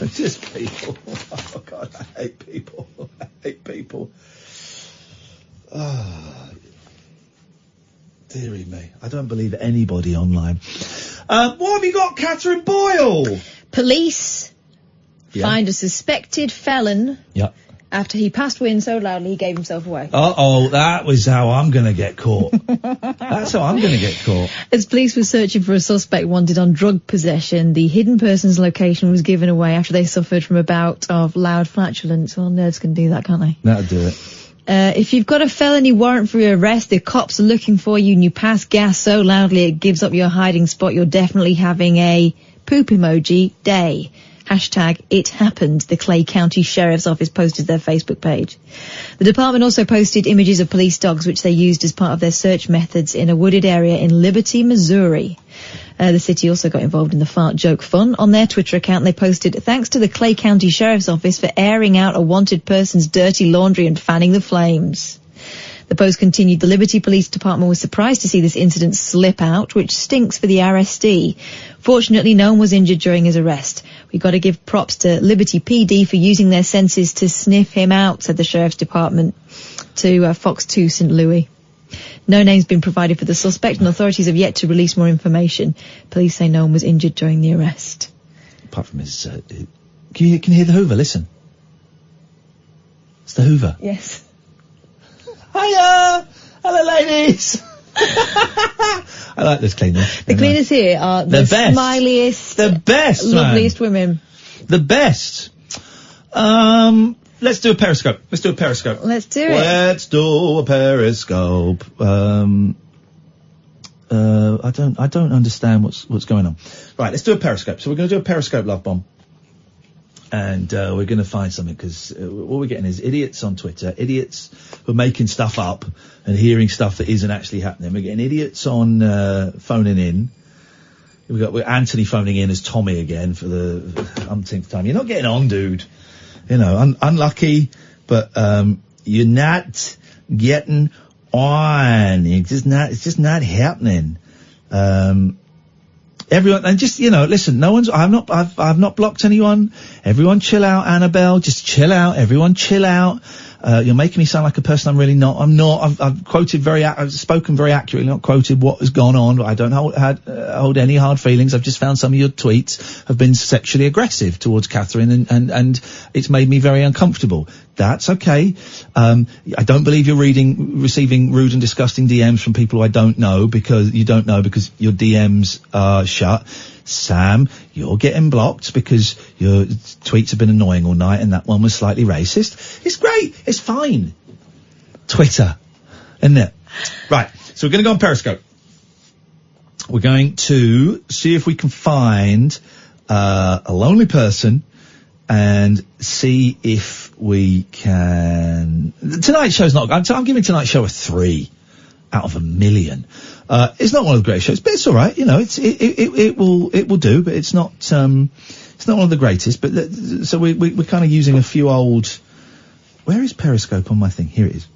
Just people. Oh, God, I hate people. I hate people. Oh, dearie me. I don't believe anybody online. What have you got, Catherine Boyle? Police find a suspected felon after he passed wind so loudly he gave himself away. That was how I'm going to get caught. That's how I'm going to get caught. As police were searching for a suspect wanted on drug possession, the hidden person's location was given away after they suffered from a bout of loud flatulence. Well, nerds can do that, can't they? That'll do it. If you've got a felony warrant for your arrest, the cops are looking for you and you pass gas so loudly it gives up your hiding spot, you're definitely having a poop emoji day. Hashtag it happened, the Clay County Sheriff's Office posted their Facebook page. The department also posted images of police dogs which they used as part of their search methods in a wooded area in Liberty, Missouri. The city also got involved in the fart joke fun. On their Twitter account, they posted, thanks to the Clay County Sheriff's Office for airing out a wanted person's dirty laundry and fanning the flames. The post continued, the Liberty Police Department was surprised to see this incident slip out, which stinks for the arrestee. Fortunately, no one was injured during his arrest. We've got to give props to Liberty PD for using their senses to sniff him out, said the Sheriff's Department to Fox 2 St. Louis. No name's been provided for the suspect and authorities have yet to release more information. Police say no one was injured during the arrest. Apart from his... can you hear the Hoover? Listen. It's the Hoover. Yes. Hiya! Hello, ladies! I like this cleaner. The cleaners here are the best. smiliest, the best, loveliest women. The best. Let's do a Periscope. Let's do a Periscope. Let's do it. Let's do a Periscope. I don't understand what's going on. Right, let's do a Periscope. So we're going to do a Periscope love bomb. And we're going to find something, because what we're getting is idiots on Twitter, idiots who are making stuff up and hearing stuff that isn't actually happening. We're getting idiots on phoning in. We've got Anthony phoning in as Tommy again for the umpteenth time. You're not getting on, dude. You know, unlucky, but you're not getting on. It's just not happening. Everyone, and just, listen, I've not blocked anyone. Everyone chill out, Annabelle. Just chill out. Everyone chill out. You're making me sound like a person I'm really not. I'm not. I've spoken very accurately, not quoted what has gone on. I don't hold any hard feelings. I've just found some of your tweets have been sexually aggressive towards Catherine and it's made me very uncomfortable. That's okay. I don't believe you're receiving rude and disgusting DMs from people who I don't know, because your DMs are shut. Sam, you're getting blocked because your tweets have been annoying all night and that one was slightly racist. It's great. It's fine. Twitter, isn't it? Right. So we're going to go on Periscope. We're going to see if we can find a lonely person and see if we can... Tonight's show's not... I'm giving tonight's show a 3 out of 1 million. It's not one of the great shows, but it's all right. It will do, but it's not one of the greatest. But so we're kind of using a few old... Where is Periscope on my thing? Here it is.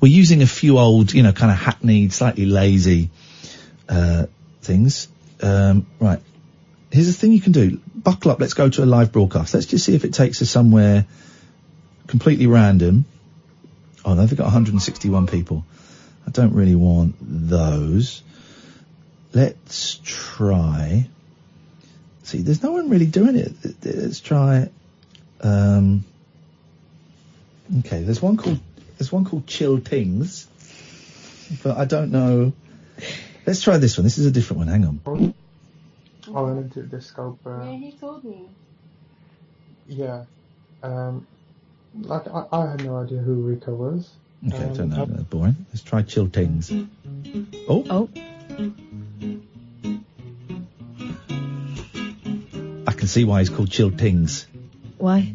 We're using a few old, kind of hackneyed, slightly lazy things. Right. Here's the thing you can do. Buckle up. Let's go to a live broadcast. Let's just see if it takes us somewhere completely random. Oh, no, they've got 161 people. I don't really want those. Let's try. See, there's no one really doing it. Let's try. Okay, there's one called Chill Tings, but I don't know. Let's try this one. This is a different one. Hang on. I went into the scope. Yeah, he told me. Yeah. I had no idea who Rico was. Okay, I don't know. That's boring. Let's try Chill Tings. Oh. I can see why he's called Chill Tings. Why?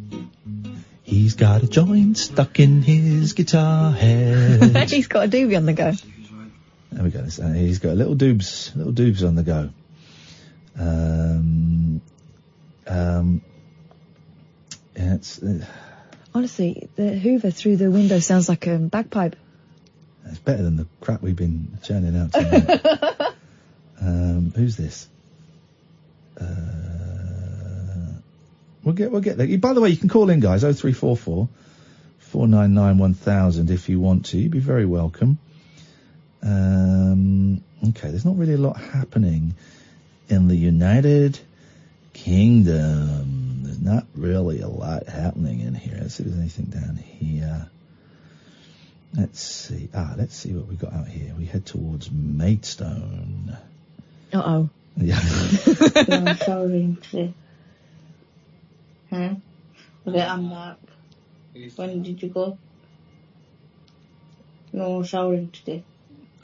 He's got a joint stuck in his guitar head. He's got a doobie on the go. There we go. He's got little doobs on the go. Yeah, it's... Honestly, the Hoover through the window sounds like a bagpipe. It's better than the crap we've been churning out tonight. Who's this? We'll get there. By the way, you can call in, guys. 0344 499 1000 if you want to. You'd be very welcome. Okay, there's not really a lot happening in the United Kingdom. There's not really a lot happening in here. Let's see if there's anything down here. Let's see what we got out here. We head towards Maidstone. Uh-oh. Yeah. No, I'm showering today. Okay, I'm back. When did you go? No showering today.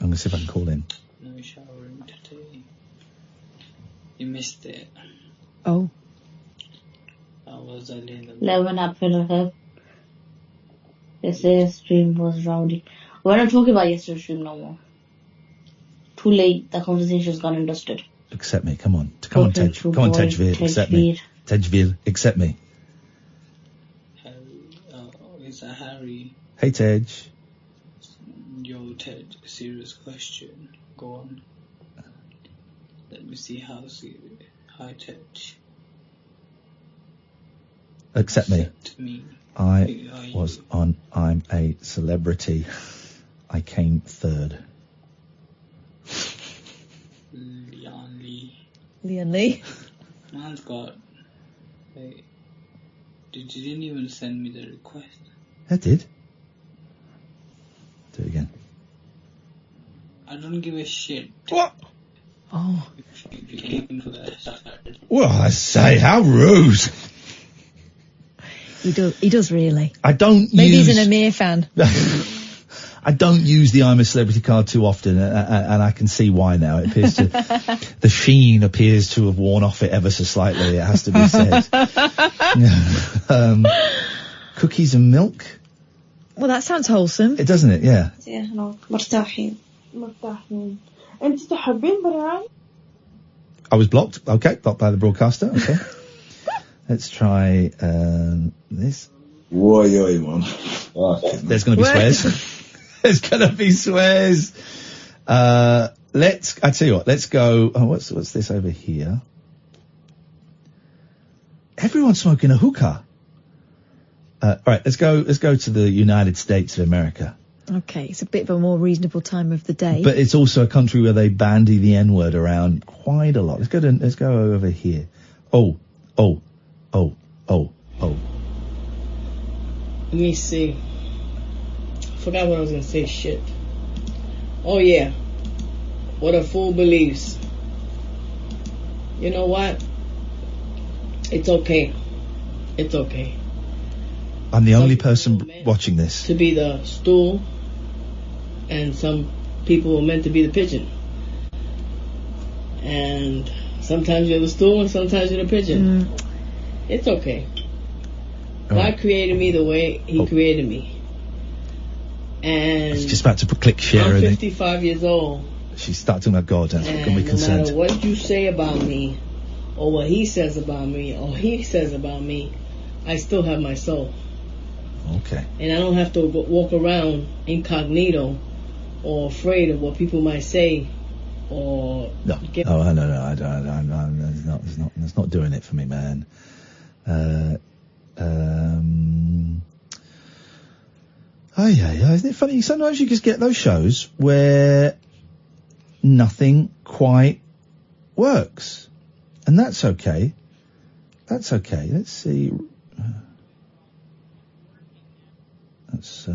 I'm going to see if I can call in. No showering today. You missed it. Oh. I was early in the morning. 11 April. Yesterday's stream was rowdy. We're not talking about yesterday's stream no more. Too late. The conversation's gone and dusted. Accept me. Come on. Come on, Tej. Come on, Tejveer. Accept me. Tejveer. Accept me. Is that Harry? Hey, Tej. Yo, Tej, serious question. Go on. Let me see how serious. Hi, Tej. Accept me. Me. I'm a celebrity. I came third. Leon Lee. Man's got... Wait. You didn't even send me the request. I did. Do it again. I don't give a shit. What? Oh. If you came for that. Well, I say, how rude. He does really. I don't Maybe he's an Amir fan. I don't use the I'm a Celebrity card too often, and I can see why now. It appears to, the sheen appears to have worn off it ever so slightly, it has to be said. Cookies and milk? Well, that sounds wholesome. It doesn't it, yeah. مرتاحين. أنت تحبين براي؟ I was blocked. Okay, blocked by the broadcaster. Okay. Let's try this. Why, man? There's going to be swears. There's going to be swears. I tell you what, let's go. Oh, what's this over here? Everyone's smoking a hookah. All right, let's go to the United States of America. Okay, it's a bit of a more reasonable time of the day. But it's also a country where they bandy the N-word around quite a lot. Let's go over here. Oh. Let me see. Forgot what I was gonna say. Shit. Oh yeah. What a fool believes. You know what? It's okay. It's okay. I'm the only person watching this. To be the stool, and some people were meant to be the pigeon. And sometimes you're the stool, and sometimes you're the pigeon. It's okay. God created me the way He created me. And she's just about to click share. I'm 55 years old. She's starting about God and be no concerned. matter what you say about me, or what He says about me, or He says about me, I still have my soul. Okay. And I don't have to walk around incognito or afraid of what people might say or... No. I don't. It's not doing it for me, man. Isn't it funny? Sometimes you just get those shows where nothing quite works. And that's okay. That's okay. Let's see. That's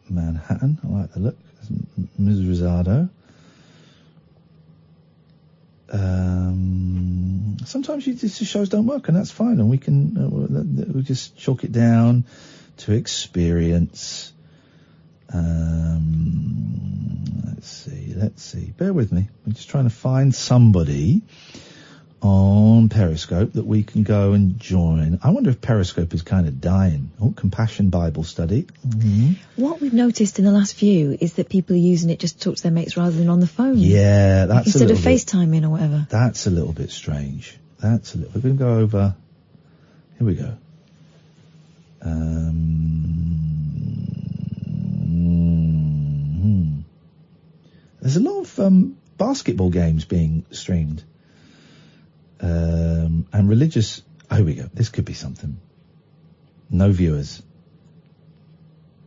Manhattan. I like the look. Ms. Rosado. Sometimes the shows don't work, and that's fine, and we can we just chalk it down to experience. Let's see. Bear with me. I'm just trying to find somebody on Periscope that we can go and join. I wonder if Periscope is kind of dying. Oh, Compassion Bible Study. Mm-hmm. What we've noticed in the last few is that people are using it just to talk to their mates rather than on the phone. Yeah, that's instead of FaceTiming or whatever. That's a little bit strange. We're going to go over. Here we go. There's a lot of basketball games being streamed. And religious Oh, here we go. This could be something. No viewers.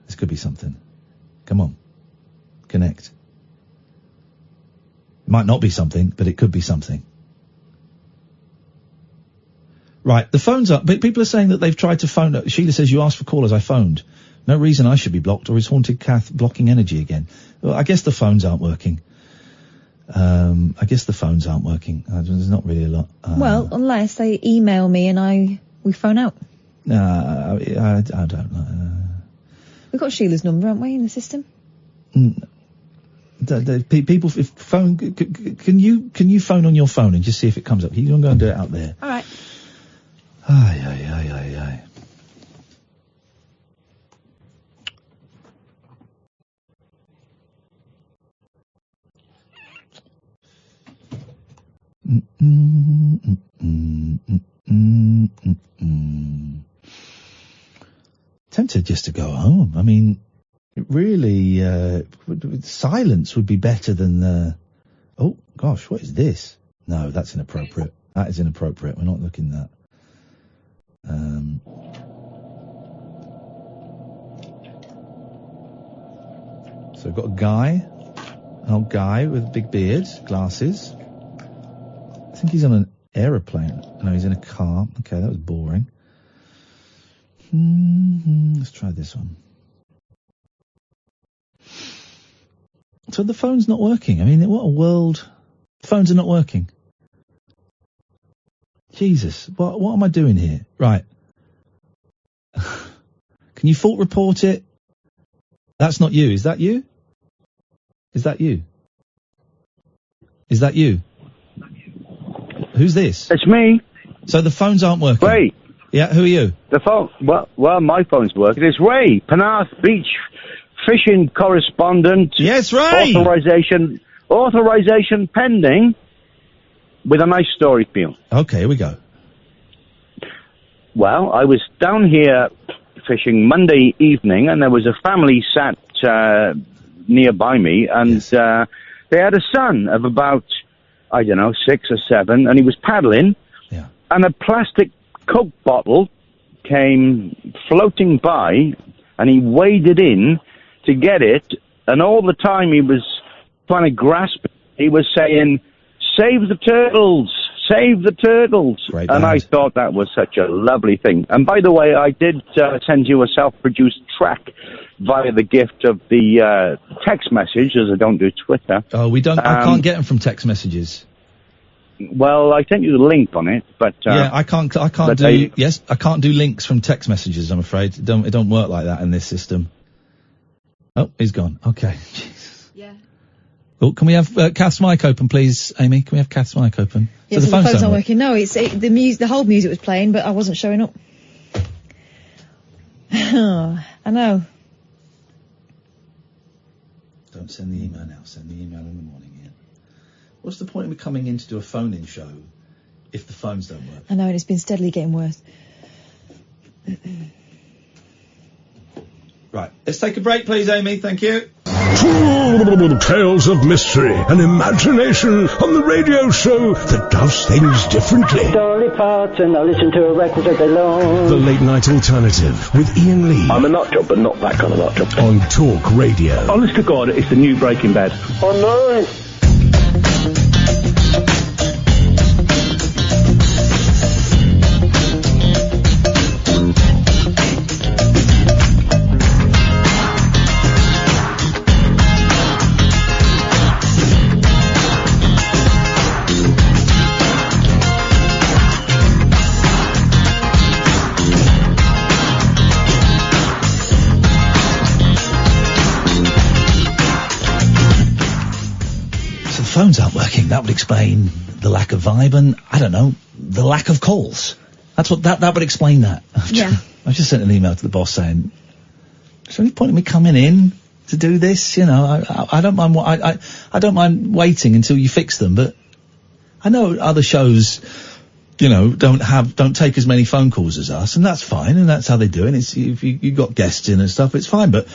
This could be something. Come on. Connect. It might not be something, but it could be something. Right, the phone's up. But people are saying that they've tried to phone. Sheila says, you asked for callers, I phoned. No reason I should be blocked, or is Haunted Kath blocking energy again? Well, I guess the phones aren't working. There's not really a lot. Well, unless they email me and we phone out. I don't know. We've got Sheila's number, haven't we, in the system? People, if phone, can you phone on your phone and just see if it comes up? You don't go and do it out there. All right. Aye. Tempted just to go home. I mean, it really, silence would be better than oh gosh, what is this? No, that's inappropriate. That is inappropriate. We're not looking at that. So we've got an old guy with a big beard, glasses. I think he's on an aeroplane. No, he's in a car. Okay, that was boring. Let's try this one. So the phone's not working. I mean, what a world. Phones are not working. Jesus, what am I doing here? Right. Can you fault report it? That's not you. Is that you? Is that you? Is that you? Who's this? It's me. So the phones aren't working? Ray. Yeah, who are you? The phone, well, my phone's working. It's Ray, Penarth Beach fishing correspondent. Yes, Ray. Authorization pending with a nice story for you. Okay, here we go. Well, I was down here fishing Monday evening, and there was a family sat nearby me, and they had a son of about, 6 or 7, and he was paddling, and a plastic Coke bottle came floating by, and he waded in to get it, and all the time he was trying to grasp it, he was saying, "Save the turtles! Save the turtles!" Great and band. I thought that was such a lovely thing. And by the way, I did send you a self-produced track via the gift of the text message, as I don't do Twitter. Oh, we don't. I can't get them from text messages. Well, I sent you the link on it, but yeah, I can't do links from text messages. I'm afraid it don't work like that in this system. Oh, he's gone. Okay. Jesus. Yeah. Oh, can we have Kath's mic open, please, Amy? Can we have Kath's mic open? Yeah, so the phone's not working. No, the whole music was playing, but I wasn't showing up. I know. Don't send the email now. Send the email in the morning, Ian. What's the point of me coming in to do a phone-in show if the phones don't work? I know, and it's been steadily getting worse. Right, let's take a break, please, Amy. Thank you. Tales of mystery and imagination on the radio show that does things differently. Dolly Parton, I listen to a record all day long. The Late Night Alternative with Ian Lee. I'm a nut job, but not that kind of nut job. On Talk Radio. Honest to God, it's the new Breaking Bad. Oh no! Phones aren't working. That would explain the lack of vibe and, I don't know, the lack of calls. That's what, that would explain that. Yeah. I just sent an email to the boss saying, is there any point in me coming in to do this? You know, I don't mind I don't mind waiting until you fix them, but I know other shows, you know, don't take as many phone calls as us, and that's fine, and that's how they do it. It's, if you got guests in and stuff, it's fine, but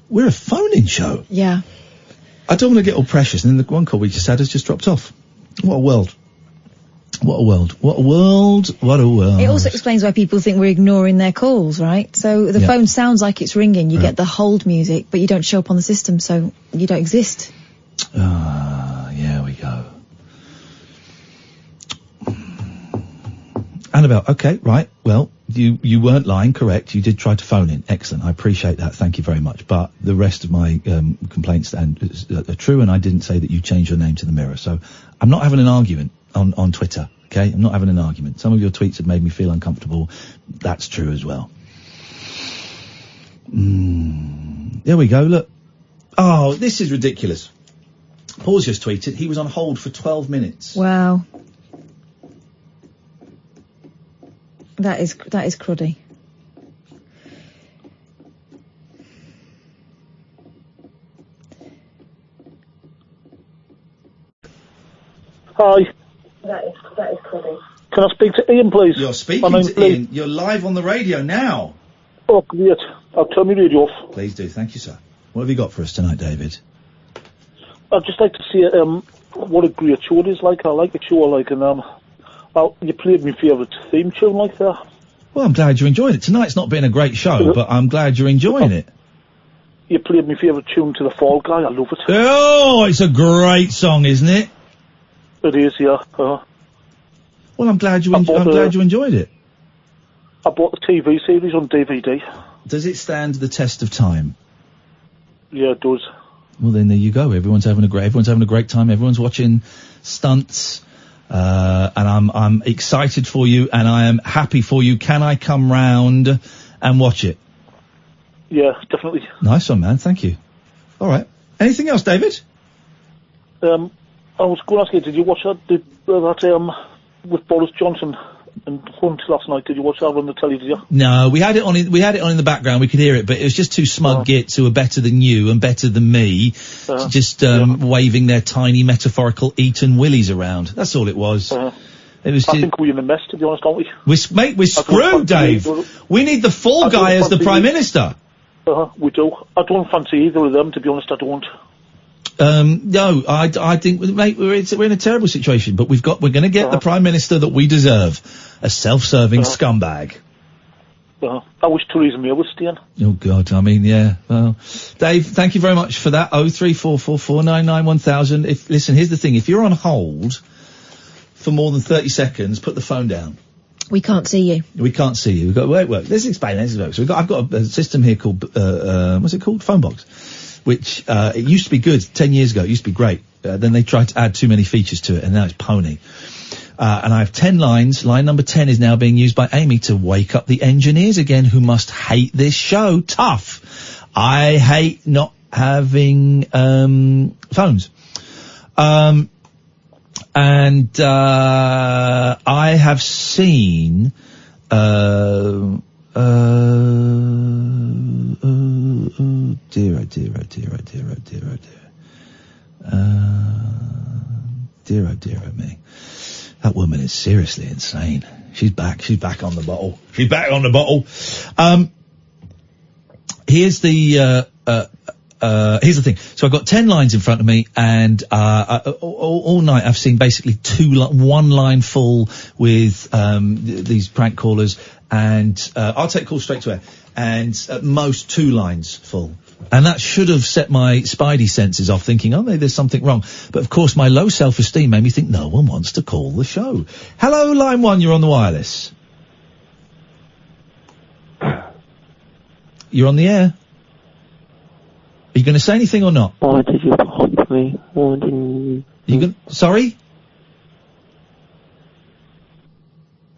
we're a phone-in show. Yeah. I don't want to get all precious, and then the one call we just had has just dropped off. What a world. What a world. What a world. What a world. It also explains why people think we're ignoring their calls, right? So the phone sounds like it's ringing. You get the hold music, but you don't show up on the system, so you don't exist. Yeah, we go. Annabelle, okay, right. Well, you weren't lying, correct. You did try to phone in. Excellent. I appreciate that. Thank you very much. But the rest of my complaints are true, and I didn't say that you changed your name to the Mirror. So I'm not having an argument on Twitter, okay? I'm not having an argument. Some of your tweets have made me feel uncomfortable. That's true as well. There we go, look. Oh, this is ridiculous. Paul's just tweeted, he was on hold for 12 minutes. Wow. That is cruddy. Hi. That is cruddy. Can I speak to Iain, please? You're speaking to Iain. You're live on the radio now. Oh, great. I'll turn my radio off. Please do. Thank you, sir. What have you got for us tonight, David? I'd just like to see what a great show it is like. I like the show, like, and well, you played my favourite theme tune like that. Well, I'm glad you enjoyed it. Tonight's not been a great show, but I'm glad you're enjoying it. You played my favourite tune to the Fall Guy. I love it. Oh, it's a great song, isn't it? It is, yeah. Well, I'm glad you enjoyed it. I bought the TV series on DVD. Does it stand the test of time? Yeah, it does. Well, then there you go. Everyone's having a great time. Everyone's watching stunts. And I'm excited for you, and I am happy for you. Can I come round and watch it? Yeah, definitely. Nice one, man. Thank you. All right. Anything else, David? I was going to ask you, did you watch that with Boris Johnson and Hunt last night? Did you watch that on the telly, did you? No, we had it on in the background. We could hear it, but it was just two smug gits who are better than you and better than me, just waving their tiny metaphorical Eton willies around. That's all it was. It was. I think we're in a mess, to be honest, aren't we? We're screwed, Dave. We need the Fall Guy as the Prime Minister. We do. I don't fancy either of them, to be honest. I don't. No, I think, mate, we're in a terrible situation, but we're going to get the Prime Minister that we deserve, a self-serving scumbag. I wish Theresa May was staying. Oh God, I mean, yeah. Well, Dave, thank you very much for that. 03444991000. Listen, here's the thing: if you're on hold for more than 30 seconds, put the phone down. We can't see you. We can't see you. We've got wait. Let's explain this. So I've got a system here called what's it called? Phonebox. Which, it used to be good 10 years ago. It used to be great. Then they tried to add too many features to it, and now it's pony. And I have 10 lines. Line number 10 is now being used by Amy to wake up the engineers again, who must hate this show. Tough. I hate not having, phones. I have seen, dear, oh dear, oh dear, oh dear, oh dear, oh dear. Dear, oh dear, oh me. That woman is seriously insane. She's back on the bottle. She's back on the bottle. Here's the thing. So I've got 10 lines in front of me, and all night I've seen basically one line full with these prank callers, and I'll take calls straight to air, and at most 2 lines full. And that should have set my spidey senses off, thinking, oh, maybe there's something wrong. But of course, my low self-esteem made me think no one wants to call the show. Hello, line 1, you're on the wireless. You're on the air. Are you going to say anything or not? Why did you block me? Why didn't you? Sorry?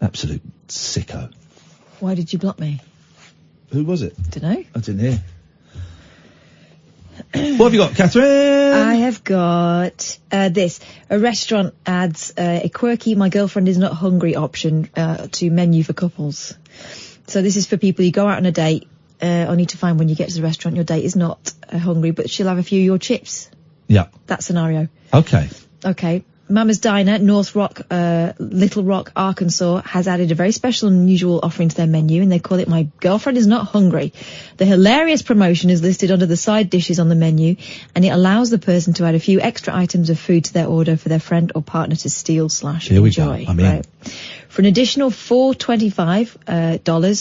Absolute sicko. Why did you block me? Who was it? Dunno. I didn't hear. What have you got, Catherine? I have got this. A restaurant adds a quirky "my girlfriend is not hungry" option to menu for couples. So this is for people you go out on a date, only to find when you get to the restaurant your date is not hungry, but she'll have a few of your chips. Yeah. That scenario. Okay. Okay. Mama's Diner, Little Rock, Arkansas, has added a very special and unusual offering to their menu, and they call it My Girlfriend Is Not Hungry. The hilarious promotion is listed under the side dishes on the menu, and it allows the person to add a few extra items of food to their order for their friend or partner to steal / Here we enjoy. go. I'm in. Right. For an additional $4.25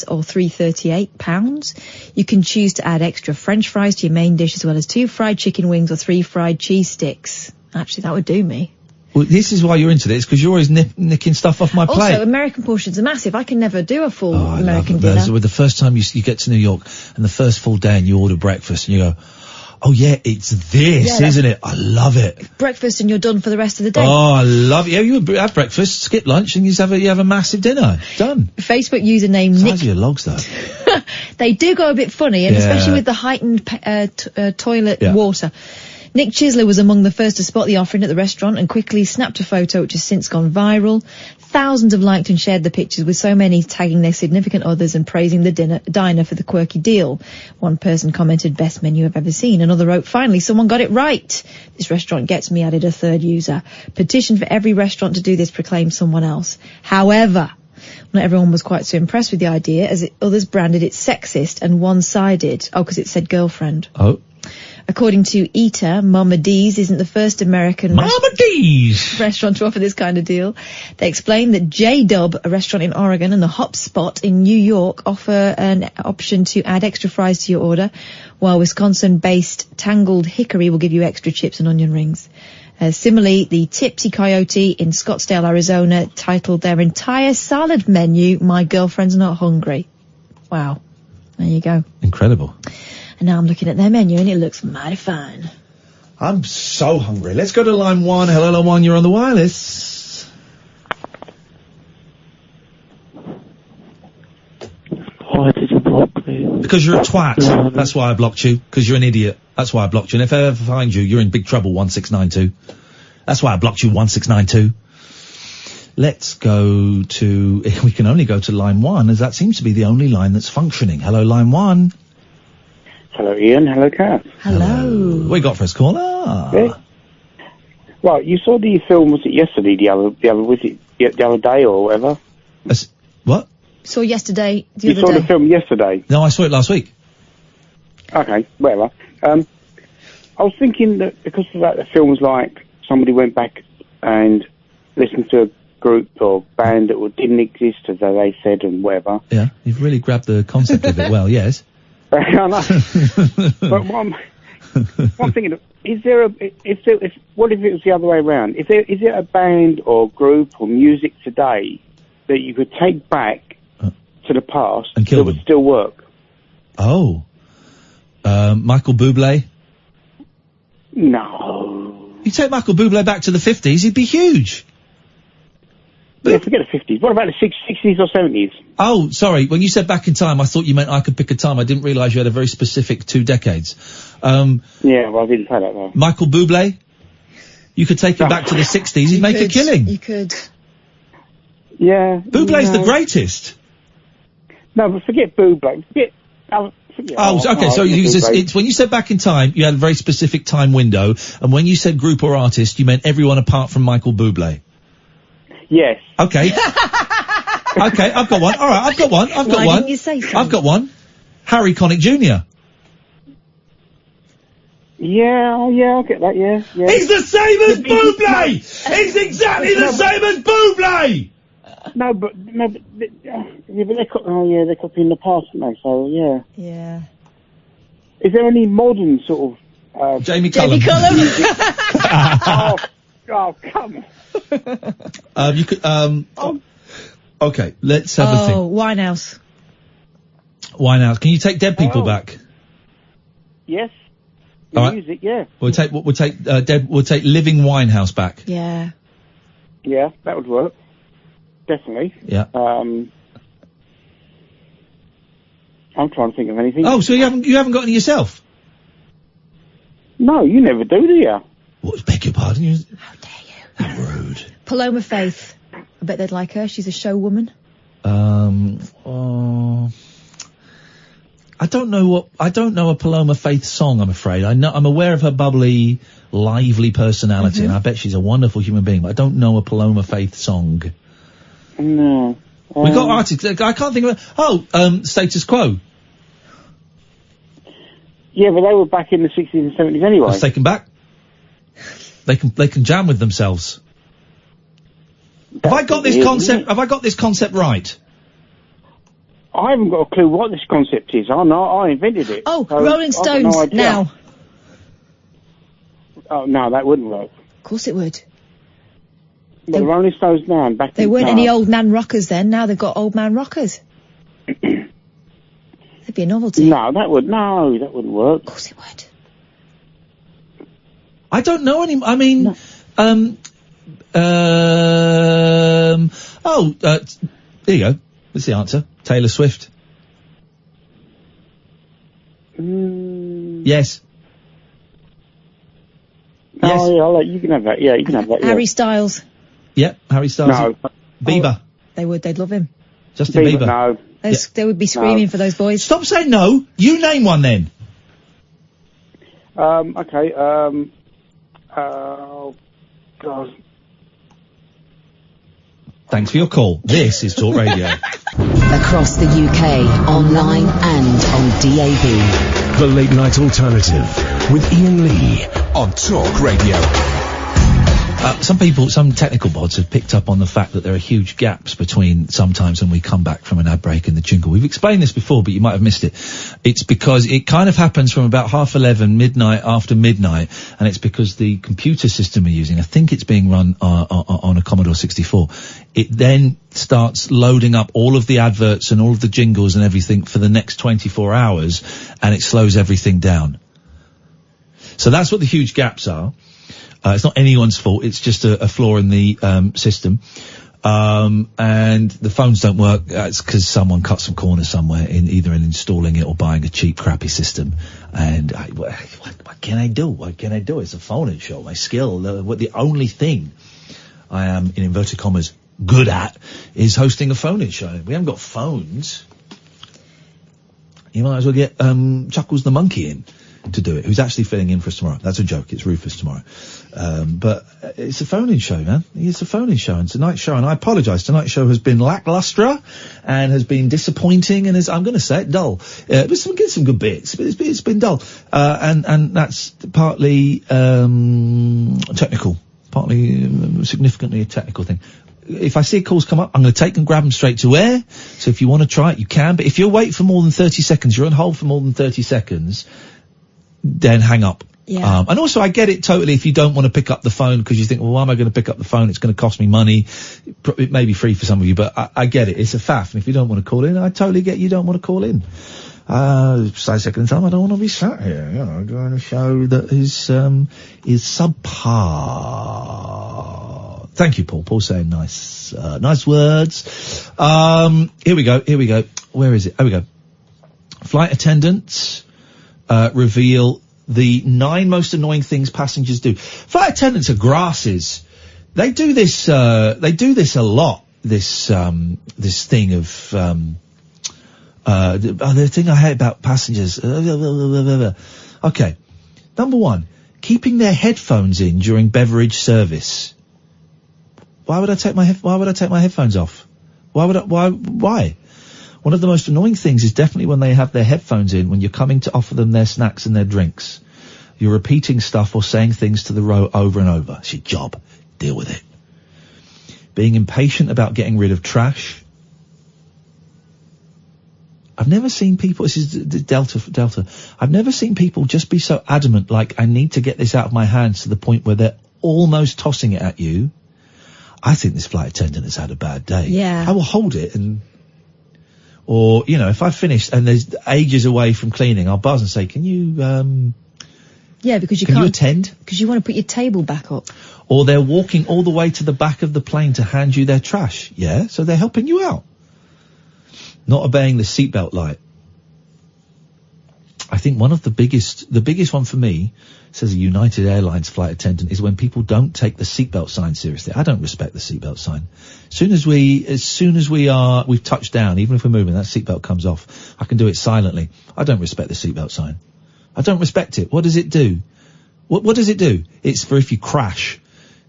or £3.38, you can choose to add extra French fries to your main dish, as well as 2 fried chicken wings or 3 fried cheese sticks. Actually, that would do me. Well, this is why you're into this, because you're always nicking stuff off my plate. Also, American portions are massive. I can never do a full American dinner. dinner. With the first time you get to New York, and the first full day, and you order breakfast, and you go, oh yeah, it's this, isn't it? I love it. Breakfast and you're done for the rest of the day. Oh, I love it. Yeah, you have breakfast, skip lunch, and you have a massive dinner. Done. Facebook username Nick. Size of your logs, though. They do go a bit funny, and especially with the heightened toilet water. Nick Chisler was among the first to spot the offering at the restaurant and quickly snapped a photo, which has since gone viral. Thousands have liked and shared the pictures, with so many tagging their significant others and praising the diner for the quirky deal. One person commented, best menu I've ever seen. Another wrote, finally, someone got it right. This restaurant gets me, added a third user. Petition for every restaurant to do this, proclaimed someone else. However, not everyone was quite so impressed with the idea, as others branded it sexist and one-sided. Oh, because it said girlfriend. Oh. According to Eater, Mama D's isn't the first American restaurant to offer this kind of deal. They explain that J-Dub, a restaurant in Oregon, and the Hop Spot in New York offer an option to add extra fries to your order, while Wisconsin-based Tangled Hickory will give you extra chips and onion rings. Similarly, the Tipsy Coyote in Scottsdale, Arizona, titled their entire salad menu, My Girlfriend's Not Hungry. Wow. There you go. Incredible. And now I'm looking at their menu and it looks mighty fine. I'm so hungry. Let's go to line 1. Hello, line 1, you're on the wireless. Why did you block me? Because you're a twat. That's why I blocked you. Because you're an idiot. That's why I blocked you. And if I ever find you, you're in big trouble, 1692. That's why I blocked you, 1692. Let's go to... We can only go to line 1, as that seems to be the only line that's functioning. Hello, line 1. Hello, Ian. Hello, Kath. Hello. What you got for us, caller? Yeah. Well, you saw the film, was it yesterday, the other day or whatever? What? Saw yesterday, the you other saw day. the film yesterday? No, I saw it last week. Okay, whatever. I was thinking that because of that, the film's like somebody went back and listened to a group or band that didn't exist, as they said, and whatever. Yeah, you've really grabbed the concept of it well, yes. I know. But what I'm thinking of, what if it was the other way around? Is there a band or group or music today that you could take back to the past and kill that would still work? Oh. Michael Bublé? No. You take Michael Bublé back to the 50s, he'd be huge. Yeah, forget the 50s. What about the 60s or 70s? Oh, sorry. When you said back in time, I thought you meant I could pick a time. I didn't realise you had a very specific 2 decades. Yeah, well, I didn't say that, though. Michael Bublé? You could take him back to the 60s, he'd make a killing. You could. Yeah. Bublé's the greatest. No, but forget Bublé. Okay, so it's when you said back in time, you had a very specific time window, and when you said group or artist, you meant everyone apart from Michael Bublé. Yes. Okay. Okay, I've got one. All right, I've got one. Why didn't you say so? I've got one. Harry Connick Jr. Yeah, I'll get that, yeah. He's the same as Bublé! He's exactly the same as Bublé! But they're copying the past, aren't they? So, yeah. Yeah. Is there any modern sort of... Jamie Cullum. Oh, come on. You could, okay, let's have a think. Winehouse. Winehouse. Can you take dead people back? Yes. All right. Music, yeah. We'll take living Winehouse back. Yeah. Yeah, that would work. Definitely. Yeah. I'm trying to think of anything. Oh, so you haven't got any yourself? No, you never do you? What, beg your pardon? How dare you? How rude. Paloma Faith. I bet they'd like her. She's a show woman. I don't know a Paloma Faith song, I'm afraid. I'm aware of her bubbly, lively personality, and I bet she's a wonderful human being, but I don't know a Paloma Faith song. No. We got artists, I can't think of Status Quo. Yeah, but they were back in the 60s and 70s anyway. Let's take them back. They can jam with themselves. Have I got this concept right? I haven't got a clue what this concept is. I invented it. Oh, so Rolling Stones, now. Oh, no, that wouldn't work. Of course it would. The Rolling Stones now and back They weren't any old man rockers then, now they've got old man rockers. It'd be a novelty. No, that wouldn't work. Of course it would. I don't know any, I mean, there you go. That's the answer. Taylor Swift. Yes. No, yes. Yeah, you can have that. Yeah, you can have that. Yeah. Harry Styles. Yep, Harry Styles. No. Bieber. They'd love him. Justin Bieber. No. They would be screaming for those boys. Stop saying no. You name one then. Okay. Oh, God. Thanks for your call. This is Talk Radio. Across the UK, online and on DAB. The Late Night Alternative with Iain Lee on Talk Radio. Some technical bods have picked up on the fact that there are huge gaps between sometimes when we come back from an ad break and the jingle. We've explained this before, but you might have missed it. It's because it kind of happens from about 11:30, midnight, after midnight, and it's because the computer system we're using, I think it's being run on a Commodore 64, it then starts loading up all of the adverts and all of the jingles and everything for the next 24 hours, and it slows everything down. So that's what the huge gaps are. It's not anyone's fault. It's just a flaw in the system. And the phones don't work. It's because someone cut some corners somewhere in either in installing it or buying a cheap, crappy system. And what can I do? What can I do? It's a phone-in show. My skill, the only thing I am, in inverted commas, good at is hosting a phone-in show. We haven't got phones. You might as well get Chuckles the Monkey in to do it, who's actually filling in for us tomorrow. That's a joke. It's Rufus tomorrow. But it's a phone-in show, man. It's a phone-in show, and tonight's show, and I apologise, tonight's show has been lacklustre and has been disappointing and I'm going to say it, dull. But some good bits, but it's been dull. And that's partly technical, partly significantly a technical thing. If I see calls come up, I'm going to take and grab them straight to air. So if you want to try it, you can. But if you'll wait for more than 30 seconds, you're on hold for more than 30 seconds, then hang up. Yeah. And also I get it totally if you don't want to pick up the phone because you think, well, why am I going to pick up the phone? It's going to cost me money. It may be free for some of you, but I get it. It's a faff. And if you don't want to call in, I totally get you don't want to call in. Second time, I don't want to be sat here, doing a show that is subpar. Thank you, Paul. Paul's saying nice words. Here we go. Where is it? Here we go. Flight attendants reveal the 9 most annoying things passengers do. Flight attendants are grasses. They do this a lot. This thing of the thing I hate about passengers. Okay. Number 1, keeping their headphones in during beverage service. Why would I take my headphones off? Why? One of the most annoying things is definitely when they have their headphones in when you're coming to offer them their snacks and their drinks. You're repeating stuff or saying things to the row over and over. It's your job. Deal with it. Being impatient about getting rid of trash. I've never seen people, this is Delta. I've never seen people just be so adamant, like, I need to get this out of my hands to the point where they're almost tossing it at you. I think this flight attendant has had a bad day. Yeah. I will hold it or, if I finish and there's ages away from cleaning, I'll buzz and say, can you, yeah, because you can can't. you attend? Because you want to put your table back up. Or they're walking all the way to the back of the plane to hand you their trash. Yeah, so they're helping you out. Not obeying the seatbelt light. I think one of the biggest one for me, says a United Airlines flight attendant, is when people don't take the seatbelt sign seriously. I don't respect the seatbelt sign. As soon as we've touched down, even if we're moving, that seatbelt comes off. I can do it silently. I don't respect the seatbelt sign. I don't respect it. What does it do? What does it do? It's for if you crash.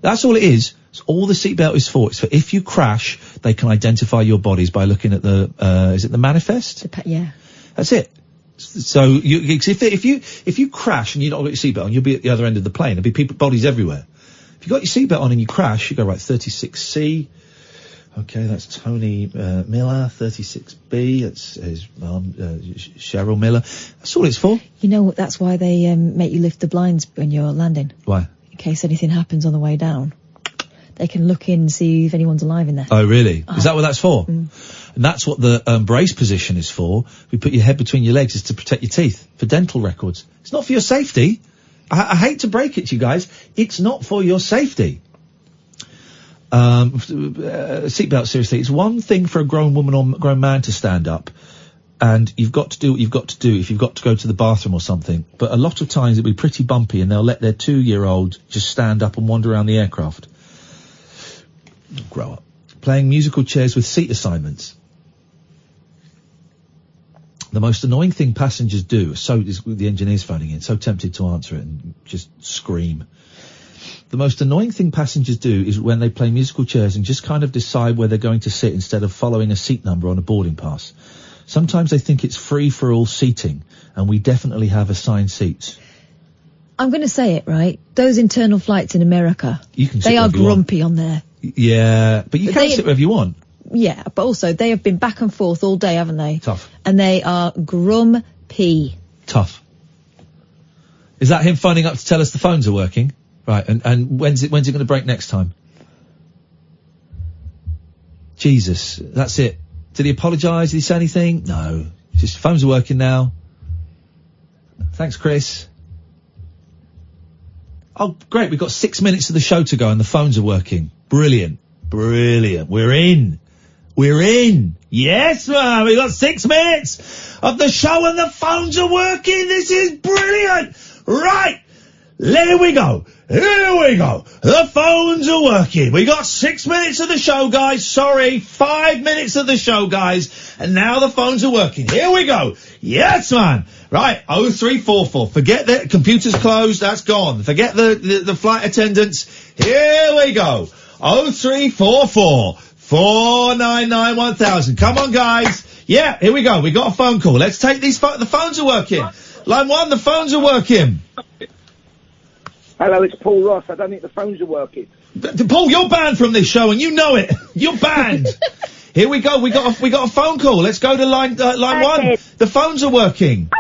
That's all it is. It's all the seatbelt is for. It's for if you crash, they can identify your bodies by looking at the, is it the manifest? Yeah. That's it. So if you crash and you don't got your seatbelt on, you'll be at the other end of the plane. There'll be bodies everywhere. If you got your seatbelt on and you crash, you go right 36C. Okay, that's Tony Miller. 36B. That's his mum, Cheryl Miller. That's all it's for. You know, that's why they make you lift the blinds when you're landing. Why? In case anything happens on the way down. They can look in and see if anyone's alive in there. Oh, really? Is that what that's for? And that's what the brace position is for. We put your head between your legs is to protect your teeth, for dental records. It's not for your safety. I hate to break it to you guys. It's not for your safety. Seatbelt, seriously. It's one thing for a grown woman or grown man to stand up, and you've got to do what you've got to do if you've got to go to the bathroom or something. But a lot of times it'll be pretty bumpy, and they'll let their 2-year-old just stand up and wander around the aircraft. Grow up. Playing musical chairs with seat assignments. The most annoying thing passengers do, so is the engineers phoning in, so tempted to answer it and just scream. The most annoying thing passengers do is when they play musical chairs and just kind of decide where they're going to sit instead of following a seat number on a boarding pass. Sometimes they think it's free for all seating, and we definitely have assigned seats. I'm going to say it, right? Those internal flights in America, they are grumpy on there. Yeah, but you can sit wherever you want. Yeah, but also they have been back and forth all day, haven't they? Tough. And they are grumpy. Tough. Is that him phoning up to tell us the phones are working? Right, and when's it going to break next time? Jesus, that's it. Did he apologise? Did he say anything? No. Just phones are working now. Thanks, Chris. Oh, great, we've got 6 minutes of the show to go and the phones are working. Brilliant. Brilliant. We're in. We're in. Yes, man, we've got 6 minutes of the show and the phones are working. This is brilliant. Right. Here we go. Here we go. The phones are working. We got 6 minutes of the show, guys. Sorry, 5 minutes of the show, guys. And now the phones are working. Here we go. Yes, man. Right, 0344. Forget that computer's closed. That's gone. Forget the flight attendants. Here we go. 0344 499 1000. Come on, guys. Yeah, here we go. We got a phone call. Let's take these the phones are working. Line 1, the phones are working. Hello, it's Paul Ross. I don't think the phones are working. Paul, you're banned from this show, and you know it. You're banned. Here we go. We got a phone call. Let's go to line 1. The phones are working. Oh,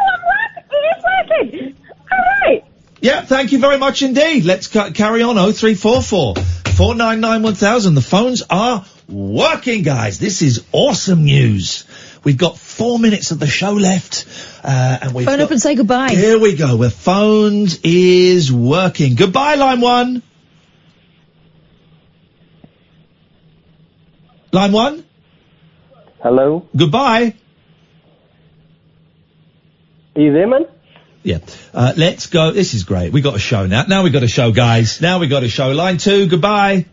it is working. All right. Yeah, thank you very much indeed. Let's carry on. 0344 499 1000. The phones are working, guys. This is awesome news. We've got 4 minutes of the show left. And we've phone up and say goodbye. Here we go. The phones is working. Goodbye, line 1. Line 1? Hello? Goodbye. Are you there, man? Yeah. Let's go. This is great. We got a show now. Now we got a show, guys. Now we got a show. Line 2, goodbye.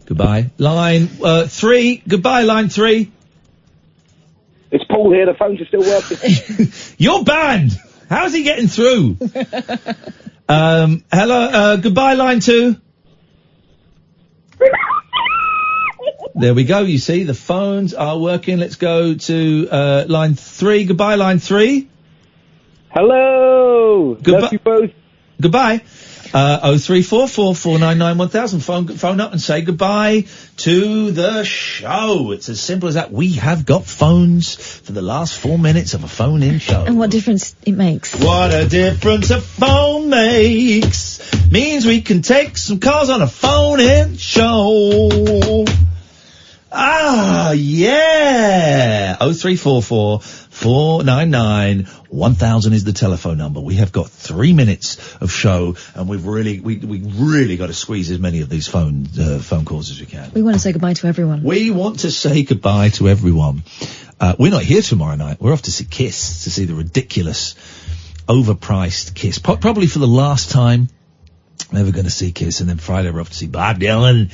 Goodbye. Line 3. Goodbye, line 3. It's Paul here. The phones are still working. You're banned. How's he getting through? Hello. Goodbye, line 2. There we go. You see, the phones are working. Let's go to line 3. Goodbye, line 3. Hello. Goodbye. Love you both. Goodbye. 0344 499 1000. Phone up and say goodbye to the show. It's as simple as that. We have got phones for the last 4 minutes of a phone-in show. And what difference it makes. What a difference a phone makes. Means we can take some calls on a phone-in show. Ah, yeah. there. 0344 499 1000 is the telephone number. We have got 3 minutes of show, and we really got to squeeze as many of these phone calls as we can. We want to say goodbye to everyone. We want to say goodbye to everyone. We're not here tomorrow night. We're off to see Kiss, to see the ridiculous, overpriced Kiss. Probably for the last time. Never going to see Kiss, and then Friday we're off to see Bob Dylan.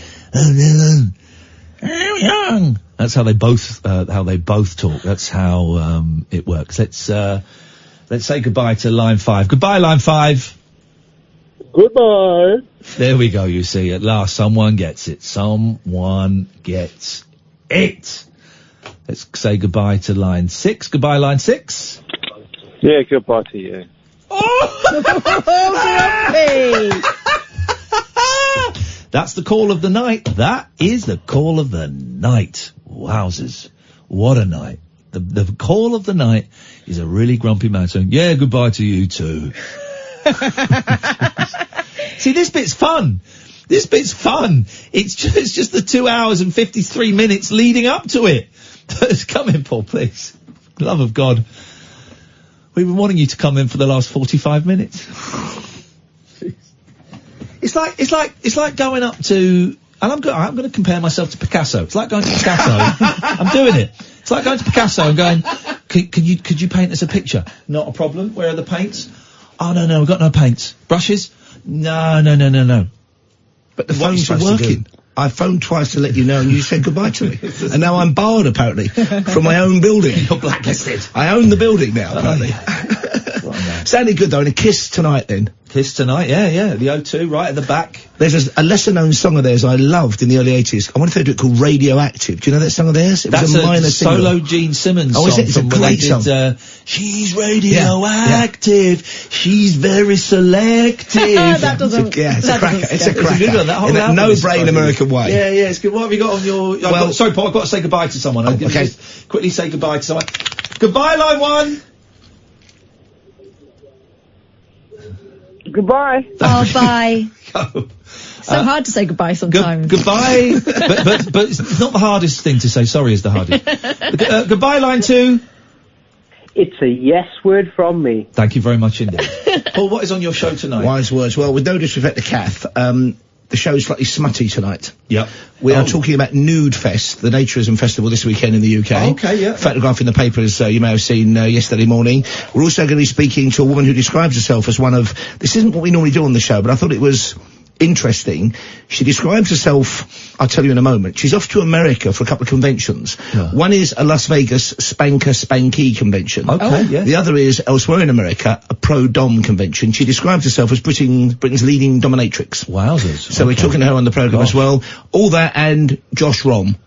That's how they both talk. That's how it works. Let's say goodbye to line 5. Goodbye, line 5. Goodbye. There we go. You see, at last someone gets it. Someone gets it. Let's say goodbye to line 6. Goodbye, line 6. Yeah, goodbye to you. That's the call of the night. That is the call of the night. Wowzers. What a night. The call of the night is a really grumpy man saying, yeah, goodbye to you too. See, this bit's fun. This bit's fun. It's just the 2 hours and 53 minutes leading up to it. Come in, Paul, please. Love of God. We've been wanting you to come in for the last 45 minutes. It's like going up to, and I'm going to compare myself to Picasso. It's like going to Picasso. I'm doing it. It's like going to Picasso and going, could you paint us a picture? Not a problem. Where are the paints? Oh, no, we've got no paints. Brushes? No. But the phone's not working. I phoned twice to let you know, and you said goodbye to me. And now I'm barred, apparently, from my own building. You're blacklisted. I own the building now, apparently. Sounded good, though, and a Kiss tonight, then. Kiss tonight, yeah. The O2, right at the back. There's a lesser-known song of theirs I loved in the early 80s. I wonder if they do it called Radioactive. Do you know that song of theirs? That's was a minor single. Solo Gene Simmons song. Oh, is it? It's a great song. She's radioactive. Yeah. She's very selective. That doesn't... it's a cracker. It's a cracker. It's a good one. That whole in that no-brain American way. Yeah, it's good. What have you got on your... sorry, Paul, I've got to say goodbye to someone. Okay. Just quickly say goodbye to someone. Goodbye, line 1. Goodbye. Oh, bye. So hard to say goodbye sometimes. Goodbye, but it's not the hardest thing to say. Sorry is the hardest. Goodbye, line 2. It's a yes word from me. Thank you very much indeed. Paul, what is on your show tonight? Wise words. Well, with no disrespect to Kath, the show is slightly smutty tonight. Yep. We are talking about Nude Fest, the Naturism Festival this weekend in the UK. Oh, okay, yeah. Photograph in the papers, you may have seen yesterday morning. We're also going to be speaking to a woman who describes herself as one of... This isn't what we normally do on the show, but I thought it was interesting. She describes herself, I'll tell you in a moment. She's off to America for a couple of conventions. Yeah. One is a Las Vegas Spanky convention. Okay, yeah. The other is elsewhere in America, a pro-dom convention. She describes herself as Britain's leading dominatrix. Wowzers. So we're talking to her on the programme as well. All that and Josh Rom,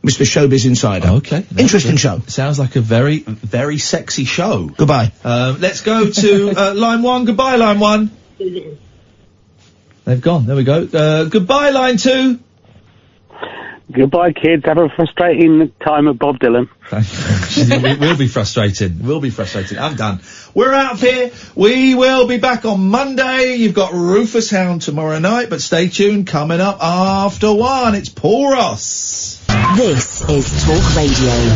Mr. Showbiz Insider. Okay. Interesting show. Sounds like a very, very sexy show. Goodbye. Let's go to line 1. Goodbye, line 1. They've gone. There we go. Goodbye, line 2. Goodbye, kids. Have a frustrating time at Bob Dylan. It will be frustrating. Will be frustrating. I'm done. We're out of here. We will be back on Monday. You've got Rufus Hound tomorrow night, but stay tuned. Coming up after 1, it's Paul Ross. This is Talk Radio.